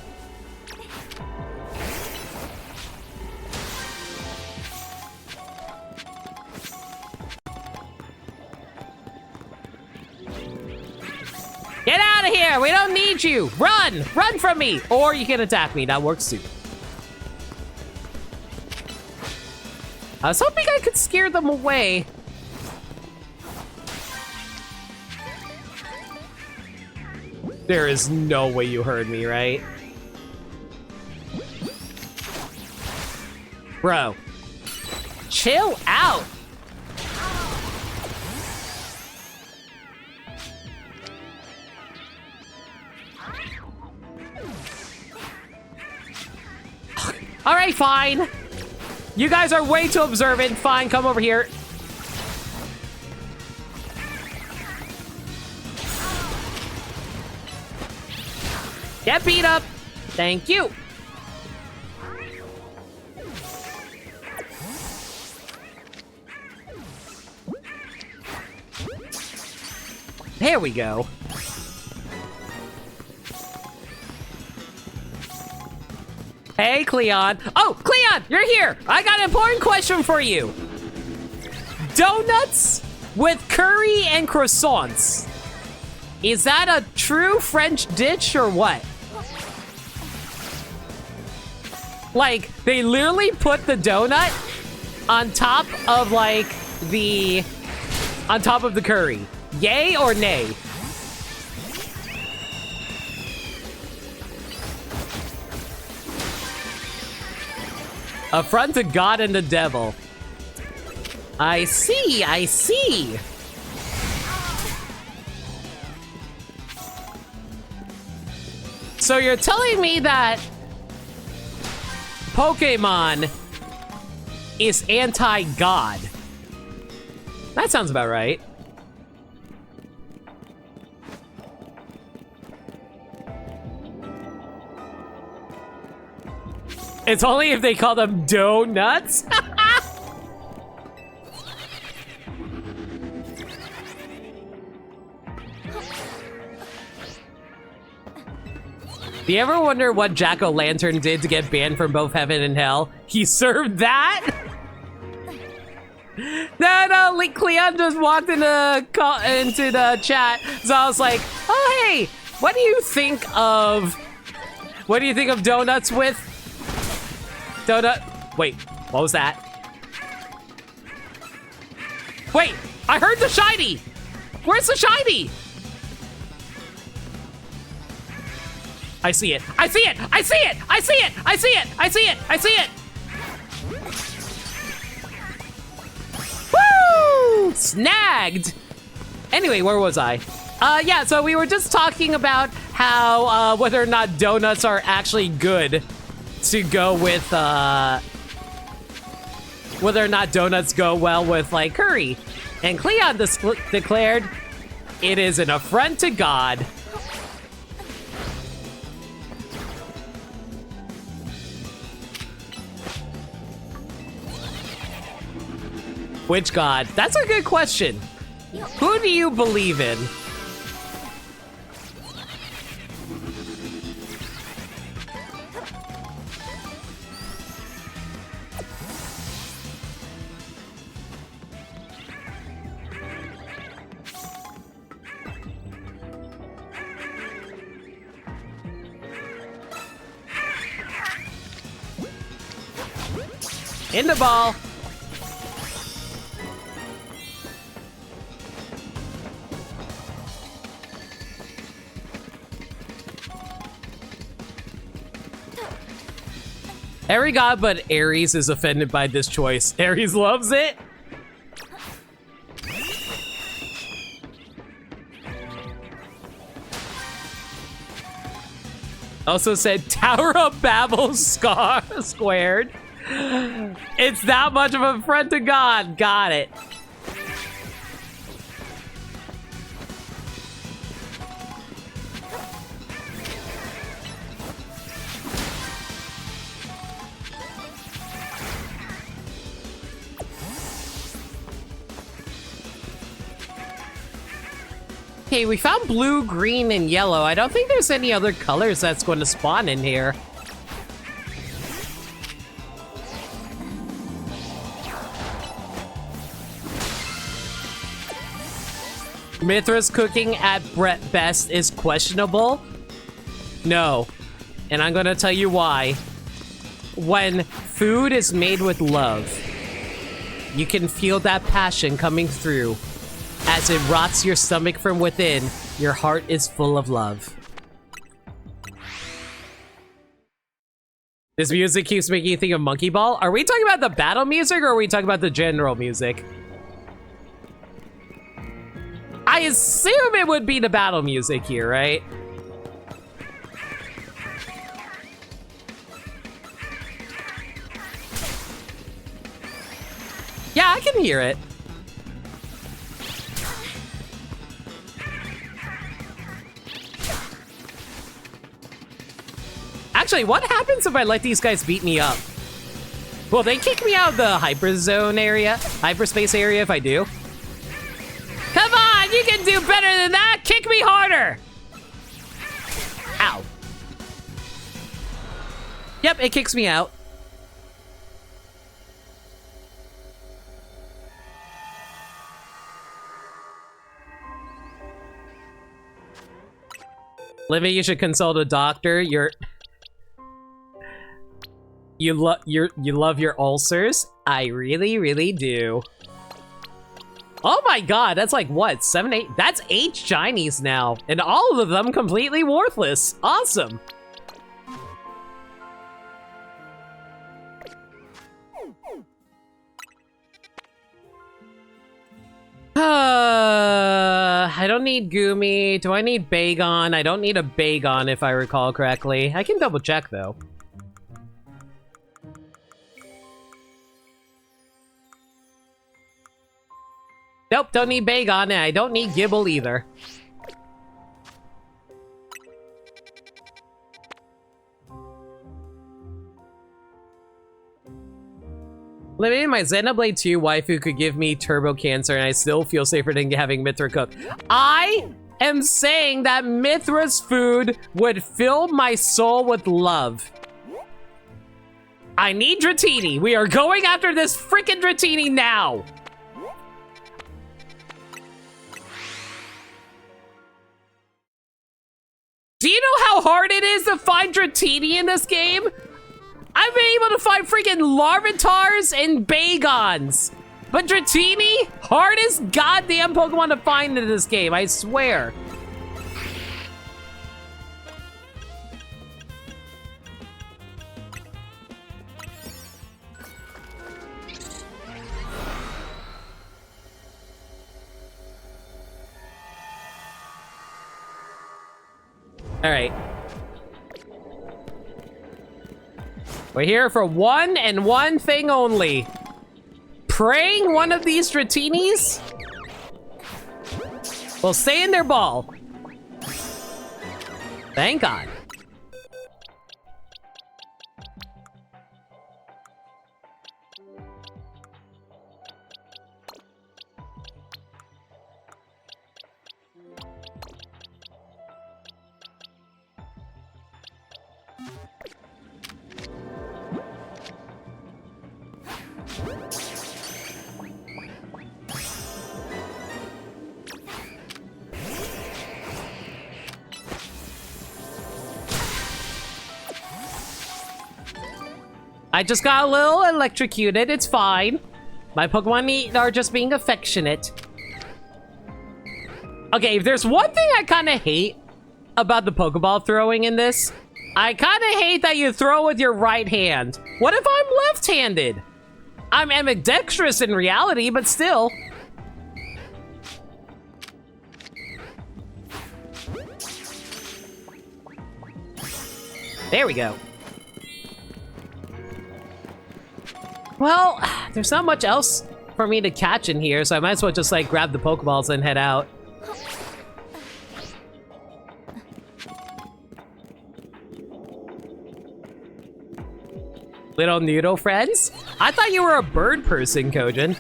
Get out of here! We don't need you! Run! Run from me! Or you can attack me. That works too. I was hoping I could scare them away. There is no way you heard me, right? Bro. Chill out! Alright, fine. You guys are way too observant. Fine, come over here. Get beat up. Thank you. There we go. Hey, Cleon. Oh, Cleon, you're here. I got an important question for you. Donuts with curry and croissants. Is that a true French dish or what? Like, they literally put the donut on top of, like, on top of the curry. Yay or nay? Affront to God and the devil. I see, I see. So you're telling me that Pokémon is anti-God. That sounds about right. It's only if they call them donuts. Do you ever wonder what Jack-o'-lantern did to get banned from both heaven and hell? He served that? No, Cleon just walked into the chat, so I was like, oh hey, What do you think of donuts with? Wait, what was that? Wait, I heard the shiny! Where's the shiny? I see it. I see it! I see it! I see it! I see it! I see it! I see it! Woo! Snagged! Anyway, where was I? Yeah, so we were just talking about how, whether or not donuts are actually good to go with, whether or not donuts go well with, like, curry. And Cleon declared, it is an affront to God. Which God? That's a good question. Who do you believe in? In the ball. Every god but Ares is offended by this choice. Ares loves it. Also said Tower of Babel squared. It's that much of a affront to God. Got it. Okay, we found blue, green, and yellow. I don't think there's any other colors that's going to spawn in here. Mithra's cooking at best is questionable. No. And I'm going to tell you why. When food is made with love, you can feel that passion coming through. As it rots your stomach from within, your heart is full of love. This music keeps making you think of Monkey Ball. Are we talking about the battle music or are we talking about the general music? I assume it would be the battle music here, right? Yeah, I can hear it. Actually, what happens if I let these guys beat me up? Will they kick me out of the hyperzone area? Hyperspace area if I do? Come on, you can do better than that! Kick me harder! Ow. Yep, it kicks me out. Livy, you should consult a doctor. You love your ulcers? I really, really do. Oh my god, that's like what? 7, 8? That's 8 shinies now, and all of them completely worthless. Awesome. I don't need Gumi. Do I need Bagon? I don't need a Bagon if I recall correctly. I can double check though. Nope, don't need Bagon, and I don't need Gibble either. Limiting my Xenoblade 2 waifu could give me turbo cancer, and I still feel safer than having Mithra cook. I am saying that Mithra's food would fill my soul with love. I need Dratini. We are going after this freaking Dratini now. Do you know how hard it is to find Dratini in this game? I've been able to find freaking Larvitars and Bagons. But Dratini, hardest goddamn Pokemon to find in this game, I swear. All right. We're here for one and one thing only. Praying one of these Dratinis will stay in their ball. Thank God. I just got a little electrocuted, it's fine. My Pokemon are just being affectionate. Okay, if there's one thing I kind of hate about the Pokeball throwing in this, I kind of hate that you throw with your right hand. What if I'm left-handed? I'm ambidextrous in reality, but still. There we go. Well, there's not much else for me to catch in here, so I might as well just, like, grab the Pokeballs and head out. Little noodle friends? I thought you were a bird person, Kojin.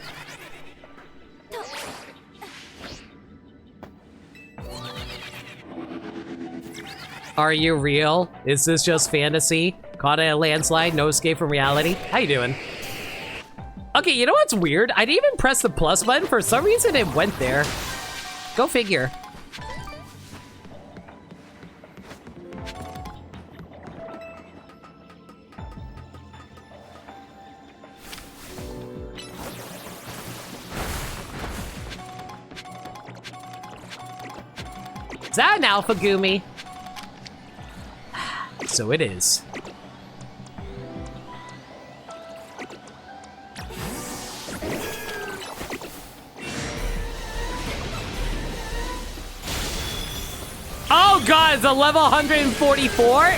Are you real? Is this just fantasy? Caught in a landslide, no escape from reality? How you doing? Okay, you know what's weird? I didn't even press the plus button. For some reason, it went there. Go figure. Is that an Alpha Gumi? So it is. Oh god, it's a level 144?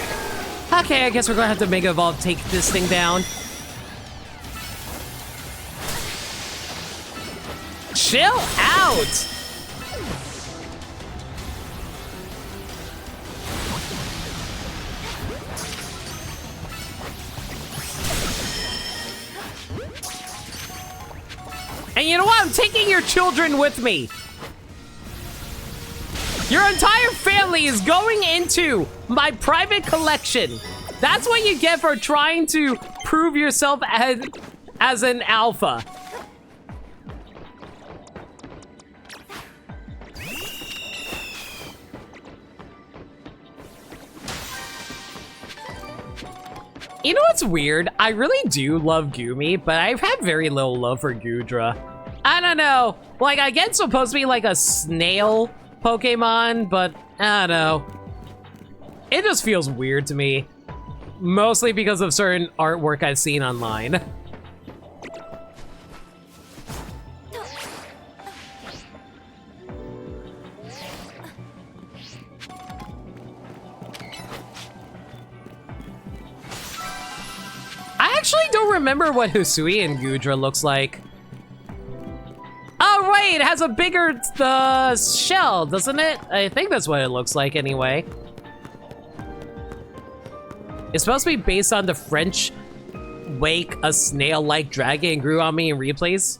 Okay, I guess we're gonna have to Mega Evolve take this thing down. Chill out! And you know what? I'm taking your children with me. Your entire family is going into my private collection. That's what you get for trying to prove yourself as an alpha. You know what's weird? I really do love Gumi, but I've had very little love for Goodra. I don't know. Like, I get it's supposed to be like a snail Pokemon, but I don't know. It just feels weird to me. Mostly because of certain artwork I've seen online. I actually don't remember what Hisui and Goodra looks like. Oh, wait, it has a bigger shell, doesn't it? I think that's what it looks like anyway. It's supposed to be based on the French wake a snail-like dragon grew on me in replays.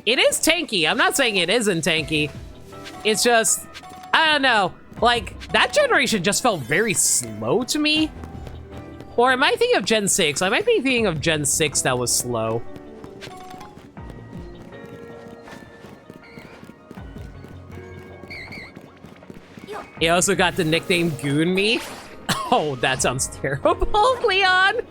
It is tanky. I'm not saying it isn't tanky. It's just, I don't know. Like, that generation just felt very slow to me. Or am I thinking of Gen 6? I might be thinking of Gen 6 that was slow. He also got the nickname Goon Me. Oh, that sounds terrible, Leon.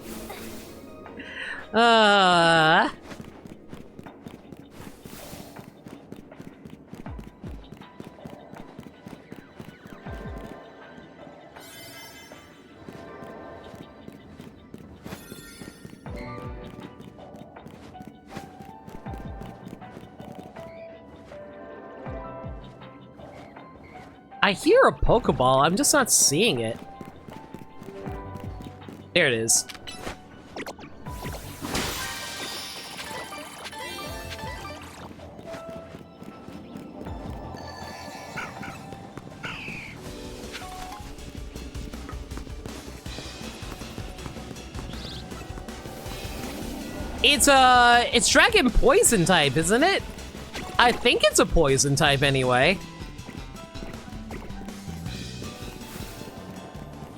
I hear a Pokeball, I'm just not seeing it. There it is. It's Dragon Poison type, isn't it? I think it's a Poison type anyway.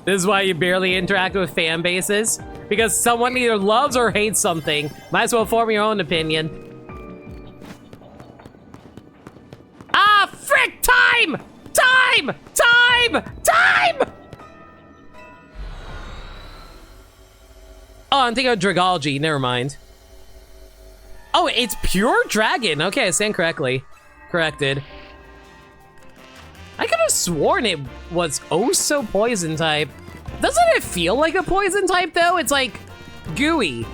This is why you barely interact with fan bases, because someone either loves or hates something. Might as well form your own opinion. Ah, frick! Time! Time! Time! Time! Oh, I'm thinking of Dragology. Never mind. Oh, it's pure dragon. Okay, I stand correctly. Corrected. I could have sworn it was oh so poison type. Doesn't it feel like a poison type though? It's like gooey.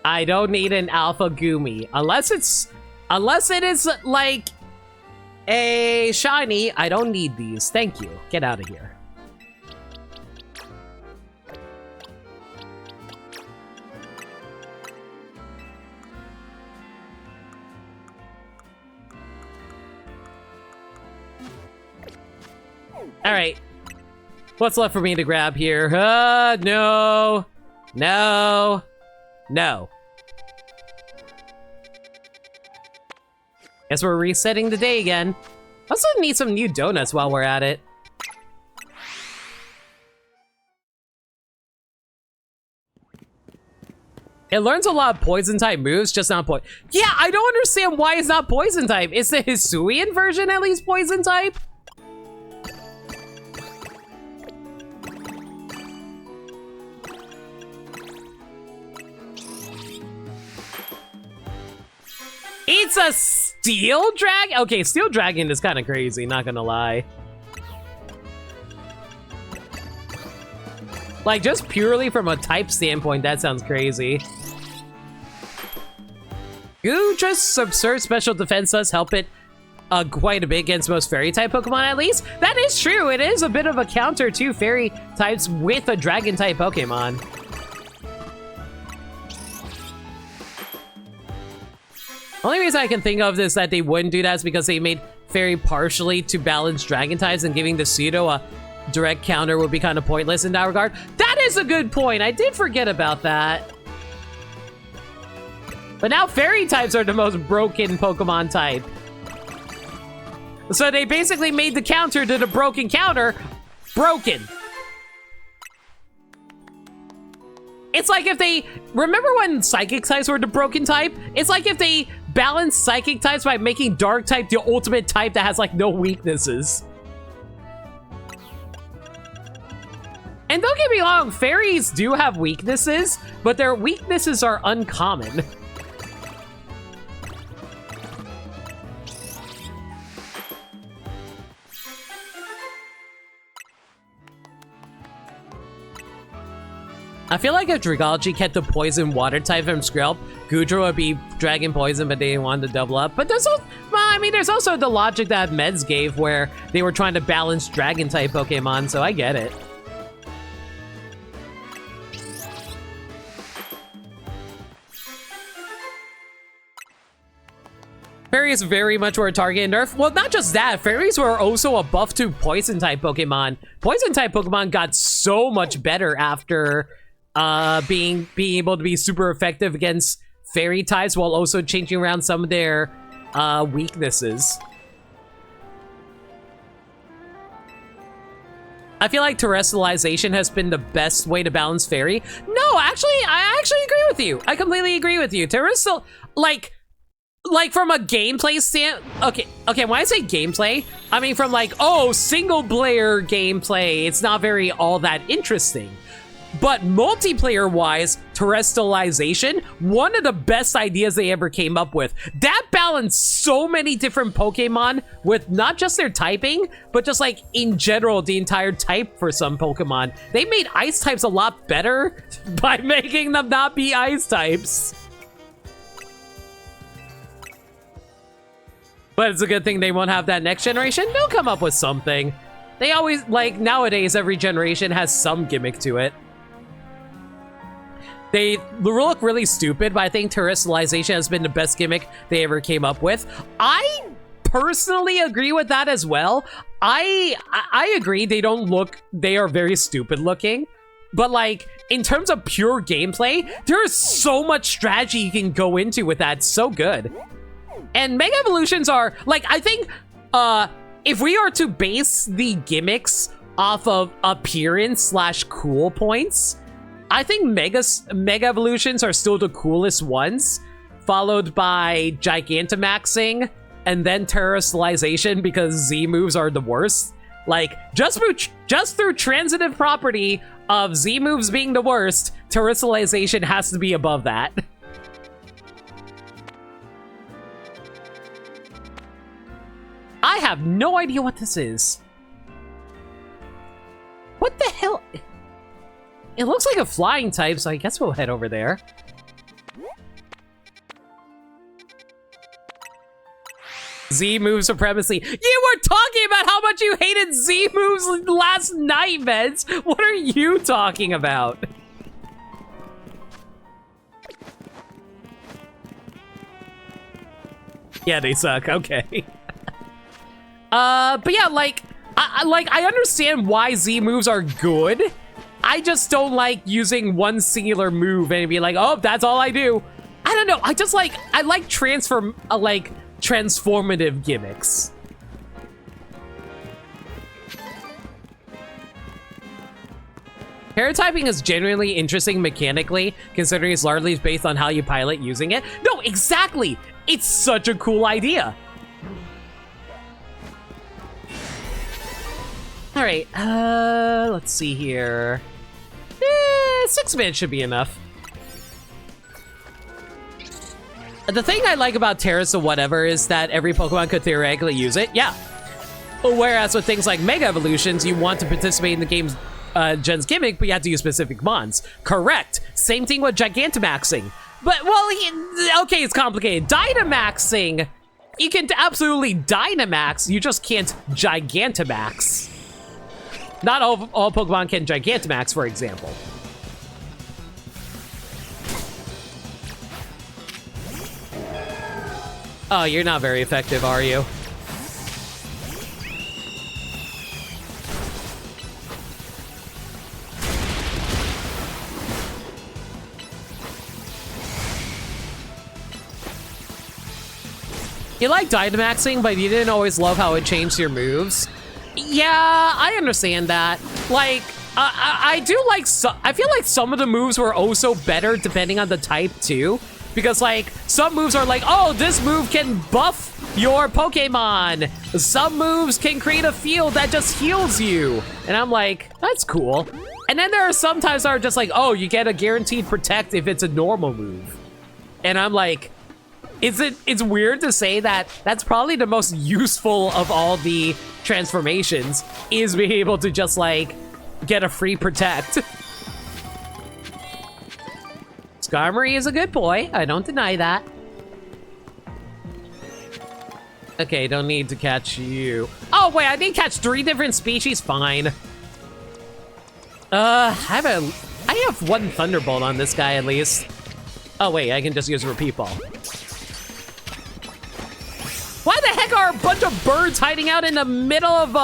I don't need an alpha Goomy. Unless it is like a shiny, I don't need these. Thank you. Get out of here. All right. What's left for me to grab here? No. No. No. Guess we're resetting the day again. Also need some new donuts while we're at it. It learns a lot of poison type moves, just not poison. Yeah, I don't understand why it's not poison type. Is the Hisuian version at least poison type? It's a steel dragon? Okay, steel dragon is kind of crazy, not gonna lie. Like, just purely from a type standpoint, that sounds crazy. Goodra's absurd special defense does help it quite a bit against most fairy type Pokemon, at least. That is true, it is a bit of a counter to fairy types with a dragon type Pokemon. Only reason I can think of is that they wouldn't do that is because they made fairy partially to balance dragon types, and giving the pseudo a direct counter would be kind of pointless in that regard. That is a good point. I did forget about that. But now fairy types are the most broken Pokemon type. So they basically made the counter to the broken counter broken. It's like if they... Remember when psychic types were the broken type? It's like if they balanced psychic types by making dark type the ultimate type that has like no weaknesses. And don't get me wrong, fairies do have weaknesses, but their weaknesses are uncommon. I feel like if Dragology kept the poison water type from Skrelp, Goodra would be dragon poison, but they didn't want to double up. But there's also, well, I mean, there's also the logic that Meds gave where they were trying to balance dragon type Pokemon, so I get it. Fairies very much were a target nerf. Well, not just that. Fairies were also a buff to Poison-type Pokemon. Poison-type Pokemon got so much better after being able to be super effective against Fairy types while also changing around some of their weaknesses. I feel like terrestrialization has been the best way to balance Fairy. No, actually, I actually agree with you. I completely agree with you. Terrestrial, like from a gameplay okay, when I say gameplay, I mean from like, oh, single player gameplay, it's not very all that interesting. But multiplayer-wise, terrestrialization, one of the best ideas they ever came up with. That balanced so many different Pokemon with not just their typing, but just like in general, the entire type for some Pokemon. They made ice types a lot better by making them not be ice types. But it's a good thing they won't have that next generation. They'll come up with something. They always, like, nowadays, every generation has some gimmick to it. They look really stupid, but I think terrestrialization has been the best gimmick they ever came up with. I personally agree with that as well. I agree they are very stupid looking. But like, in terms of pure gameplay, there is so much strategy you can go into with that. It's so good. And Mega Evolutions are, like, I think, if we are to base the gimmicks off of appearance / cool points, I think Mega Evolutions are still the coolest ones, followed by Gigantamaxing, and then Terrestrialization because Z moves are the worst. Like, just through transitive property of Z moves being the worst, Terrestrialization has to be above that. I have no idea what this is. What the hell? It looks like a flying type, so I guess we'll head over there. Z move supremacy. You were talking about how much you hated Z moves last night, Veds. What are you talking about? Yeah, they suck. Okay. But yeah, like, I understand why Z moves are good. I just don't like using one singular move and be like, oh, that's all I do. I don't know. I like transformative gimmicks. Paratyping is genuinely interesting mechanically, considering it's largely based on how you pilot using it. No, exactly. It's such a cool idea. All right, let's see here. 6 minutes should be enough. The thing I like about Terrace or whatever is that every Pokemon could theoretically use it. Yeah. Whereas with things like Mega Evolutions, you want to participate in the game's Gen's gimmick, but you have to use specific mons. Correct. Same thing with Gigantamaxing. But, well, okay, it's complicated. Dynamaxing, you can absolutely Dynamax, you just can't Gigantamax. Not all Pokemon can Gigantamax, for example. Oh, you're not very effective, are you? You like Dynamaxing, but you didn't always love how it changed your moves. Yeah, I understand that. Like, I do like, I feel like some of the moves were also better depending on the type too. Because like, some moves are like, oh, this move can buff your Pokemon. Some moves can create a field that just heals you. And I'm like, that's cool. And then there are some times that are just like, oh, you get a guaranteed protect if it's a normal move. And I'm like, it's weird to say that that's probably the most useful of all the transformations, is being able to just like get a free protect. Skarmory is a good boy, I don't deny that. Okay, don't need to catch you. Oh wait, I need to catch 3 different species, fine. I have 1 Thunderbolt on this guy at least. Oh wait, I can just use a Repeat Ball. are a bunch of birds hiding out in the middle of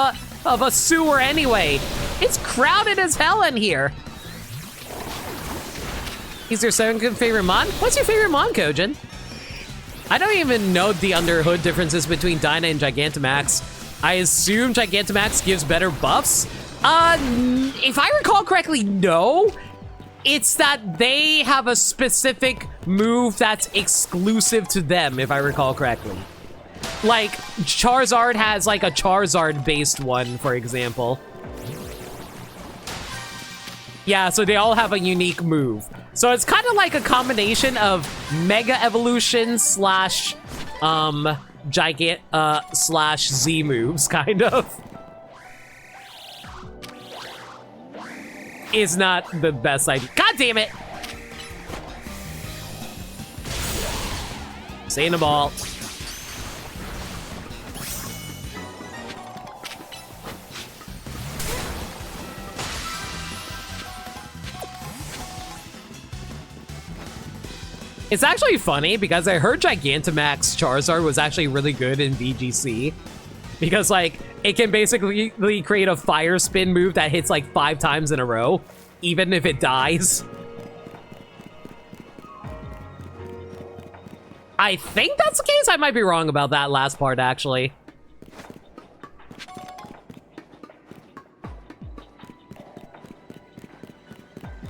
a sewer anyway? It's crowded as hell in here. Is your second favorite mon? What's your favorite mon, Kojin? I don't even know the underhood differences between Dyna and Gigantamax. I assume Gigantamax gives better buffs. If I recall correctly, no. It's that they have a specific move that's exclusive to them, if I recall correctly. Like, Charizard has like a Charizard-based one, for example. Yeah, so they all have a unique move. So it's kind of like a combination of Mega Evolution slash, slash Z moves, kind of. Is not the best idea. God damn it! Saying the ball. It's actually funny because I heard Gigantamax Charizard was actually really good in VGC. Because, like, it can basically create a fire spin move that hits like 5 times in a row, even if it dies. I think that's the case. I might be wrong about that last part, actually.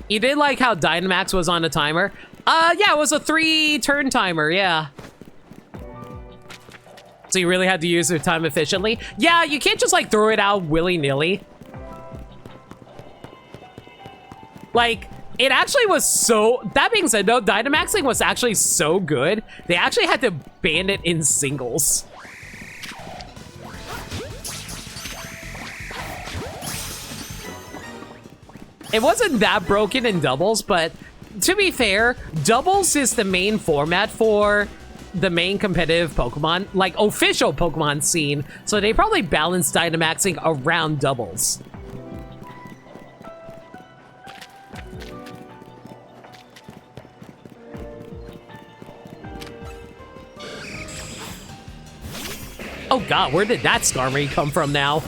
You did like how Dynamax was on a timer? Yeah, it was a 3-turn timer, yeah. So you really had to use your time efficiently? Yeah, you can't just like throw it out willy-nilly. Like, it actually was so... That being said, though, Dynamaxing was actually so good, they actually had to ban it in singles. It wasn't that broken in doubles, but to be fair, doubles is the main format for the main competitive Pokemon, like official Pokemon scene, so they probably balanced Dynamaxing around doubles. Oh god, where did that Skarmory come from now?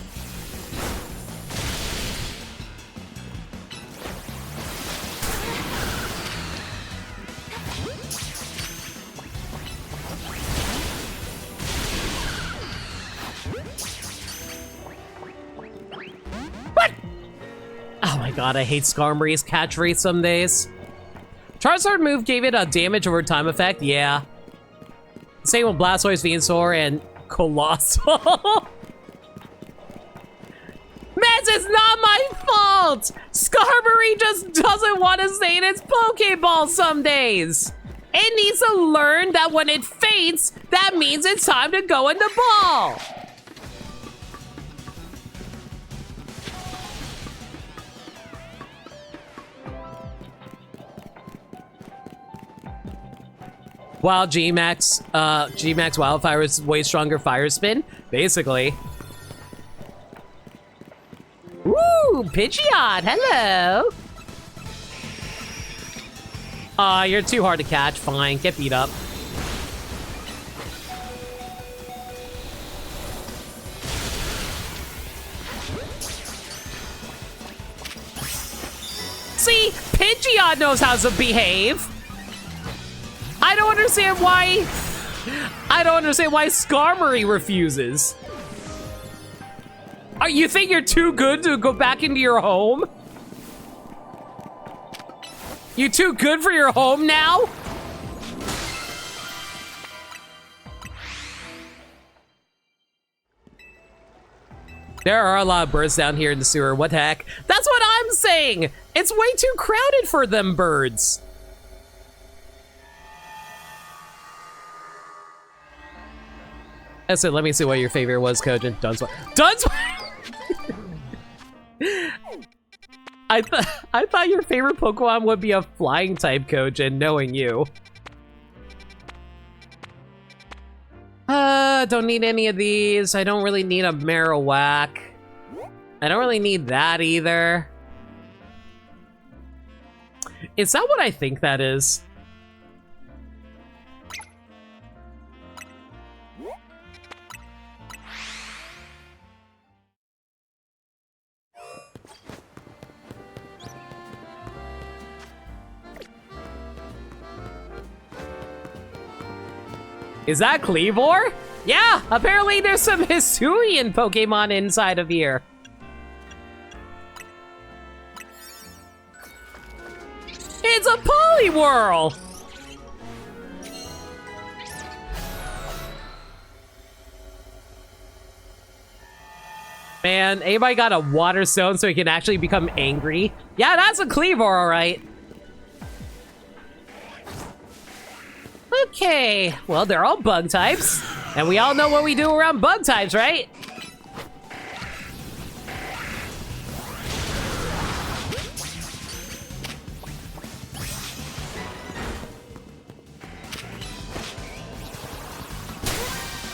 What? Oh my god, I hate Skarmory's catch rate some days. Charizard move gave it a damage over time effect, yeah. Same with Blastoise, Venusaur, and Colossal. Mez, it's not my fault! Skarmory just doesn't want to stay in its Pokeball some days. It needs to learn that when it faints, that means it's time to go in the ball. While G-Max Wildfire is way stronger Fire Spin, basically. Woo, Pidgeot, hello. Aw, you're too hard to catch. Fine, get beat up. See, Pidgeot knows how to behave. I don't understand why Skarmory refuses. You think you're too good to go back into your home? You too good for your home now? There are a lot of birds down here in the sewer. What the heck? That's what I'm saying! It's way too crowded for them birds. So let me see what your favorite was, Kojin. Dunsparce. I thought your favorite Pokemon would be a flying type, Kojin, knowing you. Don't need any of these. I don't really need a Marowak. I don't really need that either. Is that what I think that is? Is that Cleavor? Yeah, apparently there's some Hisuian Pokemon inside of here. It's a Poliwhirl! Man, anybody got a Water Stone so he can actually become angry? Yeah, that's a Cleavor, alright. Okay, well, they're all bug types. And we all know what we do around bug types, right?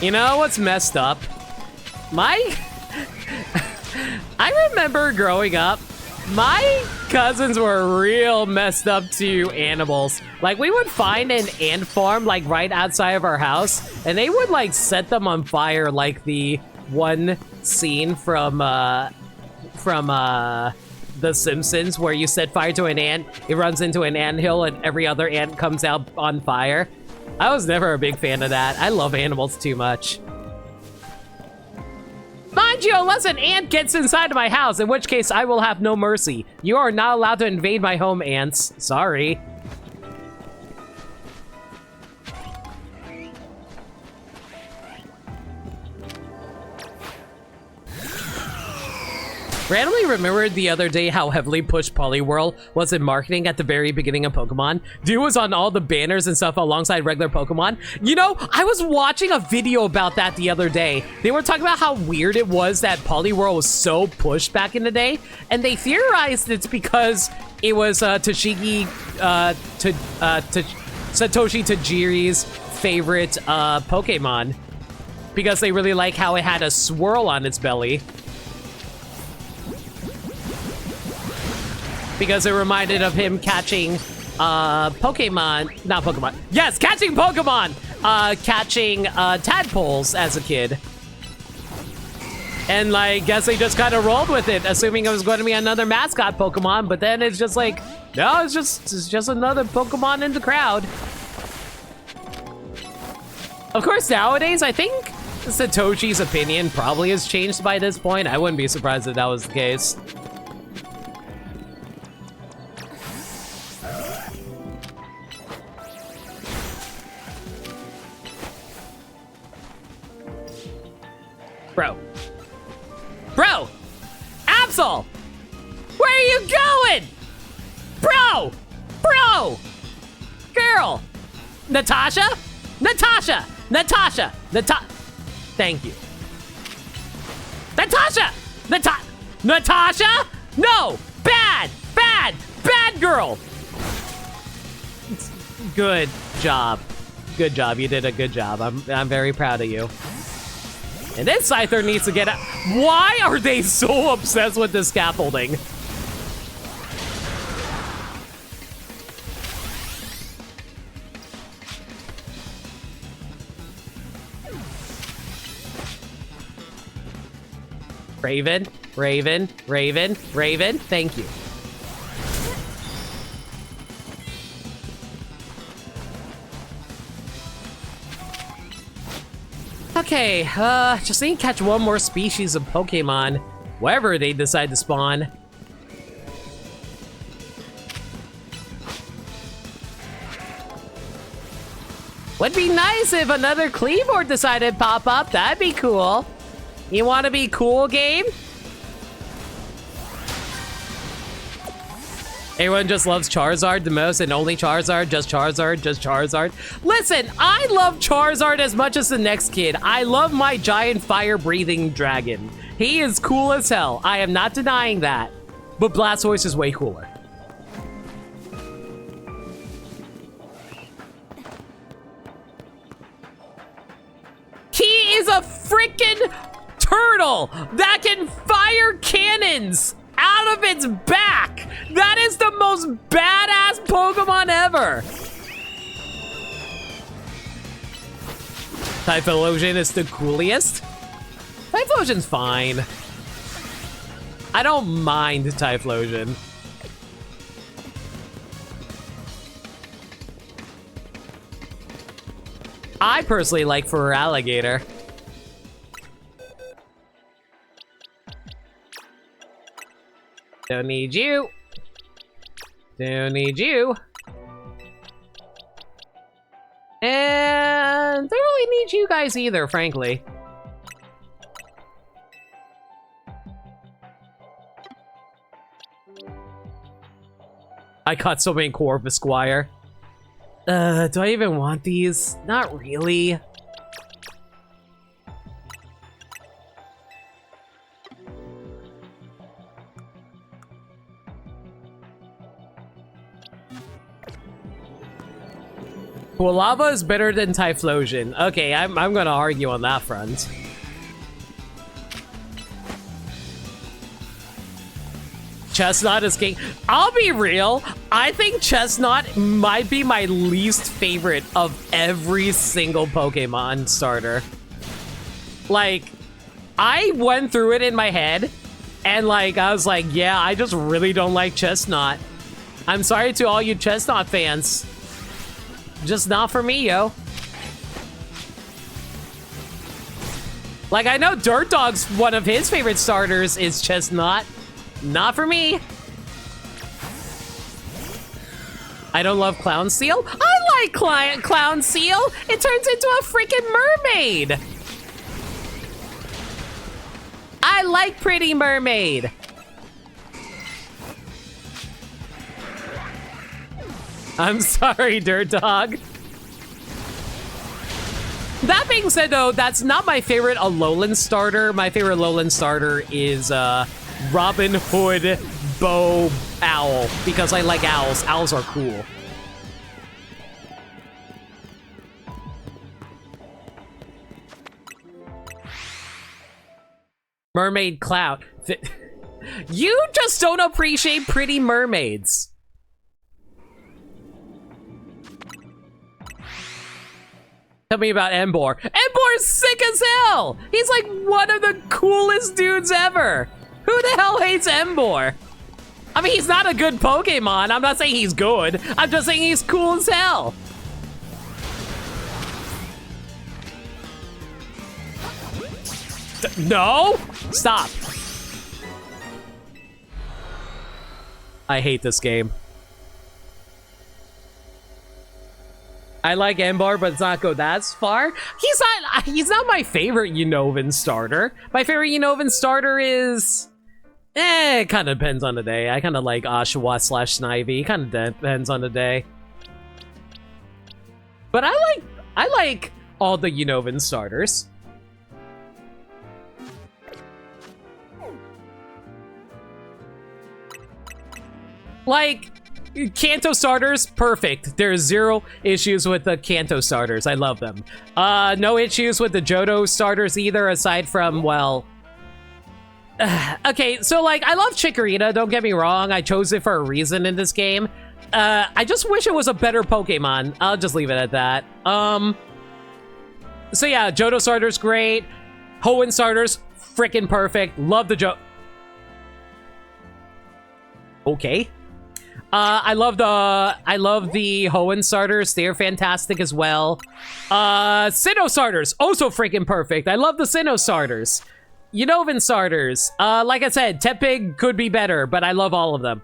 You know what's messed up? I remember growing up, my cousins were real messed up to animals. Like, we would find an ant farm, like, right outside of our house, and they would, like, set them on fire, like the one scene from The Simpsons, where you set fire to an ant, it runs into an anthill, and every other ant comes out on fire. I was never a big fan of that. I love animals too much. Mind you, unless an ant gets inside of my house, in which case I will have no mercy. You are not allowed to invade my home, ants. Sorry. Randomly remembered the other day how heavily pushed Poliwhirl was in marketing at the very beginning of Pokemon. Dude was on all the banners and stuff alongside regular Pokemon. You know, I was watching a video about that the other day. They were talking about how weird it was that Poliwhirl was so pushed back in the day, and they theorized it's because it was Satoshi Tajiri's favorite Pokemon, because they really like how it had a swirl on its belly. Because it reminded of him catching Pokemon, not Pokemon. Yes, catching Pokemon! Catching tadpoles as a kid. And like, guess they just kind of rolled with it, assuming it was going to be another mascot Pokemon, but then it's just like, no, it's just another Pokemon in the crowd. Of course, nowadays, I think Satoshi's opinion probably has changed by this point. I wouldn't be surprised if that was the case. Bro. Bro! Absol! Where are you going? Bro! Bro! Girl! Natasha? Natasha! Natasha! Thank you. Natasha! Natasha? No! Bad! Bad! Bad girl! Good job. Good job. You did a good job. I'm very proud of you. And this Scyther needs to get out. Why are they so obsessed with the scaffolding? Raven, Raven, Raven, Raven, thank you. Okay, just need to catch one more species of Pokemon, wherever they decide to spawn. Would be nice if another Cleavor decided to pop up, that'd be cool. You wanna be cool, game? Everyone just loves Charizard the most, and only Charizard, just Charizard, just Charizard. Listen, I love Charizard as much as the next kid. I love my giant fire-breathing dragon. He is cool as hell. I am not denying that. But Blastoise is way cooler. He is a freaking turtle that can fire cannons out of its back! That is the most badass Pokemon ever! Typhlosion is the coolest. Typhlosion's fine. I don't mind Typhlosion. I personally like for alligator. Don't need you. Don't need you. And don't really need you guys either, frankly. I caught so many Corvus Squire. Do I even want these? Not really. Lava is better than Typhlosion. Okay, I'm gonna argue on that front. Chestnut is king. I'll be real. I think Chestnut might be my least favorite of every single Pokemon starter. Like, I went through it in my head, and like, I was like, yeah, I just really don't like Chestnut. I'm sorry to all you Chestnut fans. Just not for me, yo. Like, I know Dirt Dog's one of his favorite starters is Chestnut. Not for me. I don't love Clown Seal. I like Clown Seal. It turns into a freaking mermaid. I like Pretty Mermaid. I'm sorry, Dirt Dog. That being said, though, that's not my favorite Alolan starter. My favorite Alolan starter is Robin Hood Bow Owl, because I like owls. Owls are cool. Mermaid Cloud. You just don't appreciate Pretty Mermaids. Tell me about Emboar. Emboar's sick as hell! He's like one of the coolest dudes ever! Who the hell hates Emboar? I mean, he's not a good Pokemon. I'm not saying he's good. I'm just saying he's cool as hell. No! Stop. I hate this game. I like Emboar, but it's not go that far. He's not my favorite Unova starter. My favorite Unova starter is... it kind of depends on the day. I kind of like Oshawott / Snivy. It kind of depends on the day. But I like all the Unova starters. Like... Kanto starters, perfect. There's zero issues with the Kanto starters. I love them. No issues with the Johto starters either, aside from, well... okay, so, like, I love Chikorita, don't get me wrong. I chose it for a reason in this game. I just wish it was a better Pokemon. I'll just leave it at that. So, yeah, Johto starters, great. Hoenn starters, freaking perfect. Love the Okay. I love the Hoenn starters. They're fantastic as well. Sinnoh starters, also freaking perfect. I love the Sinnoh starters. Unova starters. Like I said, Tepig could be better, but I love all of them.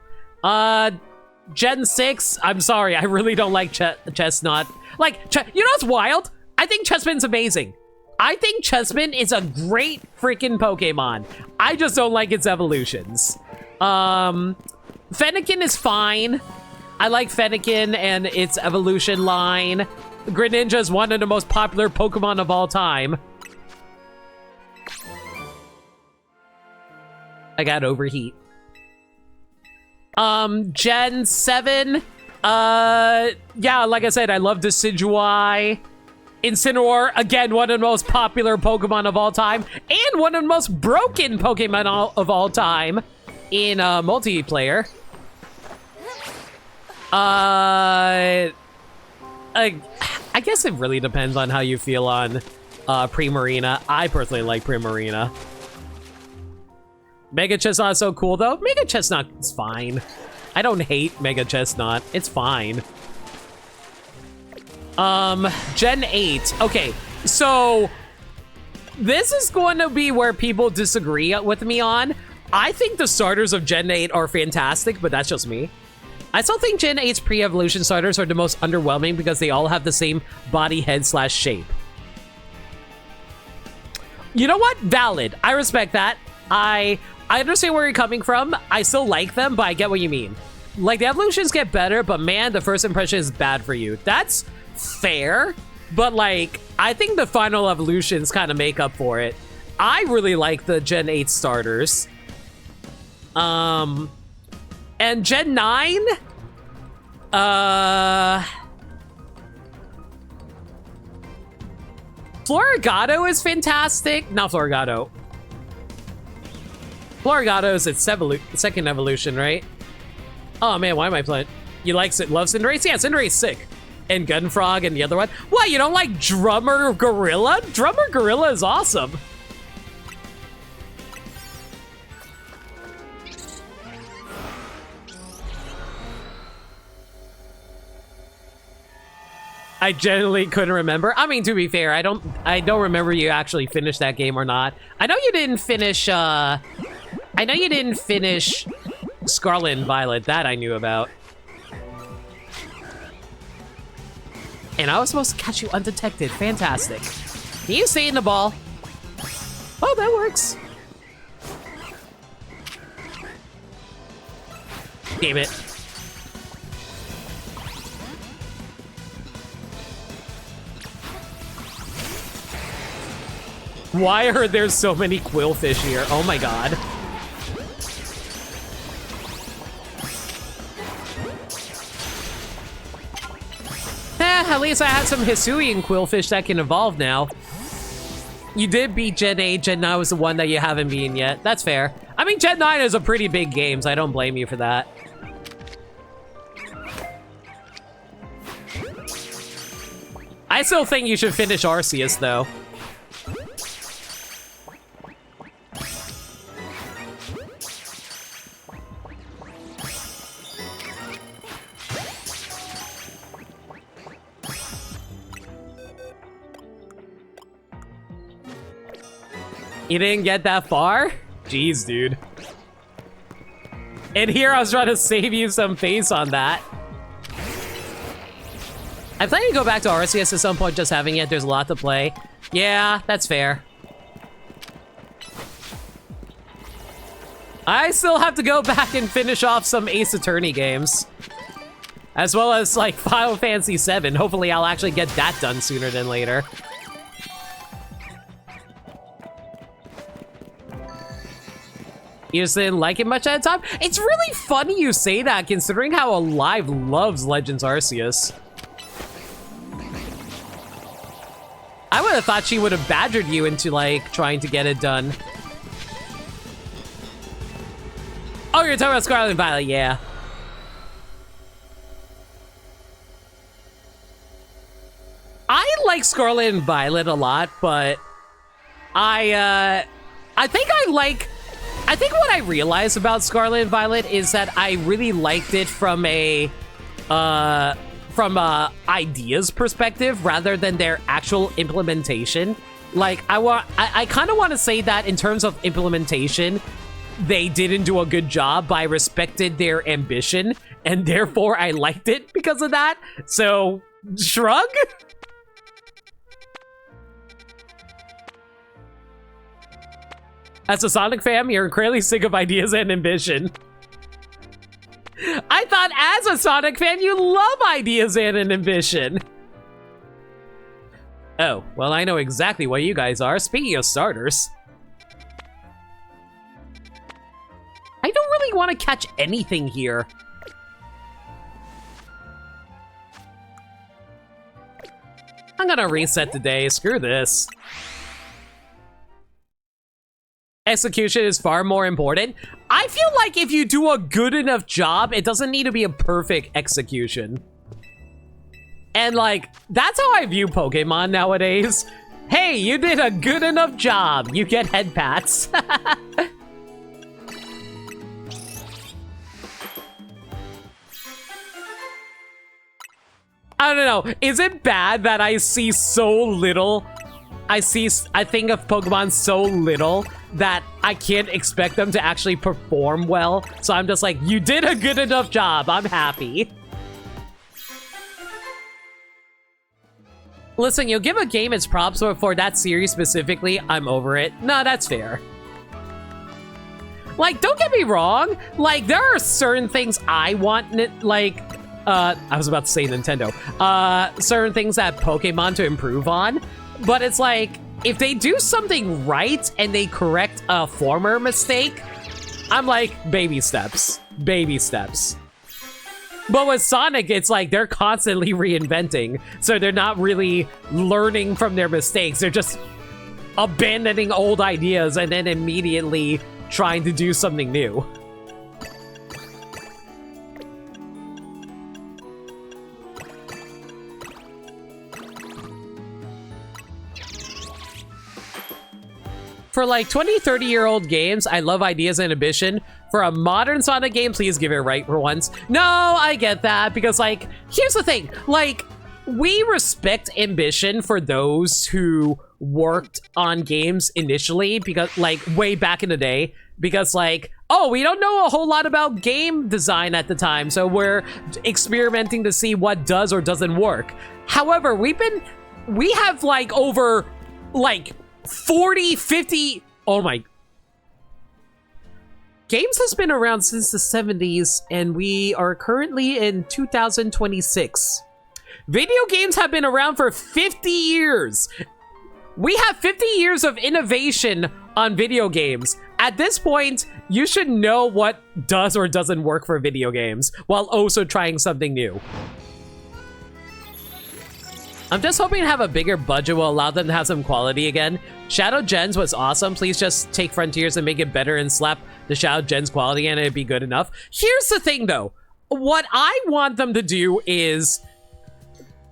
Gen 6, I'm sorry, I really don't like Chestnut. Like, you know what's wild? I think Chespin's amazing. I think Chespin is a great freaking Pokemon. I just don't like its evolutions. Fennekin is fine. I like Fennekin and its evolution line. Greninja is one of the most popular Pokemon of all time. I got overheat. Gen 7. Yeah, like I said, I love Decidueye. Incineroar, again, one of the most popular Pokemon of all time. And one of the most broken Pokemon of all time in multiplayer. I guess it really depends on how you feel on Primarina. I personally like Primarina. Mega Chestnut's so cool though. Mega Chestnut is fine. I don't hate Mega Chestnut. It's fine. Gen 8. Okay, so this is going to be where people disagree with me on. I think the starters of Gen 8 are fantastic, but that's just me. I still think Gen 8's pre-evolution starters are the most underwhelming because they all have the same body, head / shape. You know what? Valid. I respect that. I understand where you're coming from. I still like them, but I get what you mean. Like, the evolutions get better, but man, the first impression is bad for you. That's fair, but like, I think the final evolutions kind of make up for it. I really like the Gen 8 starters. And Gen 9? Florigato is fantastic. Not Florigato. Florigato is its second evolution, right? Oh man, why am I playing? You love Cinderace? Yeah, Cinderace sick. And Gunfrog and the other one. What, you don't like Drummer Gorilla? Drummer Gorilla is awesome. I genuinely couldn't remember. I mean, to be fair, I don't remember you actually finished that game or not. I know you didn't finish Scarlet and Violet. That I knew about. And I was supposed to catch you undetected. Fantastic. Can you stay in the ball? Oh, that works. Damn it. Why are there so many Quillfish here? Oh my god. At least I had some Hisuian Quillfish that can evolve now. You did beat Gen 8. Gen 9 was the one that you haven't beaten yet. That's fair. I mean, Gen 9 is a pretty big game, so I don't blame you for that. I still think you should finish Arceus, though. You didn't get that far? Jeez, dude. And here I was trying to save you some face on that. I plan to go back to Arceus at some point, just having it. There's a lot to play. Yeah, that's fair. I still have to go back and finish off some Ace Attorney games. As well as, like, Final Fantasy VII. Hopefully I'll actually get that done sooner than later. You just didn't like it much at the time? It's really funny you say that, considering how Alive loves Legends Arceus. I would have thought she would have badgered you into, like, trying to get it done. Oh, you're talking about Scarlet and Violet, yeah. I like Scarlet and Violet a lot, but I think what I realized about Scarlet and Violet is that I really liked it from a ideas perspective rather than their actual implementation. Like, I kind of want to say that in terms of implementation, they didn't do a good job, but I respected their ambition, and therefore I liked it because of that. So, shrug? As a Sonic fan, you're incredibly sick of ideas and ambition. I thought as a Sonic fan, you love ideas and an ambition. Oh, well, I know exactly what you guys are. Speaking of starters. I don't really want to catch anything here. I'm gonna reset today. Screw this. Execution is far more important. I feel like if you do a good enough job, it doesn't need to be a perfect execution. And like, that's how I view Pokemon nowadays. Hey, you did a good enough job. You get head pats. I don't know. Is it bad that I see so little? I think of Pokemon so little that I can't expect them to actually perform well. So I'm just like, you did a good enough job. I'm happy. Listen, you'll give a game its props, but for that series specifically, I'm over it. No, that's fair. Like, don't get me wrong. Like, there are certain things I want, like, I was about to say Nintendo. Certain things that Pokemon to improve on. But it's like, if they do something right and they correct a former mistake, I'm like, baby steps. Baby steps. But with Sonic, it's like they're constantly reinventing. So they're not really learning from their mistakes. They're just abandoning old ideas and then immediately trying to do something new. For like 20, 30-year-old games, I love ideas and ambition. For a modern Sonic game, please give it right for once. No, I get that, because like, here's the thing. Like, we respect ambition for those who worked on games initially, because like, way back in the day, because like, oh, we don't know a whole lot about game design at the time, so we're experimenting to see what does or doesn't work. However, we have like over like 40, 50, oh my. Games has been around since the 70s, and we are currently in 2026. Video games have been around for 50 years. We have 50 years of innovation on video games. At this point, you should know what does or doesn't work for video games, while also trying something new. I'm just hoping to have a bigger budget will allow them to have some quality again. Shadow Gens was awesome. Please just take Frontiers and make it better and slap the Shadow Gens quality and it'd be good enough. Here's the thing though. What I want them to do is...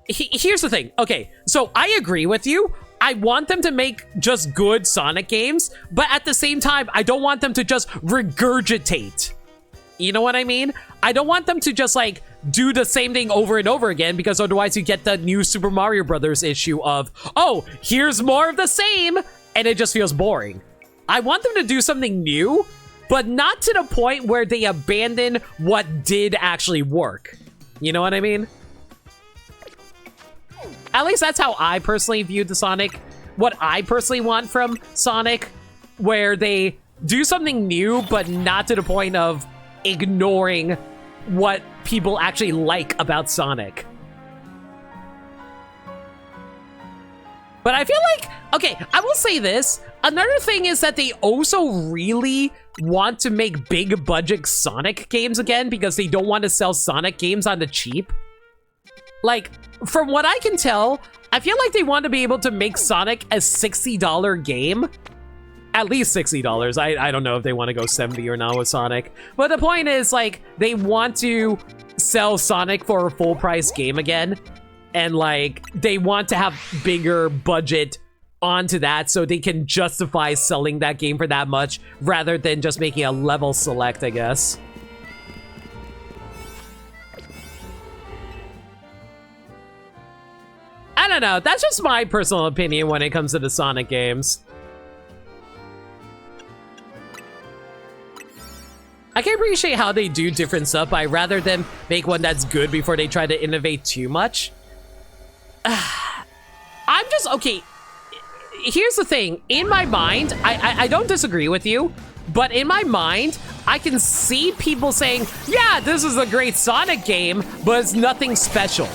Here's the thing. Okay, so I agree with you. I want them to make just good Sonic games, but at the same time, I don't want them to just regurgitate. You know what I mean? I don't want them to just like do the same thing over and over again, because otherwise you get the new Super Mario Brothers issue of, oh, here's more of the same, and it just feels boring. I want them to do something new, but not to the point where they abandon what did actually work. You know what I mean? At least that's how I personally view the Sonic. What I personally want from Sonic, where they do something new, but not to the point of ignoring what people actually like about Sonic. But I feel like, okay, I will say this. Another thing is that they also really want to make big budget Sonic games again because they don't want to sell Sonic games on the cheap. Like, from what I can tell, I feel like they want to be able to make Sonic a $60 game. At least $60. I don't know if they want to go 70 or not with Sonic. But the point is, like, they want to sell Sonic for a full price game again. And, like, they want to have bigger budget onto that so they can justify selling that game for that much rather than just making a level select, I guess. I don't know. That's just my personal opinion when it comes to the Sonic games. I can appreciate how they do different stuff, but I'd rather them make one that's good before they try to innovate too much. I'm just, okay, here's the thing. In my mind, I don't disagree with you, but in my mind, I can see people saying, yeah, this is a great Sonic game, but it's nothing special.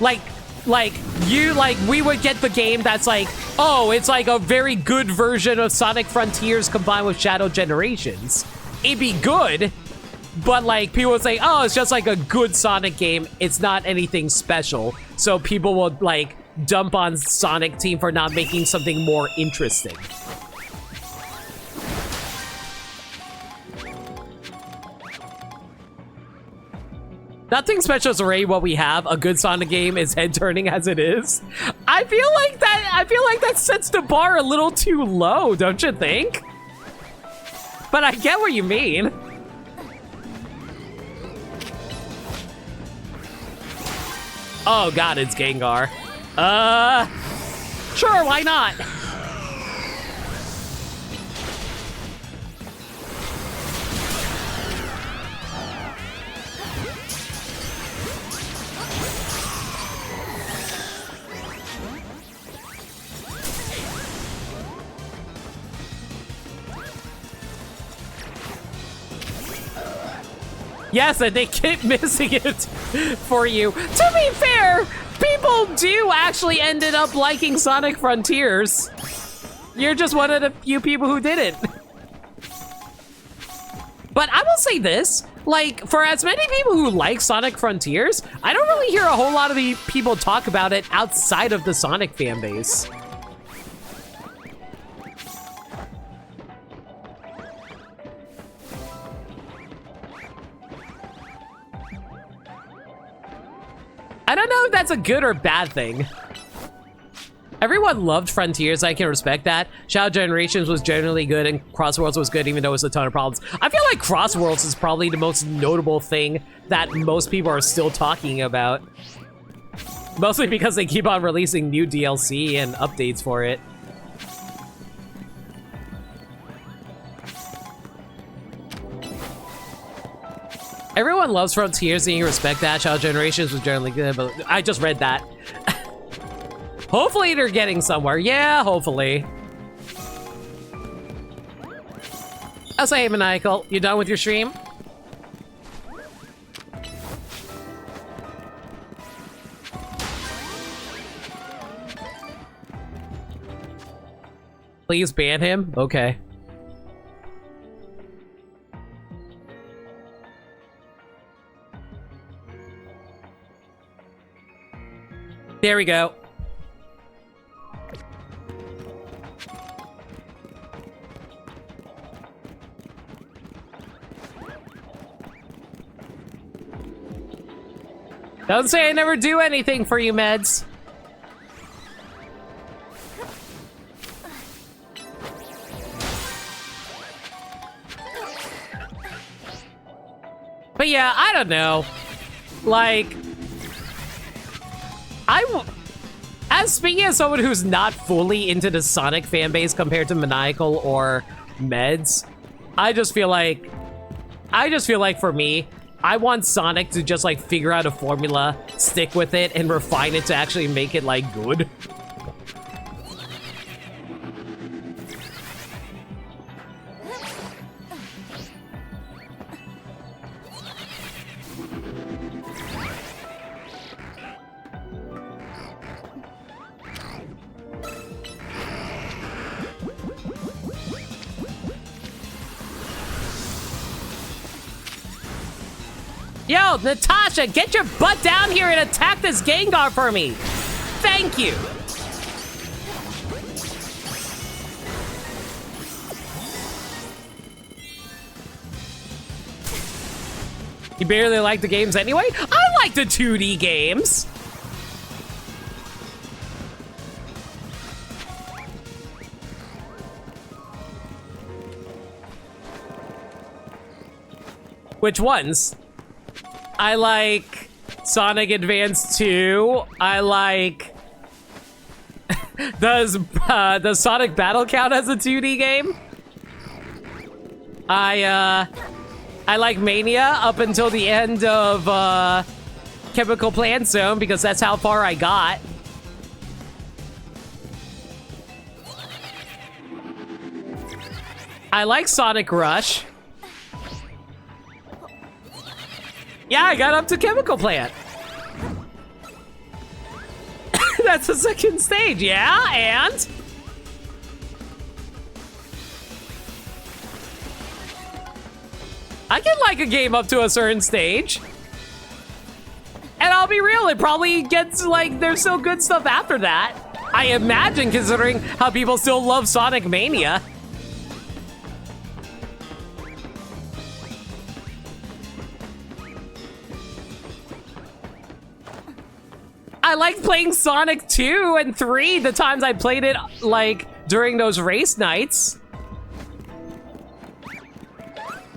Like, we would get the game that's like, oh, it's like a very good version of Sonic Frontiers combined with Shadow Generations. It'd be good, but like people would say, oh, it's just like a good Sonic game. It's not anything special. So people will like dump on Sonic Team for not making something more interesting. Nothing special is already what we have. A good Sonic game is head-turning as it is. I feel like that sets the bar a little too low, don't you think? But I get what you mean. Oh god, it's Gengar. Sure, why not? Yes, and they keep missing it for you. To be fair, people do actually ended up liking Sonic Frontiers. You're just one of the few people who didn't. But I will say this, like, for as many people who like Sonic Frontiers, I don't really hear a whole lot of the people talk about it outside of the Sonic fan base. I don't know if that's a good or bad thing. Everyone loved Frontiers, I can respect that. Shadow Generations was generally good and Crossworlds was good even though it was a ton of problems. I feel like Crossworlds is probably the most notable thing that most people are still talking about. Mostly because they keep on releasing new DLC and updates for it. Everyone loves Frontiers and you respect that. Shadow Generations was generally good, but I just read that. Hopefully they're getting somewhere. Yeah, hopefully. I'll say, hey, Maniacal, you done with your stream? Please ban him? Okay. There we go. Don't say I never do anything for you, Meds. But yeah, I don't know. Like, as speaking as someone who's not fully into the Sonic fan base compared to Maniacal or Meds, I just feel like for me, I want Sonic to just like figure out a formula, stick with it, and refine it to actually make it like good. Yo, Natasha, get your butt down here and attack this Gengar for me. Thank you. You barely like the games anyway? I like the 2D games. Which ones? I like Sonic Advance 2. I like... Does Sonic Battle count as a 2D game? I like Mania up until the end of Chemical Plant Zone because that's how far I got. I like Sonic Rush. Yeah, I got up to Chemical Plant. That's the second stage, yeah? And? I can like a game up to a certain stage. And I'll be real, it probably gets, like, there's still good stuff after that. I imagine, considering how people still love Sonic Mania. I like playing Sonic 2 and 3 the times I played it, like, during those race nights.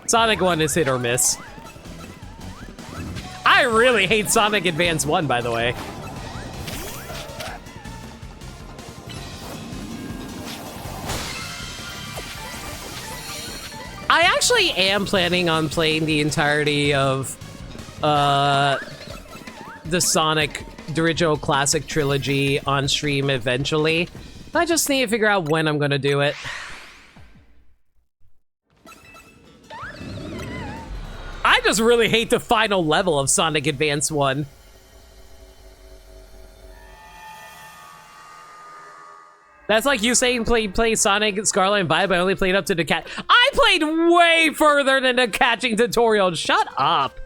Sonic 1 is hit or miss. I I really hate Sonic Advance 1, by the way. I actually am planning on playing the entirety of the Sonic, the original classic trilogy on stream eventually. I just need to figure out when I'm gonna do it. I just really hate the final level of Sonic Advance 1. That's like you saying play Sonic Scarlet and Violet, but I only played up to the cat. I played way further than the catching tutorial. Shut up.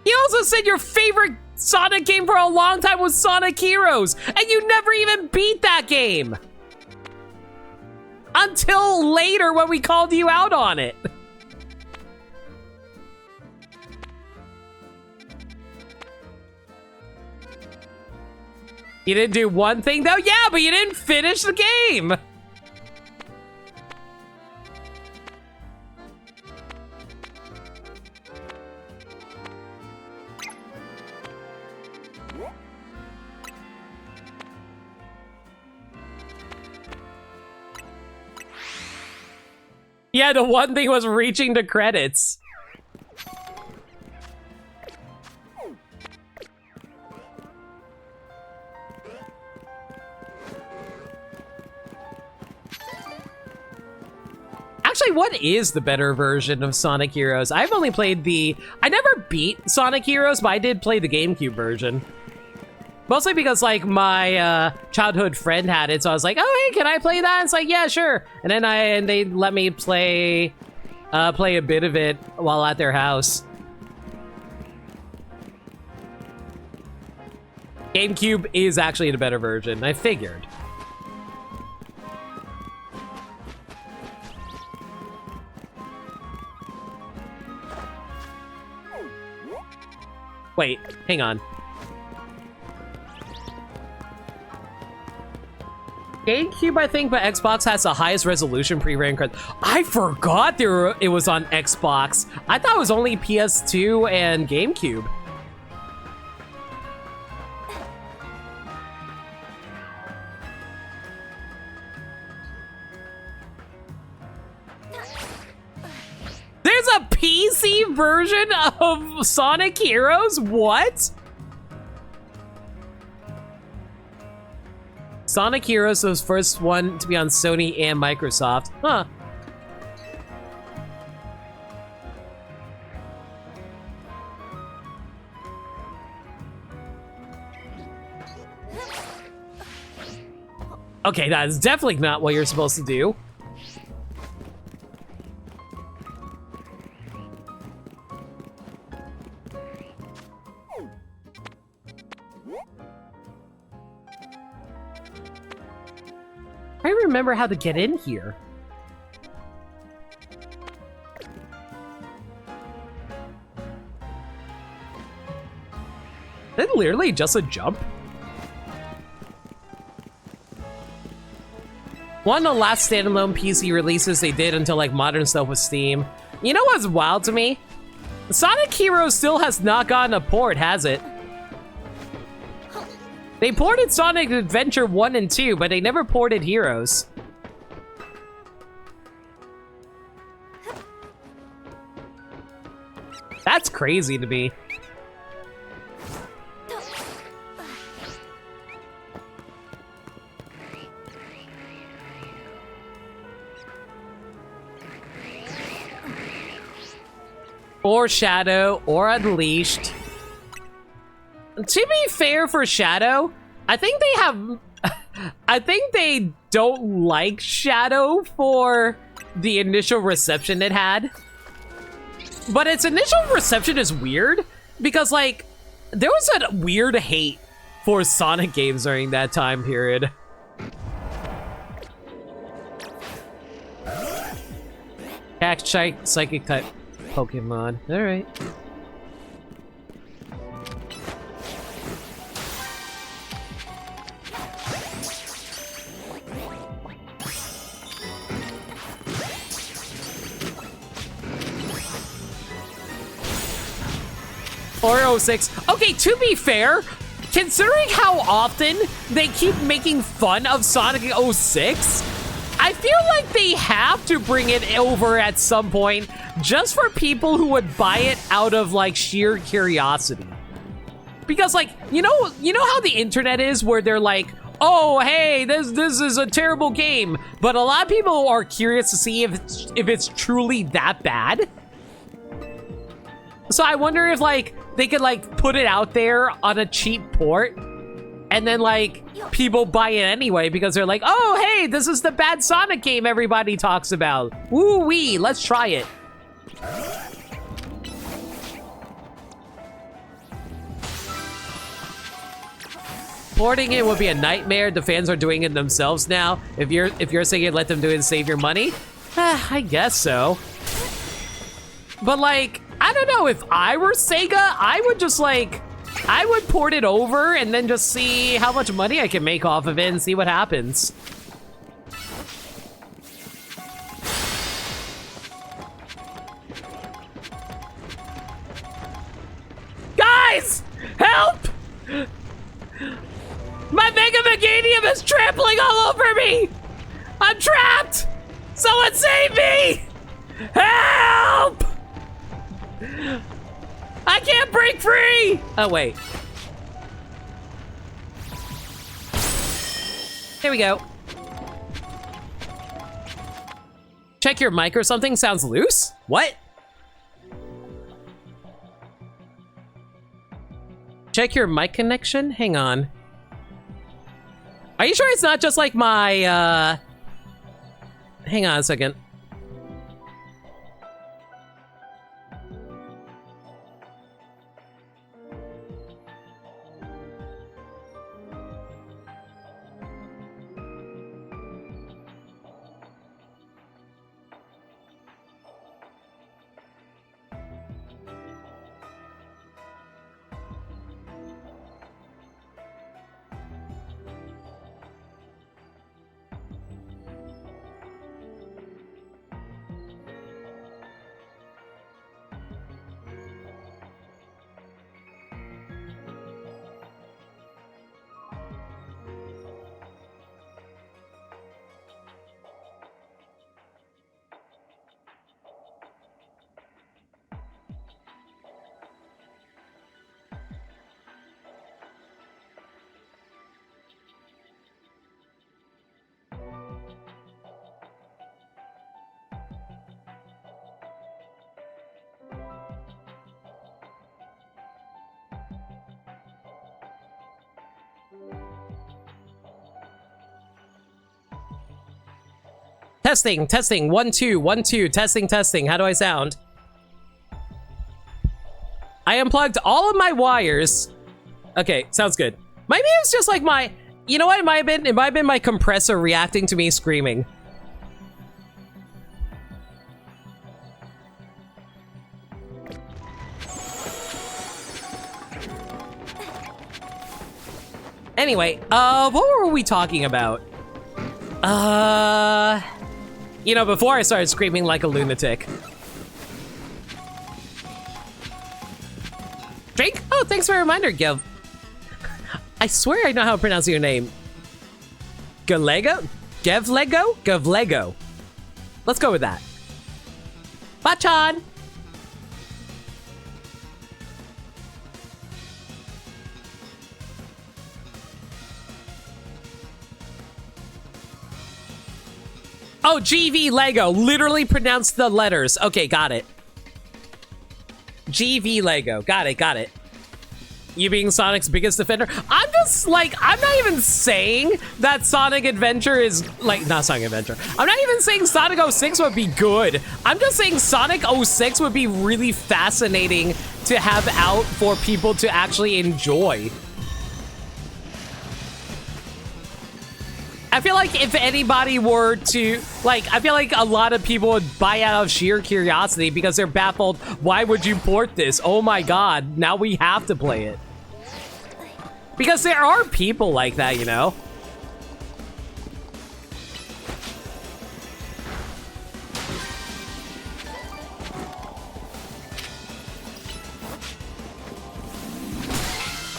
You also said your favorite Sonic game for a long time was Sonic Heroes, and you never even beat that game. Until later when we called you out on it. You didn't do one thing though? Yeah, but you didn't finish the game. Yeah, the one thing was reaching the credits. Actually, what is the better version of Sonic Heroes? I've only played I never beat Sonic Heroes, but I did play the GameCube version. Mostly because, like, my childhood friend had it, so I was like, oh, hey, can I play that? And it's like, yeah, sure. And then they let me play a bit of it while at their house. GameCube is actually the better version, I figured. Wait, hang on. GameCube, I think, but Xbox has the highest resolution pre-rendered credits. I forgot it was on Xbox. I thought it was only PS2 and GameCube. There's a PC version of Sonic Heroes? What? Sonic Heroes was the first one to be on Sony and Microsoft. Huh. Okay, that is definitely not what you're supposed to do. I remember how to get in here. Is that literally just a jump? One of the last standalone PC releases they did until like modern stuff with Steam. You know what's wild to me? Sonic Heroes still has not gotten a port, has it? They ported Sonic Adventure 1 and 2, but they never ported Heroes. That's crazy to me. Or Shadow, or Unleashed. To be fair for Shadow, I think they have... I think they don't like Shadow for the initial reception it had. But its initial reception is weird, because, like, there was a weird hate for Sonic games during that time period. Psychic type Pokemon. Alright. Or 06. Okay, to be fair, considering how often they keep making fun of Sonic 06, I feel like they have to bring it over at some point just for people who would buy it out of like sheer curiosity. Because like, you know how the internet is where they're like, oh, hey, this is a terrible game. But a lot of people are curious to see if it's truly that bad. So I wonder if like they could like put it out there on a cheap port and then like people buy it anyway because they're like, oh, hey, this is the bad Sonic game everybody talks about. Woo-wee, let's try it. Porting it would be a nightmare. The fans are doing it themselves now. If you're saying it, let them do it and save your money. I guess so. But like, I don't know, if I were Sega, I would just like, I would port it over and then just see how much money I can make off of it and see what happens. Guys, help! My Mega Meganium is trampling all over me! I'm trapped! Someone save me! Help! I can't break free! Oh, wait. Here we go. Check your mic or something sounds loose? What? Check your mic connection? Hang on. Are you sure it's not just like my, hang on a second. Testing, testing, 1 2 1 2, testing, testing. How do I sound? I unplugged all of my wires. Okay, sounds good. Maybe it's just like my, you know what it might have been? It might have been my compressor reacting to me screaming. Anyway, what were we talking about? You know, before I started screaming like a lunatic. Drake? Oh, thanks for a reminder, Gil. I swear I know how to pronounce your name. Galego? Gevlego? Gavlego. Let's go with that. Bachan! Oh, GV Lego. Literally pronounced the letters. Okay, got it. GV Lego. Got it, got it. You being Sonic's biggest defender? I'm just like, I'm not even saying that Sonic Adventure is like, not Sonic Adventure. I'm not even saying Sonic 06 would be good. I'm just saying Sonic 06 would be really fascinating to have out for people to actually enjoy. I feel like if anybody were to, like, I feel like a lot of people would buy out of sheer curiosity because they're baffled. Why would you port this? Oh my god, now we have to play it. Because there are people like that, you know?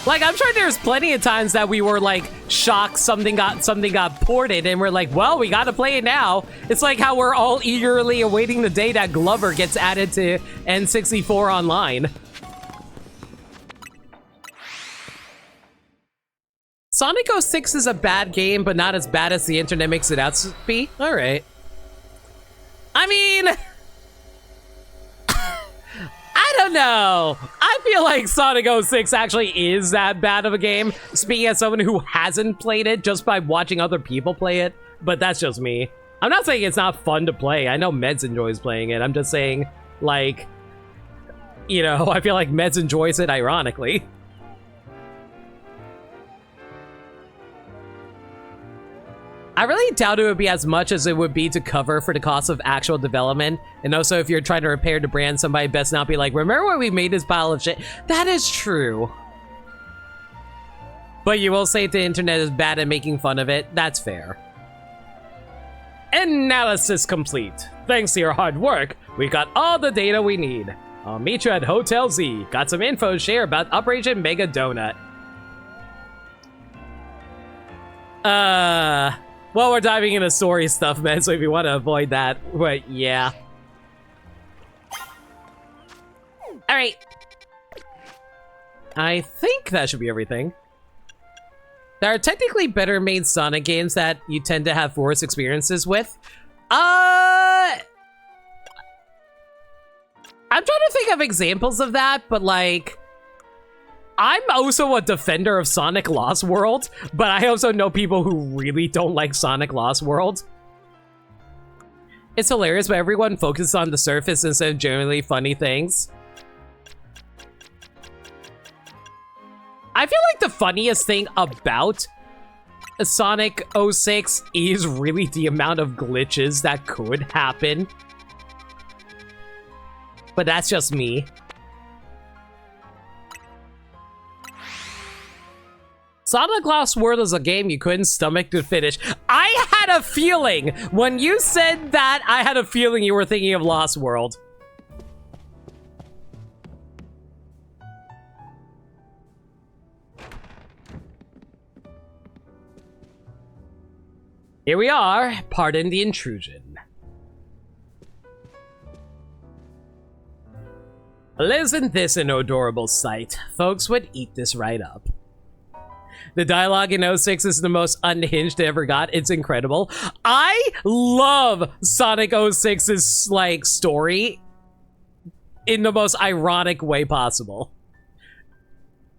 Like, I'm sure there's plenty of times that we were like shocked something got ported and we're like, well, we gotta play it now. It's like how we're all eagerly awaiting the day that Glover gets added to N64 Online. Sonic 06 is a bad game, but not as bad as the internet makes it out to be. All right. I mean, I don't know. I feel like Sonic 06 actually is that bad of a game, speaking as someone who hasn't played it just by watching other people play it, but that's just me. I'm not saying it's not fun to play. I know Meds enjoys playing it. I'm just saying, like, you know, I feel like Meds enjoys it ironically. I really doubt it would be as much as it would be to cover for the cost of actual development. And also, if you're trying to repair the brand, somebody best not be like, remember when we made this pile of shit? That is true. But you will say the internet is bad at making fun of it. That's fair. Analysis complete. Thanks to your hard work, we got all the data we need. I'll meet you at Hotel Z. Got some info to share about Operation Mega Donut. Well, we're diving into story stuff, man, so if you want to avoid that, but yeah. Alright. I think that should be everything. There are technically better made Sonic games that you tend to have worse experiences with. I'm trying to think of examples of that, but like, I'm also a defender of Sonic Lost World, but I also know people who really don't like Sonic Lost World. It's hilarious, but everyone focuses on the surface instead of generally funny things. I feel like the funniest thing about Sonic 06 is really the amount of glitches that could happen. But that's just me. Sonic Lost World is a game you couldn't stomach to finish. I had a feeling! When you said that, I had a feeling you were thinking of Lost World. Here we are. Pardon the intrusion. Isn't this an adorable sight? Folks would eat this right up. The dialogue in 06 is the most unhinged it ever got. It's incredible. I love Sonic 06's, like, story in the most ironic way possible.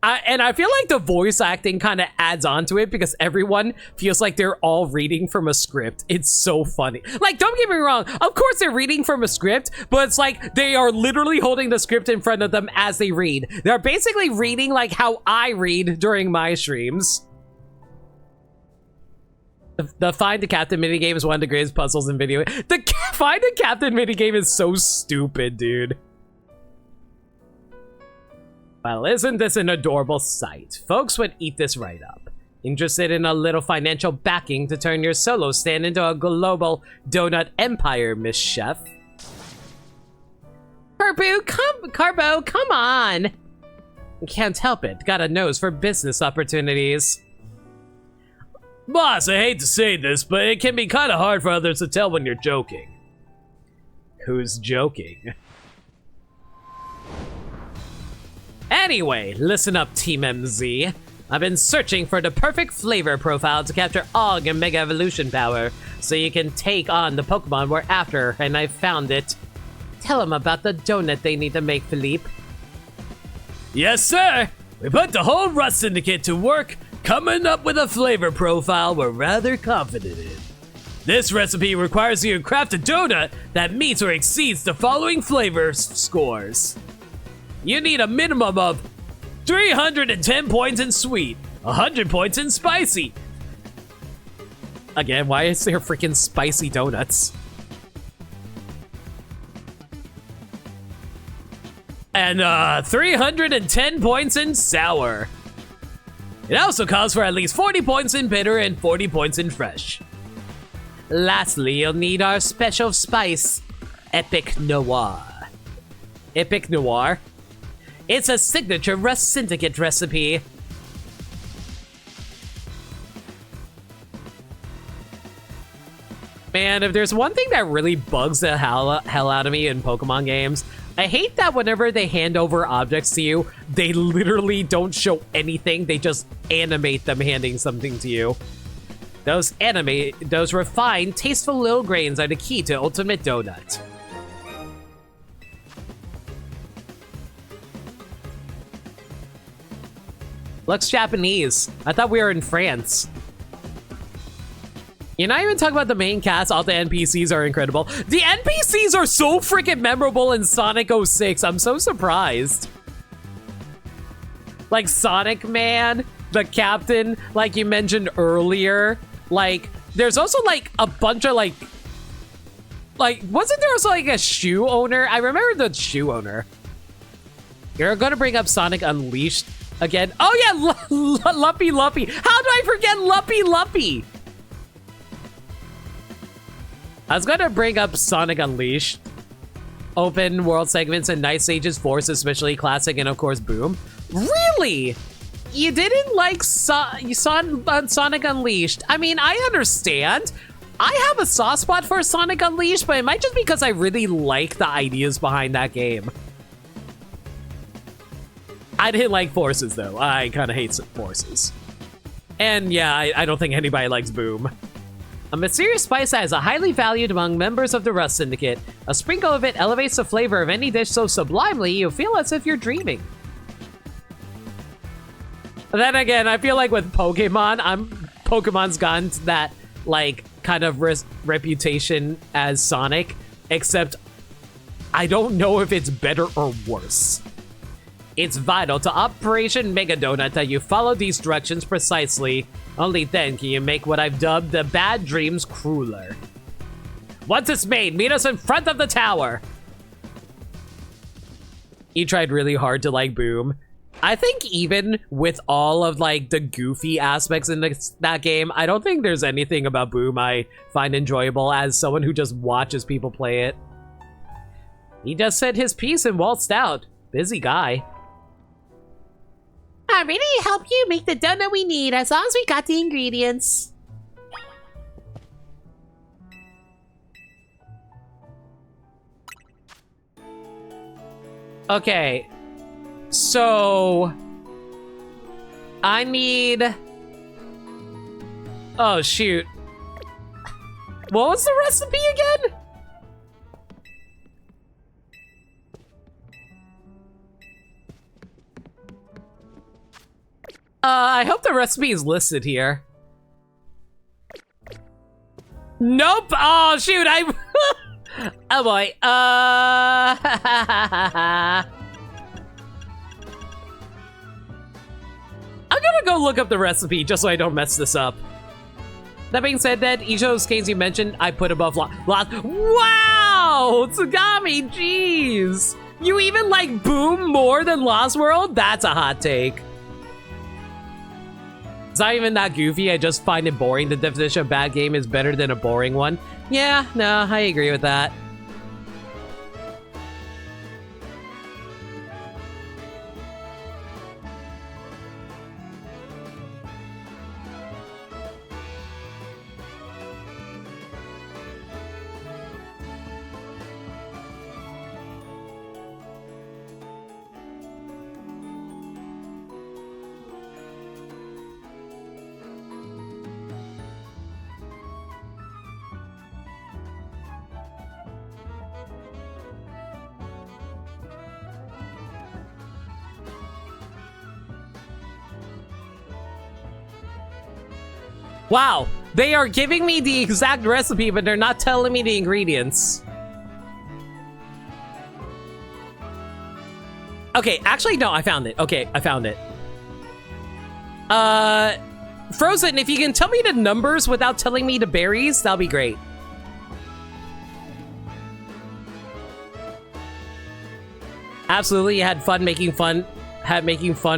And I feel like the voice acting kind of adds on to it because everyone feels like they're all reading from a script. It's so funny. Like, don't get me wrong. Of course they're reading from a script, but it's like they are literally holding the script in front of them as they read. They're basically reading like how I read during my streams. The Find the Captain minigame is one of the greatest puzzles in video. The Find the Captain minigame is so stupid, dude. Well, isn't this an adorable sight? Folks would eat this right up. Interested in a little financial backing to turn your solo stand into a global donut empire, Miss Chef? Carbo, come on! Can't help it. Got a nose for business opportunities. Boss, I hate to say this, but it can be kind of hard for others to tell when you're joking. Who's joking? Anyway, listen up, Team MZ. I've been searching for the perfect flavor profile to capture AUG and Mega Evolution power, so you can take on the Pokémon we're after, and I found it. Tell them about the donut they need to make, Philippe. Yes, sir! We put the whole Rust Syndicate to work, coming up with a flavor profile we're rather confident in. This recipe requires you to craft a donut that meets or exceeds the following flavor scores. You need a minimum of 310 points in sweet, 100 points in spicy. Again, why is there freaking spicy donuts? And 310 points in sour. It also calls for at least 40 points in bitter and 40 points in fresh. Lastly, you'll need our special spice, Epic Noir. Epic Noir? It's a signature Rust Syndicate recipe. Man, if there's one thing that really bugs the hell out of me in Pokemon games, I hate that whenever they hand over objects to you, they literally don't show anything. They just animate them handing something to you. Those refined, tasteful little grains are the key to Ultimate Donut. Looks Japanese. I thought we were in France. You're not even talking about the main cast. All the NPCs are incredible. The NPCs are so freaking memorable in Sonic 06. I'm so surprised. Like Sonic Man, the captain, like you mentioned earlier. Like, there's also like a bunch of like, wasn't there also like a shoe owner? I remember the shoe owner. You're gonna bring up Sonic Unleashed again. Oh yeah, Luppy Luppy. How do I forget Luppy Luppy? I was gonna bring up Sonic Unleashed. Open world segments and Night Sage's Force, especially classic, and of course Boom. Really? You didn't like Sonic Unleashed? I mean, I understand. I have a soft spot for Sonic Unleashed, but it might just be because I really like the ideas behind that game. I didn't like Forces, though. I kind of hate Forces. And yeah, I don't think anybody likes Boom. A mysterious spice that is highly valued among members of the Rust Syndicate. A sprinkle of it elevates the flavor of any dish so sublimely you feel as if you're dreaming. But then again, I feel like with Pokemon, Pokemon's gotten to that, like, kind of reputation as Sonic, except I don't know if it's better or worse. It's vital to Operation Mega Donut that you follow these directions precisely. Only then can you make what I've dubbed the bad dreams crueler. Once it's made, meet us in front of the tower. You tried really hard to like Boom. I think even with all of like the goofy aspects in that game, I don't think there's anything about Boom I find enjoyable as someone who just watches people play it. He just said his piece and waltzed out. Busy guy. I'm ready to help you make the donut we need as long as we got the ingredients. Okay. So I need... Oh, shoot. What was the recipe again? I hope the recipe is listed here. Nope. Oh, shoot. Oh, boy. I'm gonna go look up the recipe just so I don't mess this up. That being said, each of those games you mentioned, I put above Lost. Wow! Tsugami, jeez! You even like Boom more than Lost World? That's a hot take. It's not even that goofy, I just find it boring. The definition of bad game is better than a boring one. Yeah, no, I agree with that. Wow, they are giving me the exact recipe, but they're not telling me the ingredients. Okay, actually, no, I found it. Okay, I found it. Frozen, if you can tell me the numbers without telling me the berries, that'll be great. Absolutely, you had fun making fun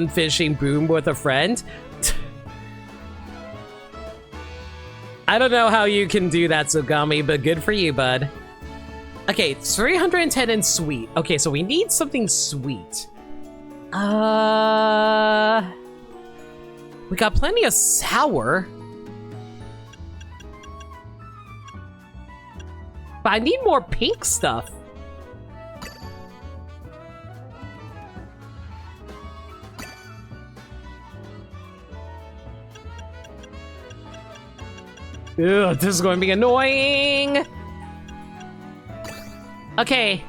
finishing Boom with a friend. I don't know how you can do that, Tsugami, but good for you, bud. Okay, 310 and sweet. Okay, so we need something sweet. We got plenty of sour. But I need more pink stuff. Ugh, this is going to be annoying. Okay.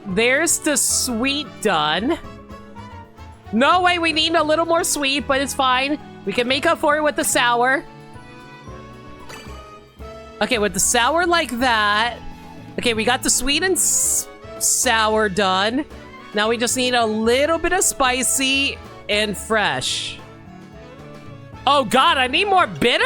There's the sweet done. No way, we need a little more sweet, but it's fine. We can make up for it with the sour. Okay, with the sour like that. Okay, we got the sweet and sour done. Now we just need a little bit of spicy and fresh. Oh god, I need more bitter?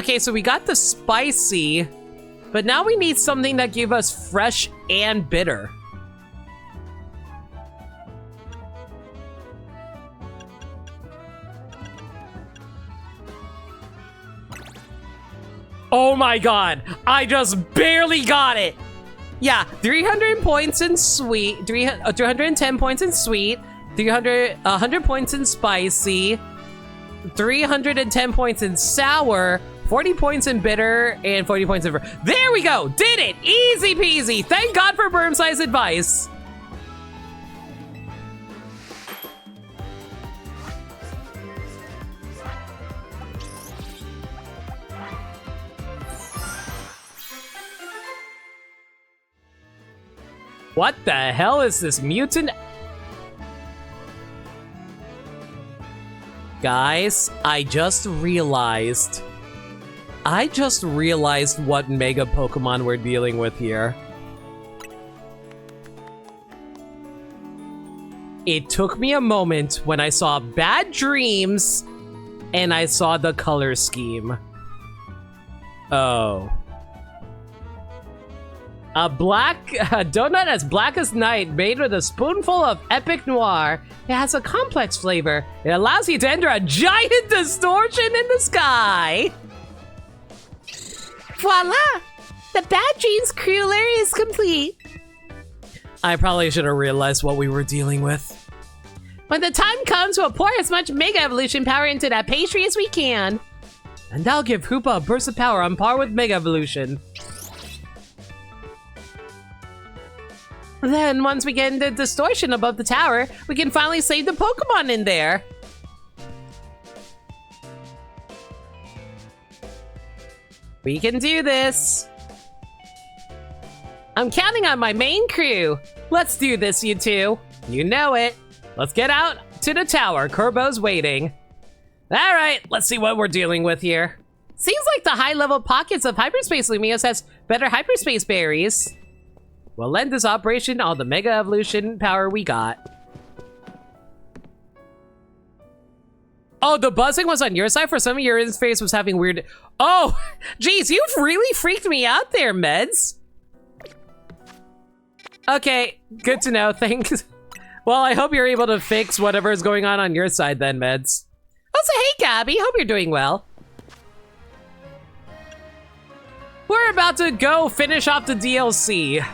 Okay, so we got the spicy, but now we need something that gives us fresh and bitter. Oh my god, I just barely got it. Yeah, 300 points in sweet, 310 points in sweet, 100 points in spicy, 310 points in sour, 40 points in bitter, and 40 points in... There we go! Did it! Easy peasy! Thank God for Bermside's advice! What the hell is this mutant? Guys, I just realized what Mega Pokemon we're dealing with here. It took me a moment when I saw Bad Dreams and I saw the color scheme. Oh. A donut as black as night, made with a spoonful of Epic Noir. It has a complex flavor. It allows you to enter a giant distortion in the sky. Voila! The Bad Dreams crueler is complete. I probably should have realized what we were dealing with. When the time comes, we'll pour as much Mega Evolution power into that pastry as we can. And that'll give Hoopa a burst of power on par with Mega Evolution. Then, once we get into distortion above the tower, we can finally save the Pokemon in there. We can do this. I'm counting on my main crew. Let's do this, you two. You know it. Let's get out to the tower. Kerbo's waiting. All right, let's see what we're dealing with here. Seems like the high-level pockets of Hyperspace Lumios has better hyperspace berries. We'll lend this operation all the Mega Evolution power we got. Oh, the buzzing was on your side? For some of your interface was having weird... Oh, geez, you've really freaked me out there, Meds. Okay, good to know, thanks. Well, I hope you're able to fix whatever is going on your side then, Meds. Also, hey, Gabby, hope you're doing well. We're about to go finish off the DLC.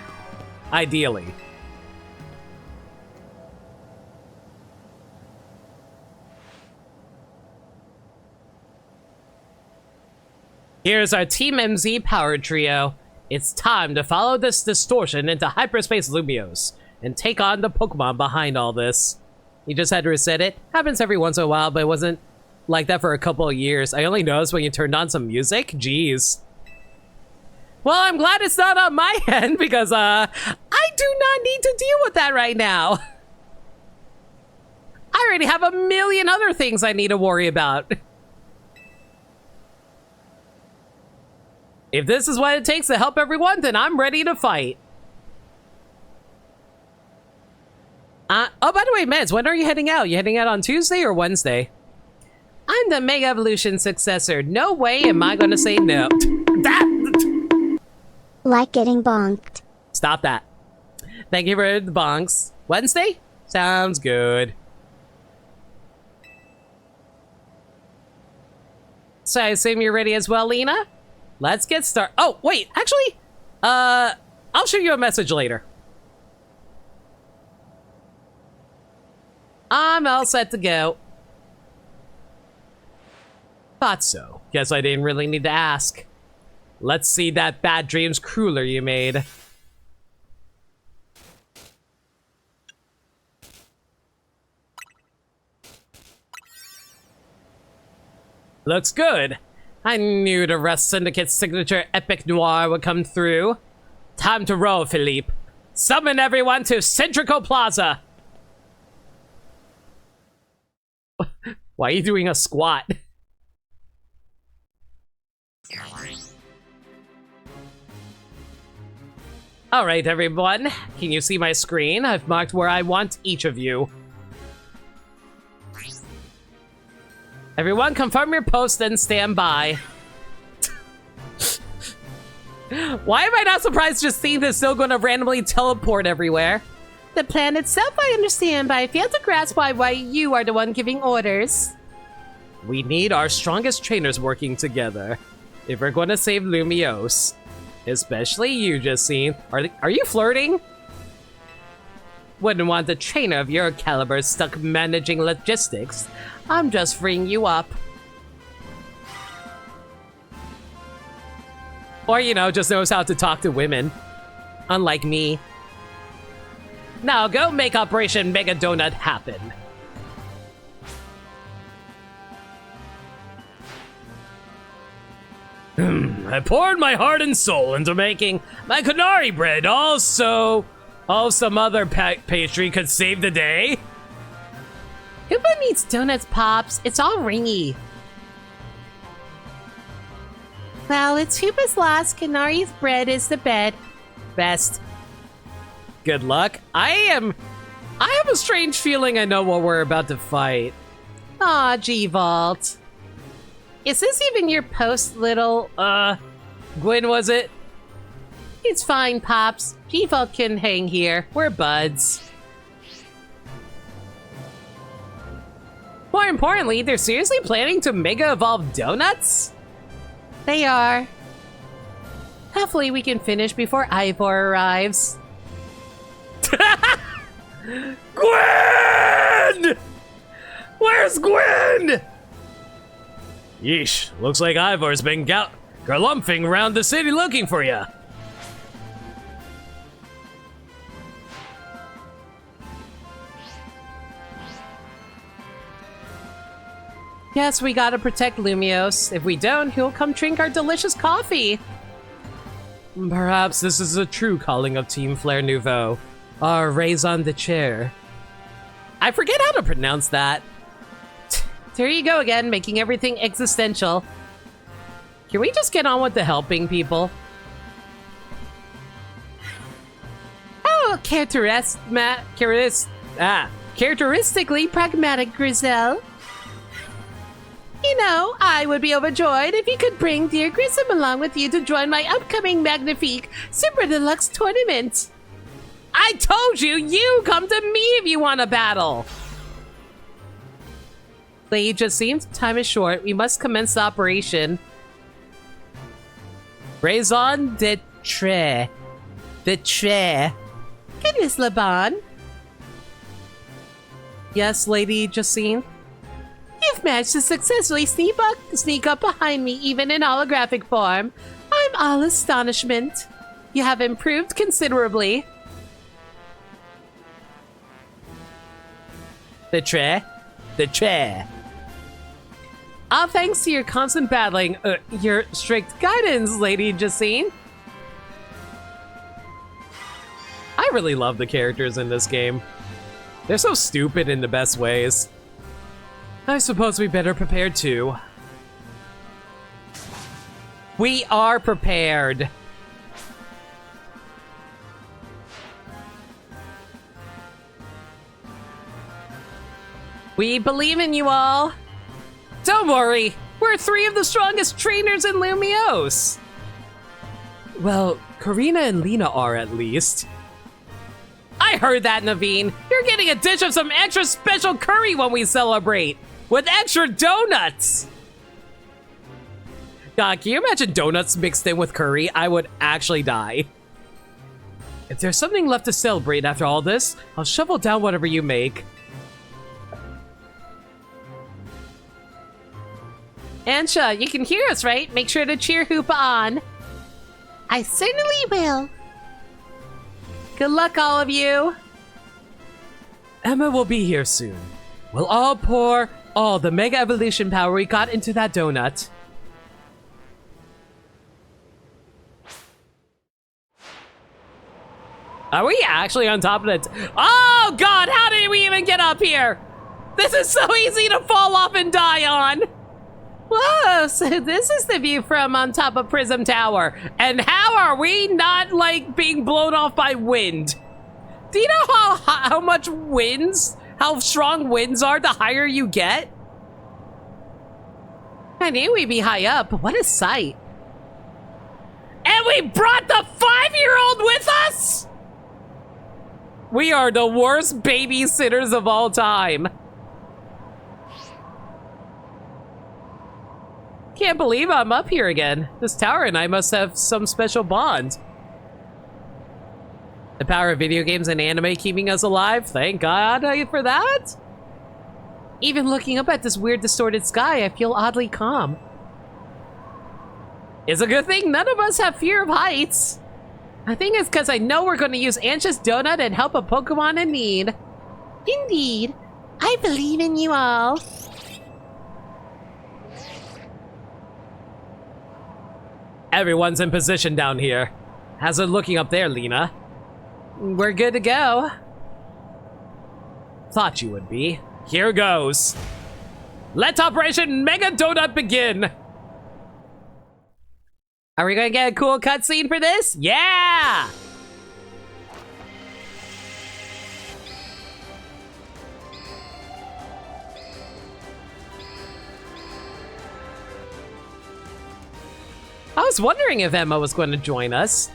Ideally. Here's our Team MZ power trio. It's time to follow this distortion into Hyperspace Lumios and take on the Pokemon behind all this. You just had to reset it. Happens every once in a while, but it wasn't like that for a couple of years. I only noticed when you turned on some music. Jeez. Well, I'm glad it's not on my end because, I do not need to deal with that right now. I already have a million other things I need to worry about. If this is what it takes to help everyone, then I'm ready to fight. Oh, by the way, Meds, when are you heading out? You heading out on Tuesday or Wednesday? I'm the Mega Evolution successor. No way am I gonna say no. Like getting bonked. Stop that. Thank you for the bonks. Wednesday? Sounds good. So I assume you're ready as well, Lena? Let's get started. Oh, wait, actually, I'll shoot you a message later. I'm all set to go. Thought so. Guess I didn't really need to ask. Let's see that Bad Dreams cruller you made. Looks good. I knew the Rust Syndicate's signature epic noir would come through. Time to roll, Philippe. Summon everyone to Centrical Plaza. Why are you doing a squat? Alright, everyone. Can you see my screen? I've marked where I want each of you. Everyone, confirm your post and stand by. Why am I not surprised just seeing this still going to randomly teleport everywhere? The plan itself I understand, but I fail to grasp why you are the one giving orders. We need our strongest trainers working together if we're going to save Lumiose. Especially you, Justine. Are you flirting? Wouldn't want a trainer of your caliber stuck managing logistics. I'm just freeing you up. Or, you know, just knows how to talk to women. Unlike me. Now go make Operation Mega Donut happen. I poured my heart and soul into making my Canary bread also. Oh, some other pastry could save the day. Hoopa needs donuts, Pops. It's all ringy. Well, it's Hoopa's loss. Canari's bread is the best. Good luck. I have a strange feeling I know what we're about to fight. Aw, G-Vault. Is this even your post, little, Gwen, was it? It's fine, Pops. G-Vault can hang here. We're buds. More importantly, they're seriously planning to Mega Evolve donuts? They are. Hopefully we can finish before Ivor arrives. Gwen! Where's Gwen? Yeesh, looks like Ivor's been galumphing around the city looking for ya. Yes, we gotta protect Lumiose. If we don't, he'll come drink our delicious coffee. Perhaps this is a true calling of Team Flare Nouveau. Our raison d'être. I forget how to pronounce that. There you go again, making everything existential. Can we just get on with the helping people? Oh, characteristically pragmatic, Griselle. You know, I would be overjoyed if you could bring dear Grissom along with you to join my upcoming Magnifique Super Deluxe tournament. I told you, you come to me if you want a battle. It just seems time is short. We must commence the operation. Raison d'être. Goodness, Laban. Yes, Lady Justine? You've managed to successfully sneak up behind me, even in holographic form. I'm all astonishment. You have improved considerably. The chair. All thanks to your constant battling, your strict guidance, Lady Justine. I really love the characters in this game. They're so stupid in the best ways. I suppose we better prepare too. We are prepared. We believe in you all. Don't worry, we're 3 of the strongest trainers in Lumiose. Well, Karina and Lena are at least. I heard that, Naveen. You're getting a dish of some extra special curry when we celebrate. With extra donuts! God, can you imagine donuts mixed in with curry? I would actually die. If there's something left to celebrate after all this, I'll shovel down whatever you make. Ansha, you can hear us, right? Make sure to cheer Hoopa on. I certainly will. Good luck, all of you. Emma will be here soon. We'll all pour all the Mega Evolution power we got into that donut. Are we actually on top of it? Oh god, how did we even get up here? This is so easy to fall off and die on. Whoa, so this is the view from on top of Prism Tower. And how are we not, like, being blown off by wind? Do you know how much winds, how strong winds are the higher you get? I knew we'd be high up, but what a sight. And we brought the 5-year-old with us? We are the worst babysitters of all time. Can't believe I'm up here again. This tower and I must have some special bond. The power of video games and anime keeping us alive. Thank God for that. Even looking up at this weird distorted sky, I feel oddly calm. It's a good thing none of us have fear of heights. I think it's because I know we're going to use Ansha's donut and help a Pokemon in need. Indeed. I believe in you all. Everyone's in position down here. How's it looking up there, Lena? We're good to go. Thought you would be. Here goes. Let Operation Mega Donut begin! Are we gonna get a cool cutscene for this? Yeah! I was wondering if Emma was going to join us.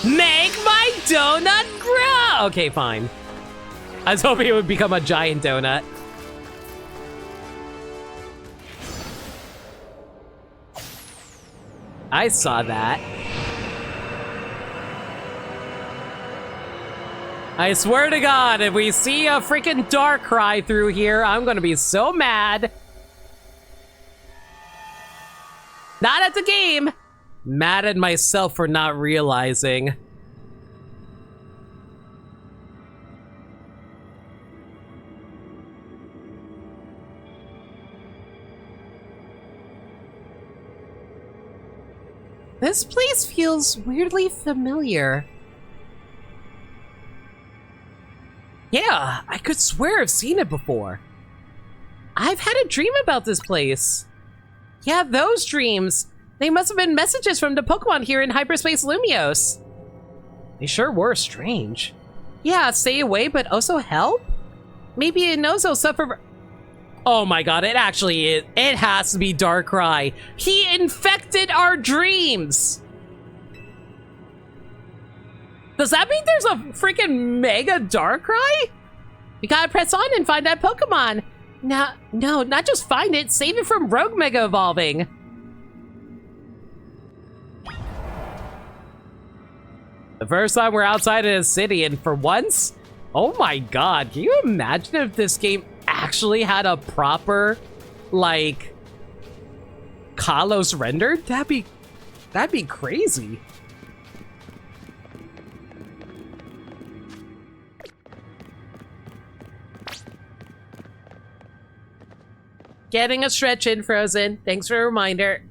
Make my donut grow! Okay, fine. I was hoping it would become a giant donut. I saw that. I swear to God, if we see a freaking Darkrai through here, I'm gonna be so mad. Not at the game. Mad at myself for not realizing. This place feels weirdly familiar. Yeah, I could swear I've seen it before. I've had a dream about this place. Yeah, those dreams. They must have been messages from the Pokemon here in Hyperspace Lumiose. They sure were strange. Yeah, stay away, but also help? Maybe it knows I'll suffer. Oh my god, it actually is. It has to be Darkrai. He infected our dreams. Does that mean there's a freaking Mega Darkrai? We gotta press on and find that Pokemon. No, not just find it, save it from Rogue Mega Evolving. The first time we're outside of the city, and for once, oh my god, can you imagine if this game actually had a proper, like, Kalos rendered? That'd be crazy. Getting a stretch in, Frozen. Thanks for a reminder.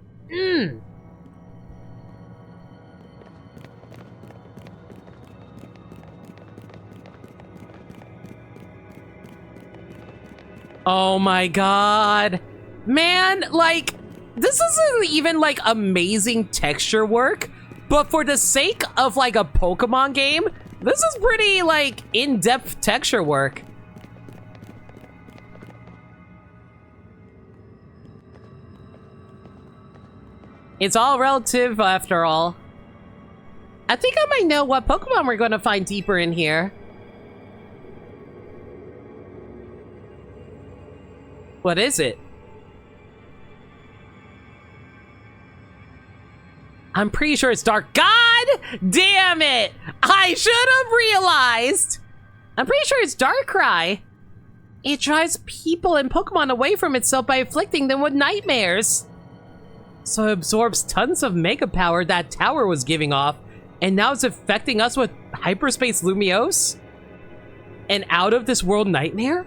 Oh my god. Man, like, this isn't even, like, amazing texture work, but for the sake of, like, a Pokemon game, this is pretty, like, in-depth texture work. It's all relative, after all. I think I might know what Pokemon we're gonna find deeper in here. What is it? I'm pretty sure it's dark. God damn it! I should have realized! I'm pretty sure it's Darkrai. It drives people and Pokemon away from itself by afflicting them with nightmares. So it absorbs tons of mega power that tower was giving off, and now it's affecting us with Hyperspace Lumiose? An out-of-this-world nightmare?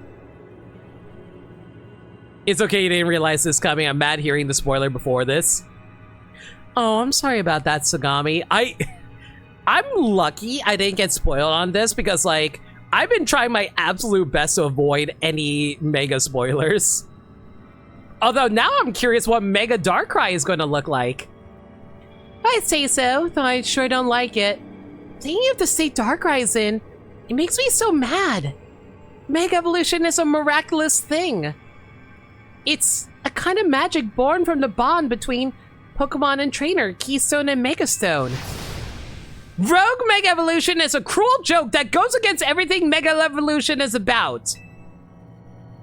It's okay you didn't realize this coming. I'm mad hearing the spoiler before this. Oh, I'm sorry about that, Sagami. I'm lucky I didn't get spoiled on this because, like, I've been trying my absolute best to avoid any mega spoilers. Although now I'm curious what Mega Darkrai is going to look like. I'd say so, though I sure don't like it. Thinking of the state Darkrai's in, it makes me so mad. Mega Evolution is a miraculous thing. It's a kind of magic born from the bond between Pokemon and Trainer, Keystone and Megastone. Rogue Mega Evolution is a cruel joke that goes against everything Mega Evolution is about.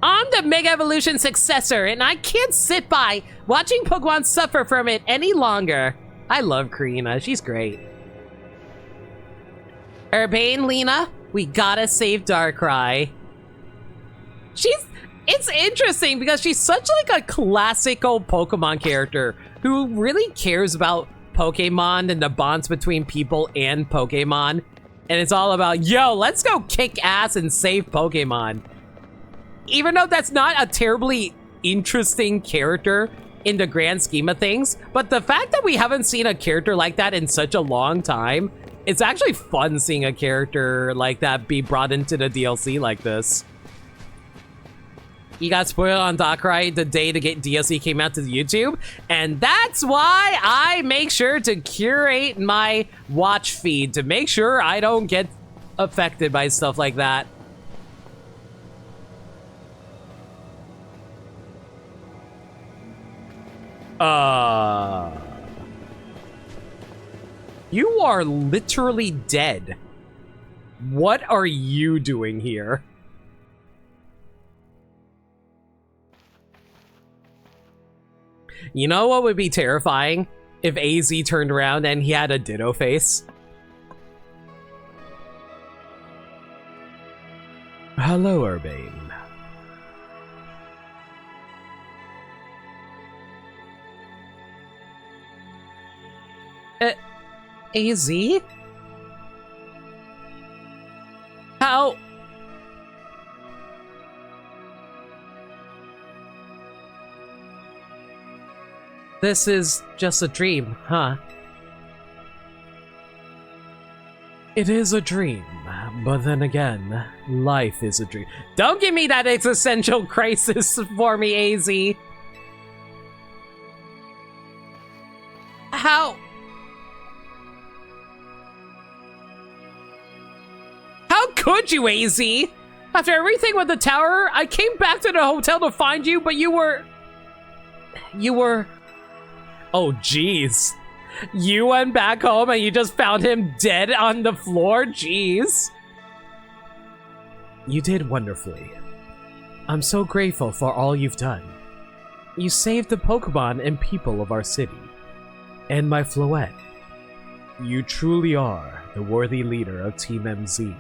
I'm the Mega Evolution successor, and I can't sit by watching Pokemon suffer from it any longer. I love Karina, she's great. Urbane Lena, we gotta save Darkrai. It's interesting because she's such like a classical Pokemon character who really cares about Pokemon and the bonds between people and Pokemon. And it's all about, yo, let's go kick ass and save Pokemon. Even though that's not a terribly interesting character in the grand scheme of things, but the fact that we haven't seen a character like that in such a long time, it's actually fun seeing a character like that be brought into the DLC like this. You got spoiled on Darkrai the day the DLC came out to the YouTube, and that's why I make sure to curate my watch feed to make sure I don't get affected by stuff like that. You are literally dead. What are you doing here? You know what would be terrifying? If AZ turned around and he had a Ditto face. Hello, Urbane. AZ? How? This is just a dream, huh? It is a dream, but then again, life is a dream. Don't give me that existential crisis for me, AZ. How? How could you, AZ? After everything with the tower, I came back to the hotel to find you, but you were... Oh, jeez. You went back home and you just found him dead on the floor? Jeez. You did wonderfully. I'm so grateful for all you've done. You saved the Pokemon and people of our city. And my Floette. You truly are the worthy leader of Team MZ.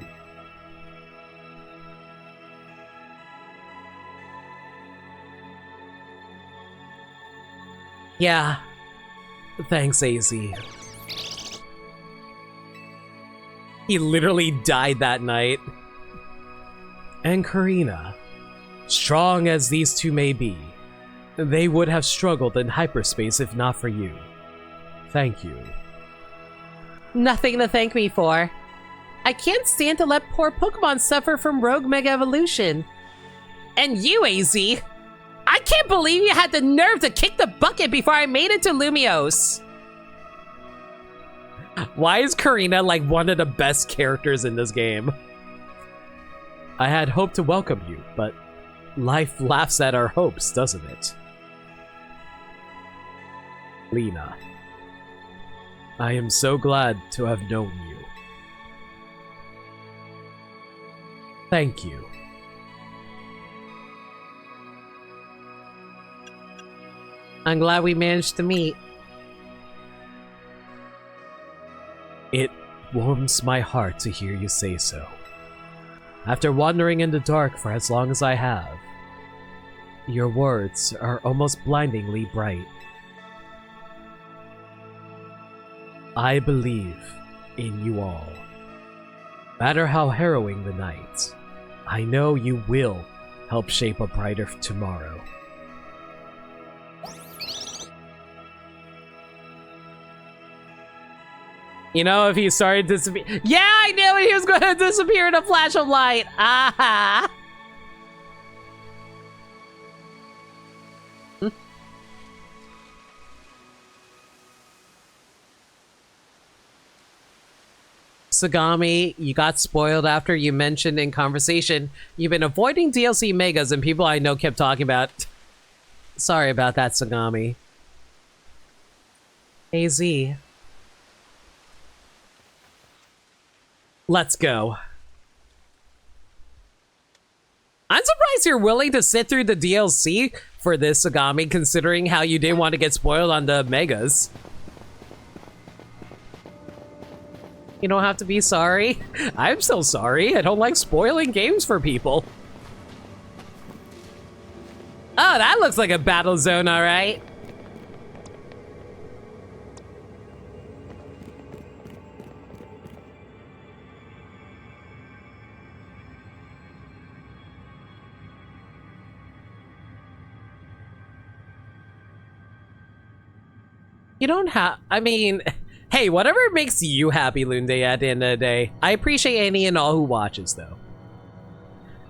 Yeah. Thanks, AZ. He literally died that night. And Karina, strong as these two may be, they would have struggled in hyperspace if not for you. Thank you. Nothing to thank me for. I can't stand to let poor Pokemon suffer from Rogue Mega Evolution. And you, AZ! I can't believe you had the nerve to kick the bucket before I made it to Lumiose! Why is Karina like one of the best characters in this game? I had hoped to welcome you, but life laughs at our hopes, doesn't it? Lena. I am so glad to have known you. Thank you. I'm glad we managed to meet. It warms my heart to hear you say so. After wandering in the dark for as long as I have, your words are almost blindingly bright. I believe in you all. No matter how harrowing the night, I know you will help shape a brighter tomorrow. You know, if he started to disappear. Yeah, I knew he was going to disappear in a flash of light. Ah. Sagami, you got spoiled after you mentioned in conversation you've been avoiding DLC megas and people I know kept talking about. Sorry about that, Sagami. AZ. Let's go. I'm surprised you're willing to sit through the DLC for this, Sagami, considering how you didn't want to get spoiled on the megas. You don't have to be sorry. I'm so sorry. I don't like spoiling games for people. Oh, that looks like a battle zone, all right. You don't have, I mean, hey, whatever makes you happy, Lunde, at the end of the day. I appreciate any and all who watches, though.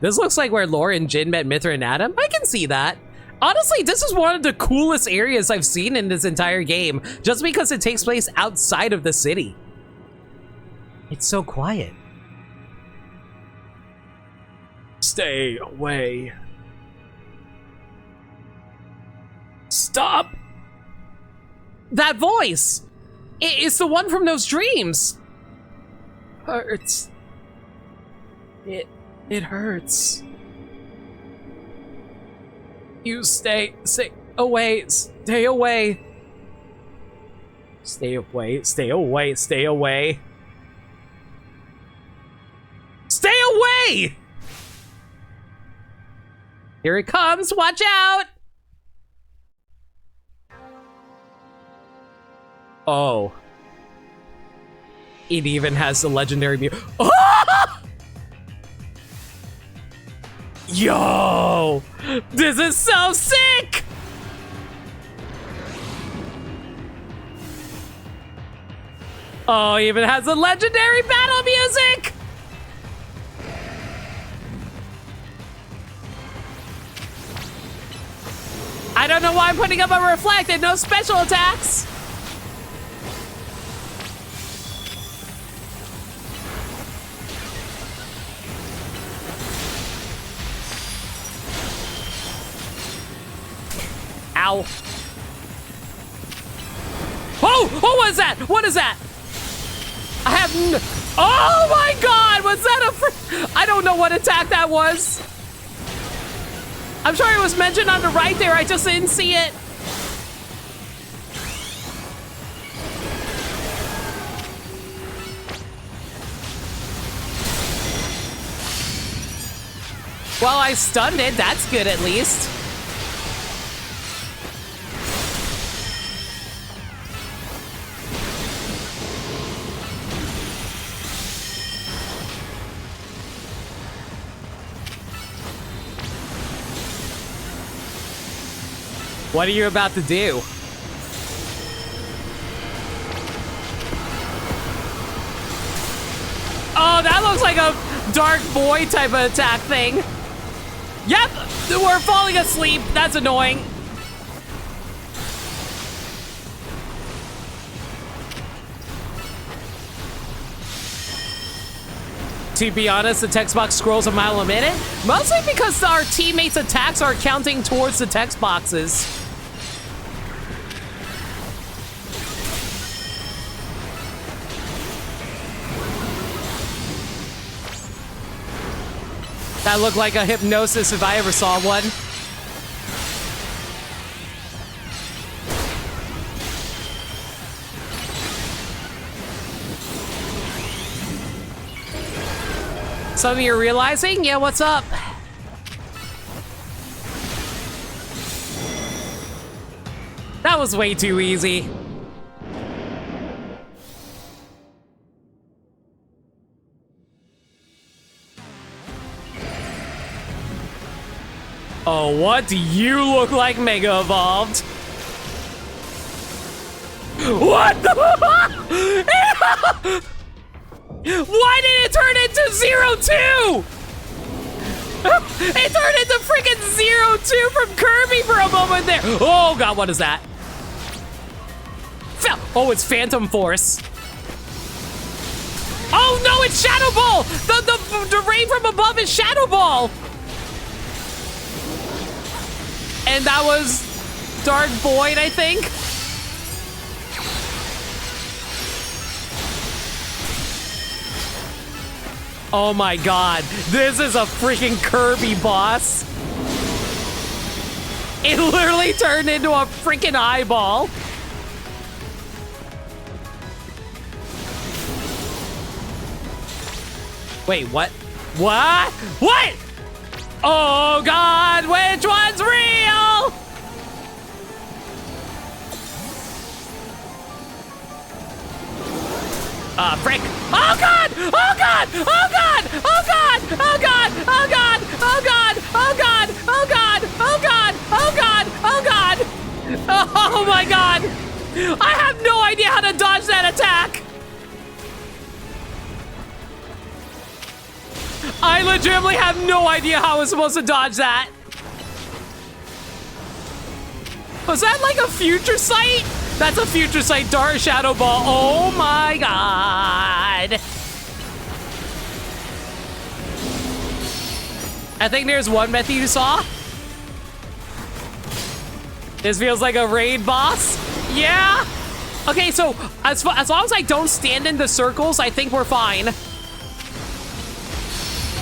This looks like where Laura and Jin met Mithra and Adam. I can see that. Honestly, this is one of the coolest areas I've seen in this entire game, just because it takes place outside of the city. It's so quiet. Stay away. Stop! That voice! It's the one from those dreams! Hurts. It hurts. You stay away, stay away. Stay away, stay away, stay away. Stay away! Here it comes, watch out! Oh. It even has the legendary music. Oh! Yo! This is so sick! Oh, it even has the legendary battle music! I don't know why I'm putting up a reflect and no special attacks! Ow. Oh! Oh, what is that? What is that? I have oh my god! Was that a I don't know what attack that was. I'm sure it was mentioned on the right there. I just didn't see it. Well, I stunned it. That's good at least. What are you about to do? Oh, that looks like a dark boy type of attack thing. Yep, we're falling asleep. That's annoying. To be honest, the text box scrolls a mile a minute, mostly because our teammates' attacks are counting towards the text boxes. That looked like a hypnosis if I ever saw one. Something you're realizing? Yeah, what's up? That was way too easy. Oh, what do you look like, Mega Evolved? What the? Why did it turn into 0-2? It turned into freaking 0-2 from Kirby for a moment there. Oh god, what is that? Oh, it's Phantom Force. Oh no, it's Shadow Ball! The rain from above is Shadow Ball! And that was Dark Void, I think? Oh my god, this is a freaking Kirby boss. It literally turned into a freaking eyeball. Wait, what? What? What? Oh god, which one's real? Frick. Oh god! Oh god! Oh god! Oh god! Oh god! Oh god! Oh god! Oh god! Oh god! Oh god! Oh god! Oh god! Oh my god! I have no idea how to dodge that attack! I legitimately have no idea how I was supposed to dodge that. Was that like a future sight? That's a future sight Dark Shadow Ball. Oh my god. I think there's one method you saw. This feels like a raid boss. Yeah. Okay, so as long as I don't stand in the circles, I think we're fine.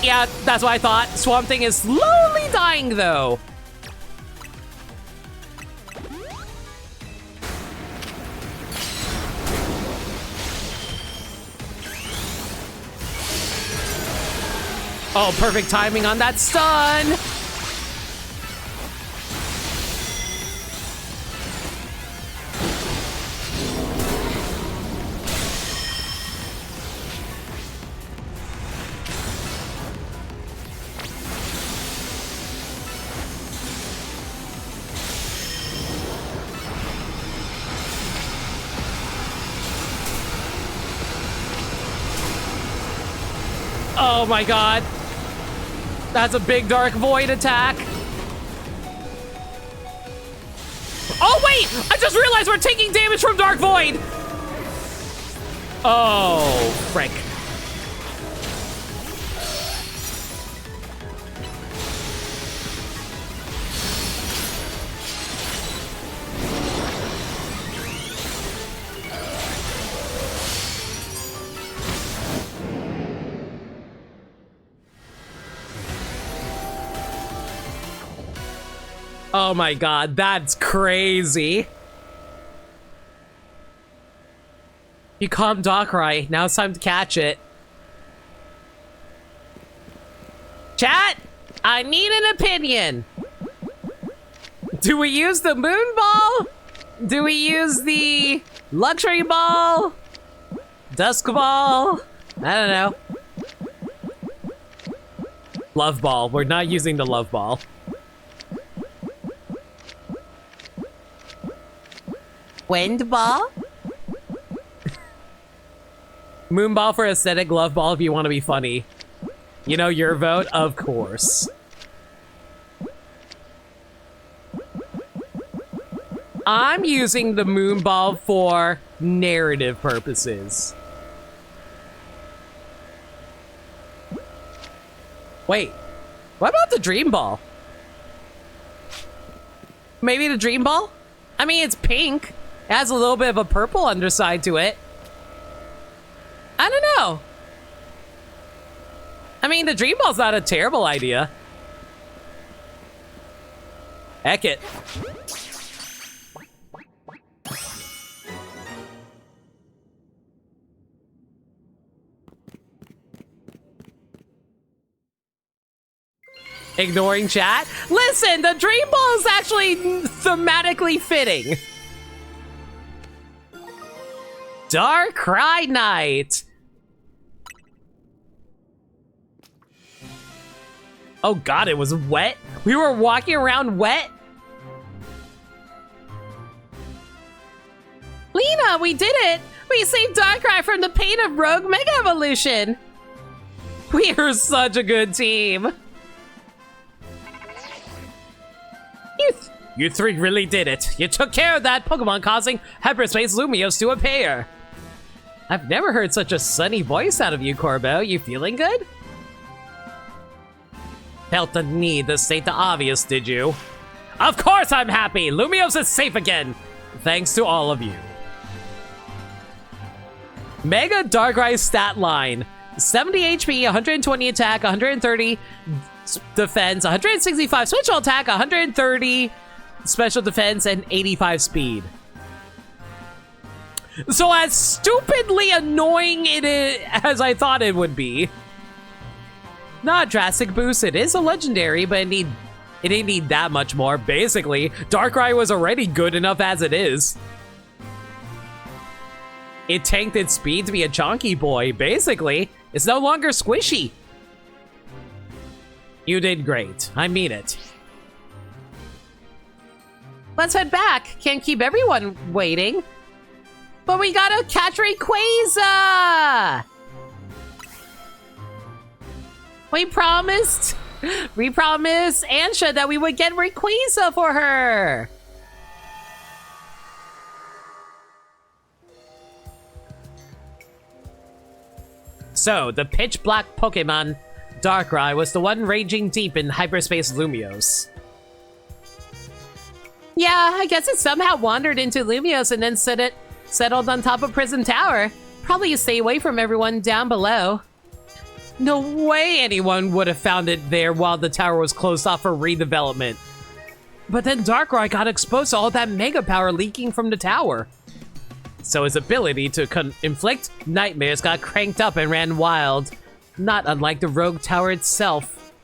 Yeah, that's what I thought. Swamp Thing is slowly dying, though. Oh, perfect timing on that stun. Oh my god. That's a big Dark Void attack. Oh wait! I just realized we're taking damage from Dark Void! Oh, frick. Oh my god, that's crazy. You calmed Darkrai, now it's time to catch it. Chat, I need an opinion. Do we use the Moon Ball? Do we use the Luxury Ball? Dusk Ball? I don't know. Love Ball, we're not using the Love Ball. Wind Ball? Moon Ball for aesthetic, Love Ball if you want to be funny. You know, your vote? Of course. I'm using the Moon Ball for narrative purposes. Wait, what about the Dream Ball? Maybe the Dream Ball? I mean, it's pink. It has a little bit of a purple underside to it. I don't know. I mean, the Dream Ball's not a terrible idea. Heck it. Ignoring chat? Listen, the Dream Ball is actually thematically fitting. Dark Cry Night. Oh god, it was wet? We were walking around wet? Lena, we did it! We saved Darkrai from the pain of Rogue Mega Evolution! We are such a good team! You three really did it. You took care of that Pokemon causing Hyperspace Lumiose to appear. I've never heard such a sunny voice out of you, Corbo. You feeling good? Felt the need to state the obvious, did you? Of course I'm happy! Lumiose is safe again! Thanks to all of you. Mega Darkrai stat line. 70 HP, 120 attack, 130 defense, 165 special attack, 130 special defense, and 85 speed. So as stupidly annoying it is as I thought it would be. Not a drastic boost, it is a legendary, but it didn't need that much more. Basically, Darkrai was already good enough as it is. It tanked its speed to be a chonky boy. Basically, it's no longer squishy. You did great. I mean it. Let's head back. Can't keep everyone waiting. But we gotta catch Rayquaza! We promised Ansha that we would get Rayquaza for her. So, the pitch black Pokemon Darkrai was the one raging deep in Hyperspace Lumiose. Yeah, I guess it somehow wandered into Lumiose and then settled on top of Prison Tower. Probably to stay away from everyone down below. No way anyone would have found it there while the tower was closed off for redevelopment. But then Darkrai got exposed to all that mega power leaking from the tower. So his ability to inflict nightmares got cranked up and ran wild. Not unlike the Rogue Tower itself.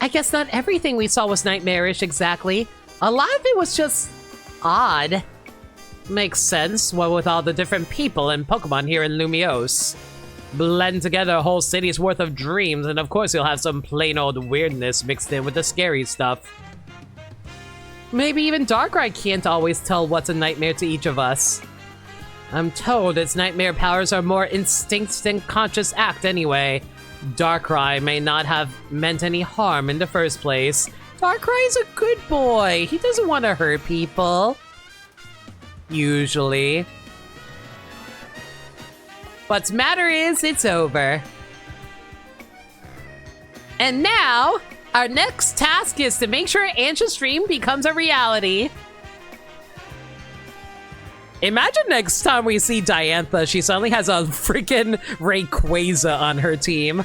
I guess not everything we saw was nightmarish exactly. A lot of it was just odd. Makes sense, what with all the different people and Pokemon here in Lumiose. Blend together a whole city's worth of dreams, and of course you'll have some plain old weirdness mixed in with the scary stuff. Maybe even Darkrai can't always tell what's a nightmare to each of us. I'm told its nightmare powers are more instinct than conscious act anyway. Darkrai may not have meant any harm in the first place. Darkrai's a good boy. He doesn't want to hurt people. Usually. What's matter is, it's over. And now, our next task is to make sure Ansha's dream becomes a reality. Imagine next time we see Diantha, she suddenly has a freaking Rayquaza on her team.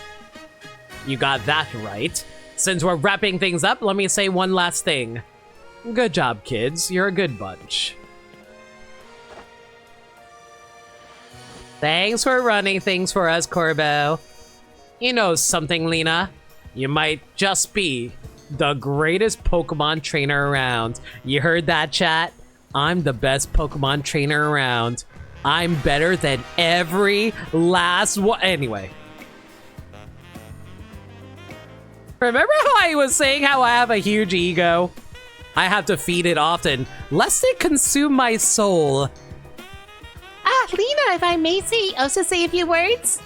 You got that right. Since we're wrapping things up, let me say one last thing. Good job, kids. You're a good bunch. Thanks for running things for us, Corbo. You know something, Lena. You might just be the greatest Pokemon trainer around. You heard that, chat? I'm the best Pokemon trainer around. I'm better than every last one. Anyway. Remember how I was saying how I have a huge ego? I have to feed it often, lest it consume my soul. Lena, if I may also say a few words.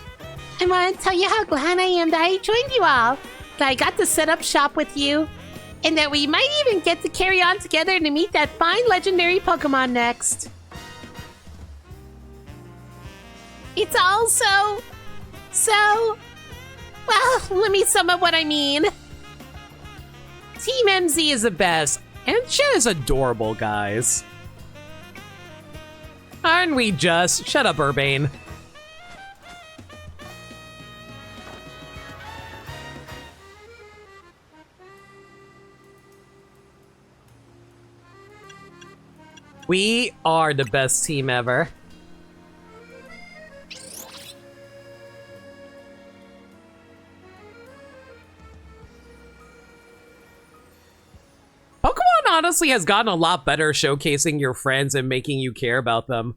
I want to tell you how glad I am that I joined you all. That I got to set up shop with you. And that we might even get to carry on together to meet that fine legendary Pokemon next. It's also... well, let me sum up what I mean. Team MZ is the best, and Shed is adorable, guys. Aren't we just? Shut up, Urbane. We are the best team ever. honestly has gotten a lot better showcasing your friends and making you care about them.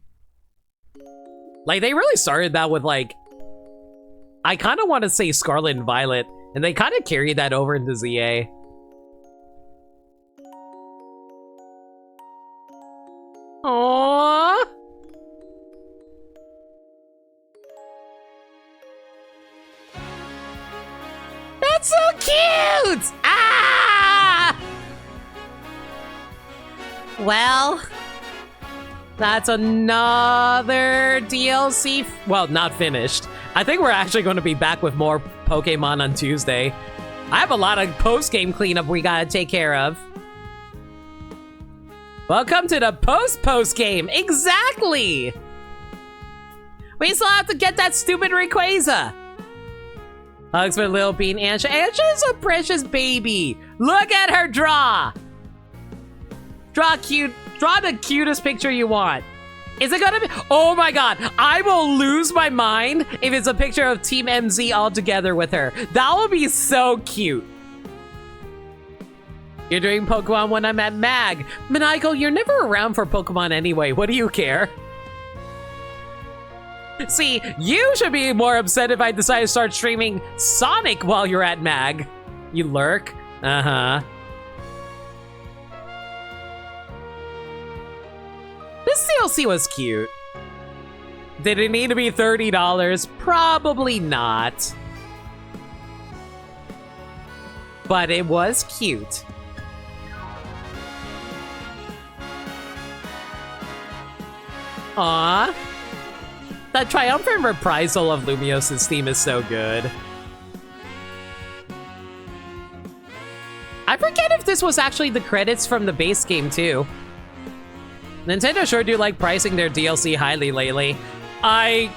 Like, they really started that with, like, I kind of want to say Scarlet and Violet, and they kind of carried that over into ZA. Aww. That's so cute! Ah! Well, that's another DLC. Well, not finished. I think we're actually going to be back with more Pokemon on Tuesday. I have a lot of post-game cleanup we gotta take care of. Welcome to the post-game. Exactly! We still have to get that stupid Rayquaza. Hugs for Lil Bean. Ansha. Ansha's a precious baby. Look at her draw. Draw the cutest picture you want. Is it gonna be? Oh my god. I will lose my mind if it's a picture of Team MZ all together with her. That will be so cute. You're doing Pokemon when I'm at MAG. Maniacal, you're never around for Pokemon anyway. What do you care? See, you should be more upset if I decide to start streaming Sonic while you're at MAG. You lurk. Uh-huh. This DLC was cute. Did it need to be $30? Probably not. But it was cute. Aww. The triumphant reprisal of Lumios's theme is so good. I forget if this was actually the credits from the base game too. Nintendo sure do like pricing their DLC highly lately. I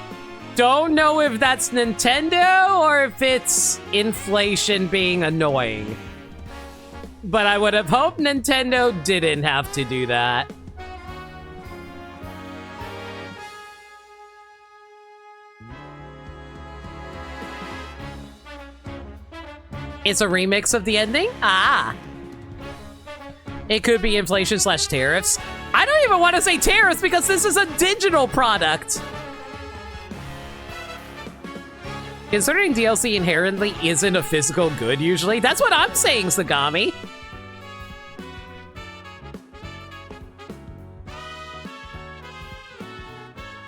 don't know if that's Nintendo or if it's inflation being annoying. But I would have hoped Nintendo didn't have to do that. It's a remix of the ending? Ah. It could be inflation / tariffs. I don't even want to say tariffs because this is a digital product. Considering DLC inherently isn't a physical good usually, that's what I'm saying, Sagami.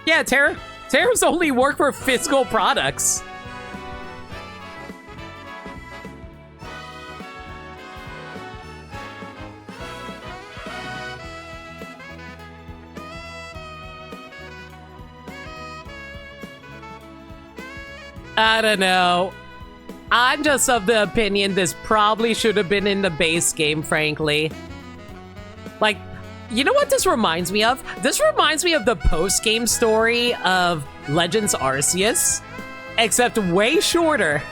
Yeah, tariffs only work for physical products. I don't know. I'm just of the opinion this probably should have been in the base game, frankly. Like, you know what this reminds me of? This reminds me of the post-game story of Legends Arceus, except way shorter.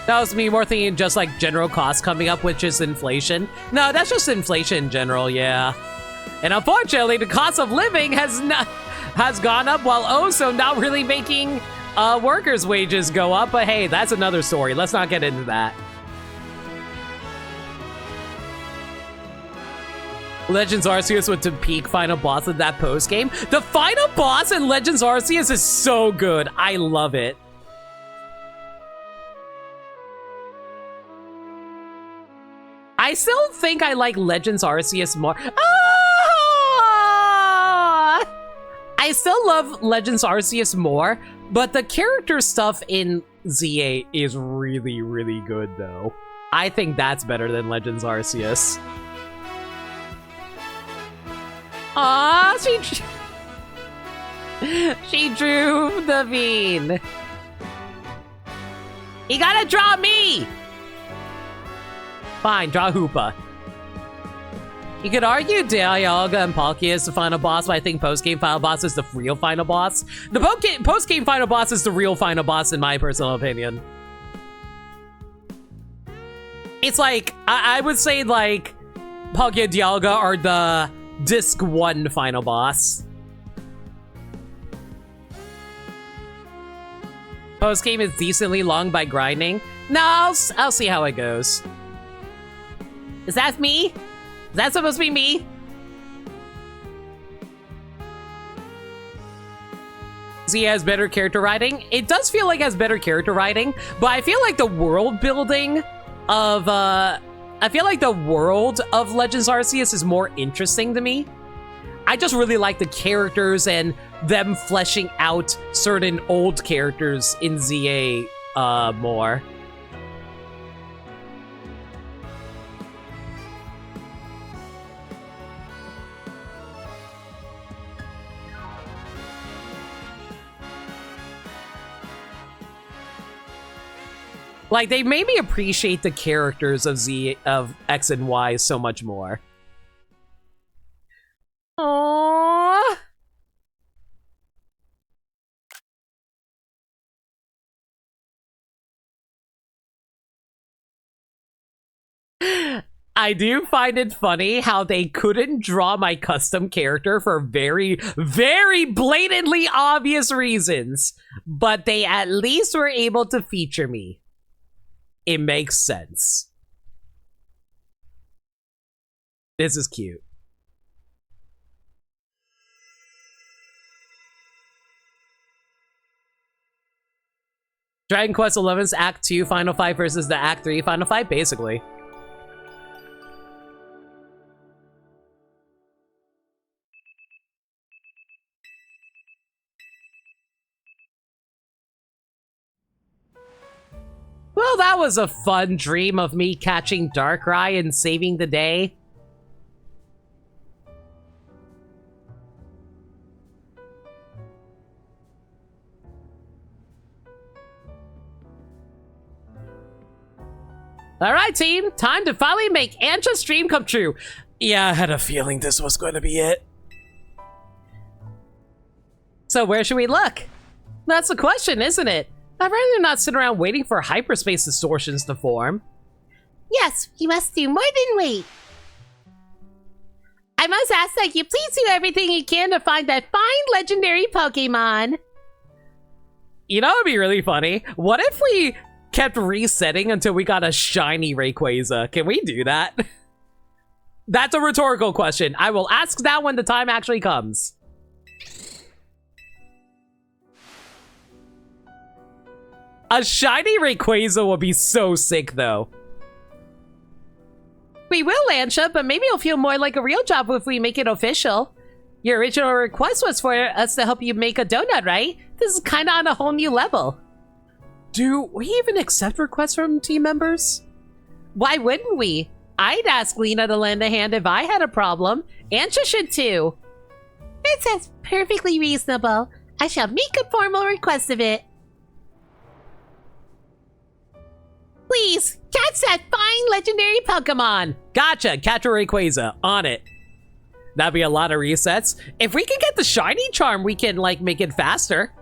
That was me more thinking just like general costs coming up, which is inflation. No, that's just inflation in general, yeah. And unfortunately, the cost of living has gone up while also not really making workers' wages go up. But hey, that's another story. Let's not get into that. Legends Arceus with the peak final boss of that post game. The final boss in Legends Arceus is so good. I love it. I still think I like Legends Arceus more. I still love Legends Arceus more, but the character stuff in ZA is really, really good, though. I think that's better than Legends Arceus. Aww, she drew the bean. You gotta draw me! Fine, draw Hoopa. You could argue Dialga and Palkia is the final boss, but I think post-game final boss is the real final boss. The post-game final boss is the real final boss, in my personal opinion. It's like, I would say, like, Palkia and Dialga are the Disc 1 final boss. Post-game is decently long by grinding. No, I'll see how it goes. Is that me? Is that supposed to be me? Z has better character writing. It does feel like it has better character writing, but I feel like the world building of Legends Arceus is more interesting to me. I just really like the characters and them fleshing out certain old characters in ZA more. Like, they made me appreciate the characters of X and Y so much more. Aww. I do find it funny how they couldn't draw my custom character for very, very blatantly obvious reasons, but they at least were able to feature me. It makes sense. This is cute. Dragon Quest XI's Act 2 Final Fight versus the Act 3 Final Fight, basically. Well, that was a fun dream of me catching Darkrai and saving the day. Alright, team, time to finally make Ancha's dream come true. Yeah, I had a feeling this was going to be it. So where should we look? That's the question, isn't it? I'd rather not sit around waiting for hyperspace distortions to form. Yes, we must do more than wait. I must ask that you please do everything you can to find that fine legendary Pokemon. You know, it'd be really funny. What if we kept resetting until we got a shiny Rayquaza? Can we do that? That's a rhetorical question. I will ask that when the time actually comes. A shiny Rayquaza would be so sick, though. We will, Ancha, but maybe it'll feel more like a real job if we make it official. Your original request was for us to help you make a donut, right? This is kind of on a whole new level. Do we even accept requests from team members? Why wouldn't we? I'd ask Lena to lend a hand if I had a problem. Ancha should too. That sounds perfectly reasonable. I shall make a formal request of it. Please, catch that fine legendary Pokemon! Gotcha, catch a Rayquaza. On it. That'd be a lot of resets. If we can get the shiny charm, we can, like, make it faster.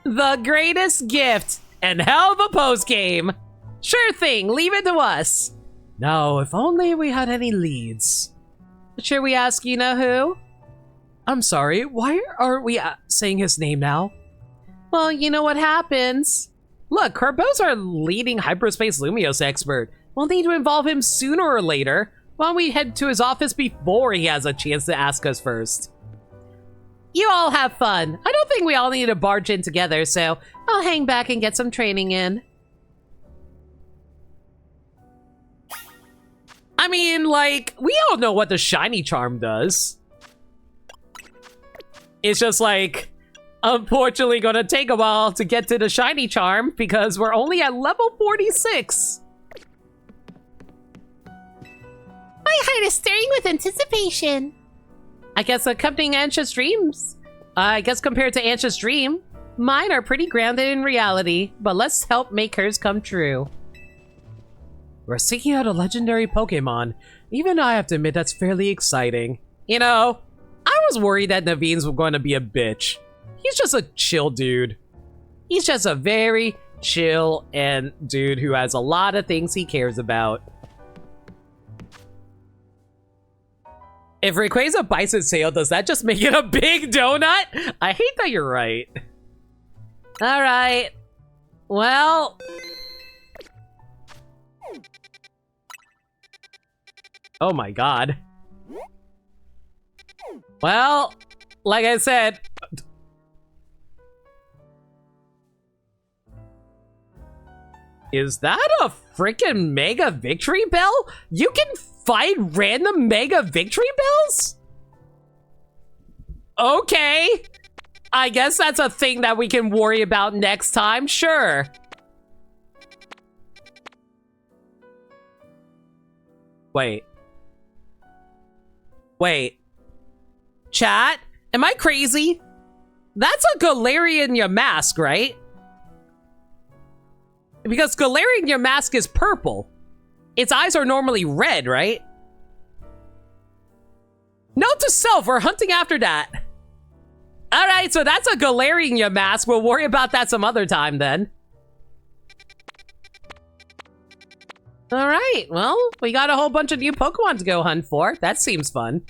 The greatest gift and hell of a post game. Sure thing, leave it to us. Now, if only we had any leads. Should we ask you know who? I'm sorry, why aren't we saying his name now? Well, you know what happens. Look, Carbo's our leading hyperspace Lumiose expert. We'll need to involve him sooner or later. Why don't we head to his office before he has a chance to ask us first? You all have fun. I don't think we all need to barge in together, so I'll hang back and get some training in. I mean, like, we all know what the shiny charm does. It's just like, unfortunately gonna take a while to get to the shiny charm because we're only at level 46. My heart is stirring with anticipation. I guess accompanying Ancha's dreams. I guess compared to Ancha's dream, mine are pretty grounded in reality, but let's help make hers come true. We're seeking out a legendary Pokemon. Even I have to admit that's fairly exciting. You know, I was worried that Naveen's was going to be a bitch. He's just a chill dude. He's just a very chill and dude who has a lot of things he cares about. If Rayquaza bites its tail, does that just make it a big donut? I hate that you're right. Alright. Well... Oh my god. Well, like I said... Is that a freaking mega victory bell? You can find random mega victory bells? Okay. I guess that's a thing that we can worry about next time, sure. Wait. Wait. Chat? Am I crazy? That's a Galarian Yamask, right? Because Galarian Yamask is purple. Its eyes are normally red, right? Note to self, we're hunting after that. Alright, so that's a Galarian Yamask. We'll worry about that some other time then. Alright, well, we got a whole bunch of new Pokemon to go hunt for. That seems fun.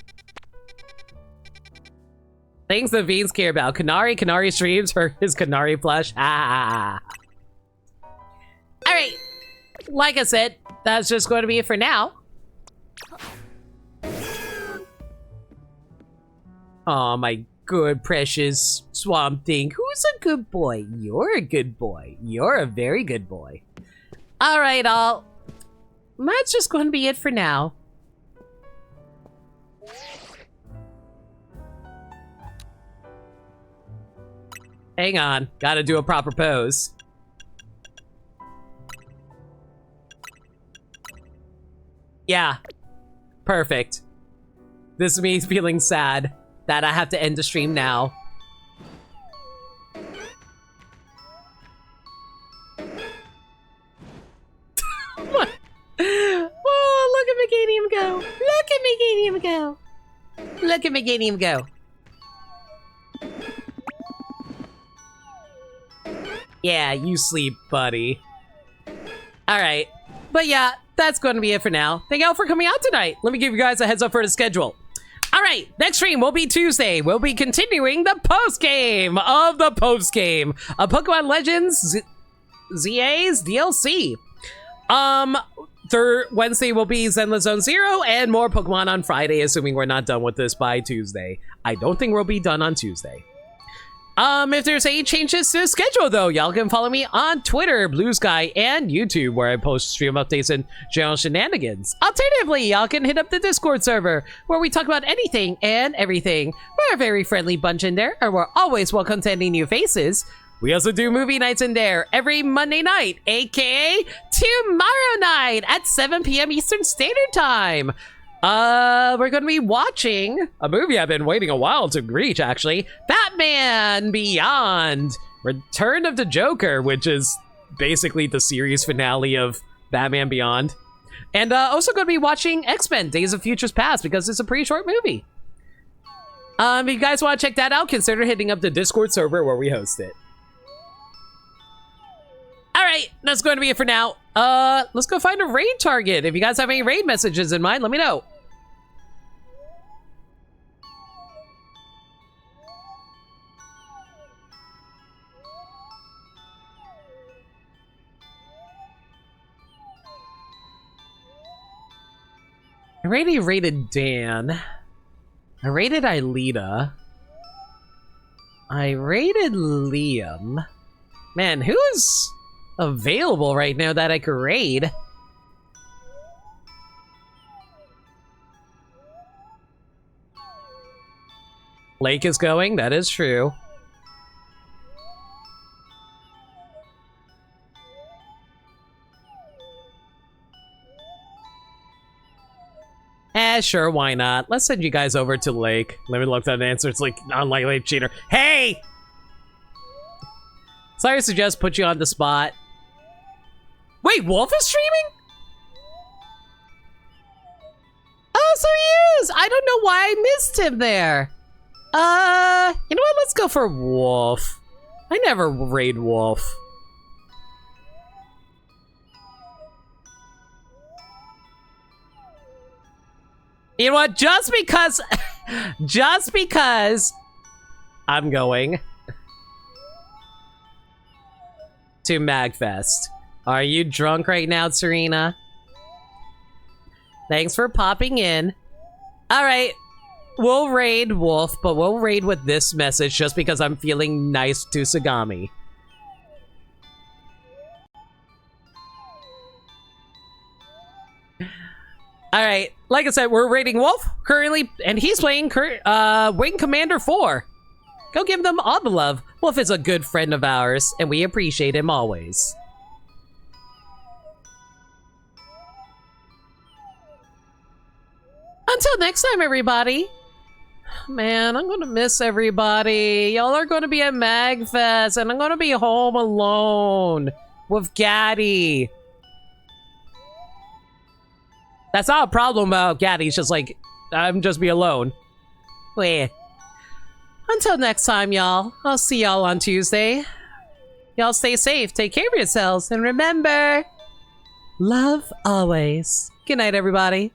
Things the Beans care about. Kanari streams for his Kanari plush. Ah. Alright, like I said, that's just going to be it for now. Oh, my good, precious Swamp Thing. Who's a good boy? You're a good boy. You're a very good boy. Alright, all. That's just going to be it for now. Hang on. Gotta do a proper pose. Yeah. Perfect. This is me feeling sad that I have to end the stream now. What? Oh, look at Meganium go. Look at Meganium go. Look at Meganium go. Yeah, you sleep, buddy. Alright. But yeah, that's going to be it for now. Thank you all for coming out tonight. Let me give you guys a heads up for the schedule. Alright, next stream will be Tuesday. We'll be continuing the post-game of the post-game of Pokemon Legends ZA's DLC. Wednesday will be Zenless Zone Zero and more Pokemon on Friday, assuming we're not done with this by Tuesday. I don't think we'll be done on Tuesday. If there's any changes to the schedule, though, y'all can follow me on Twitter, Blue Sky, and YouTube, where I post stream updates and general shenanigans. Alternatively, y'all can hit up the Discord server, where we talk about anything and everything. We're a very friendly bunch in there, and we're always welcome to any new faces. We also do movie nights in there every Monday night, aka tomorrow night at 7 p.m. Eastern Standard Time. We're gonna be watching a movie I've been waiting a while to reach, actually. Batman Beyond! Return of the Joker, which is basically the series finale of Batman Beyond. And also gonna be watching X-Men Days of Futures Past, because it's a pretty short movie. If you guys want to check that out, consider hitting up the Discord server where we host it. Alright, that's going to be it for now. Let's go find a raid target. If you guys have any raid messages in mind, let me know. I already rated Dan. I rated Aelita. I rated Liam. Man, who is available right now that I could raid? Lake is going, that is true. Sure, why not? Let's send you guys over to Lake. Let me look at the answer. It's like, unlikely cheater. Hey! Sorry to suggest put you on the spot. Wait, Wolf is streaming? Oh, so he is! I don't know why I missed him there. You know what? Let's go for Wolf. I never raid Wolf. You know what? Just because I'm going. to MagFest. Are you drunk right now, Serena? Thanks for popping in. Alright, we'll raid Wolf, but we'll raid with this message just because I'm feeling nice to Sagami. Alright, like I said, we're raiding Wolf currently, and he's playing Wing Commander 4. Go give them all the love. Wolf is a good friend of ours, and we appreciate him always. Until next time, everybody. Man, I'm gonna miss everybody. Y'all are gonna be at MagFest, and I'm gonna be home alone with Gaddy. That's not a problem about Gaddy. It's just like, I'm just be alone. Wait. Until next time, y'all. I'll see y'all on Tuesday. Y'all stay safe, take care of yourselves, and remember, love always. Good night, everybody.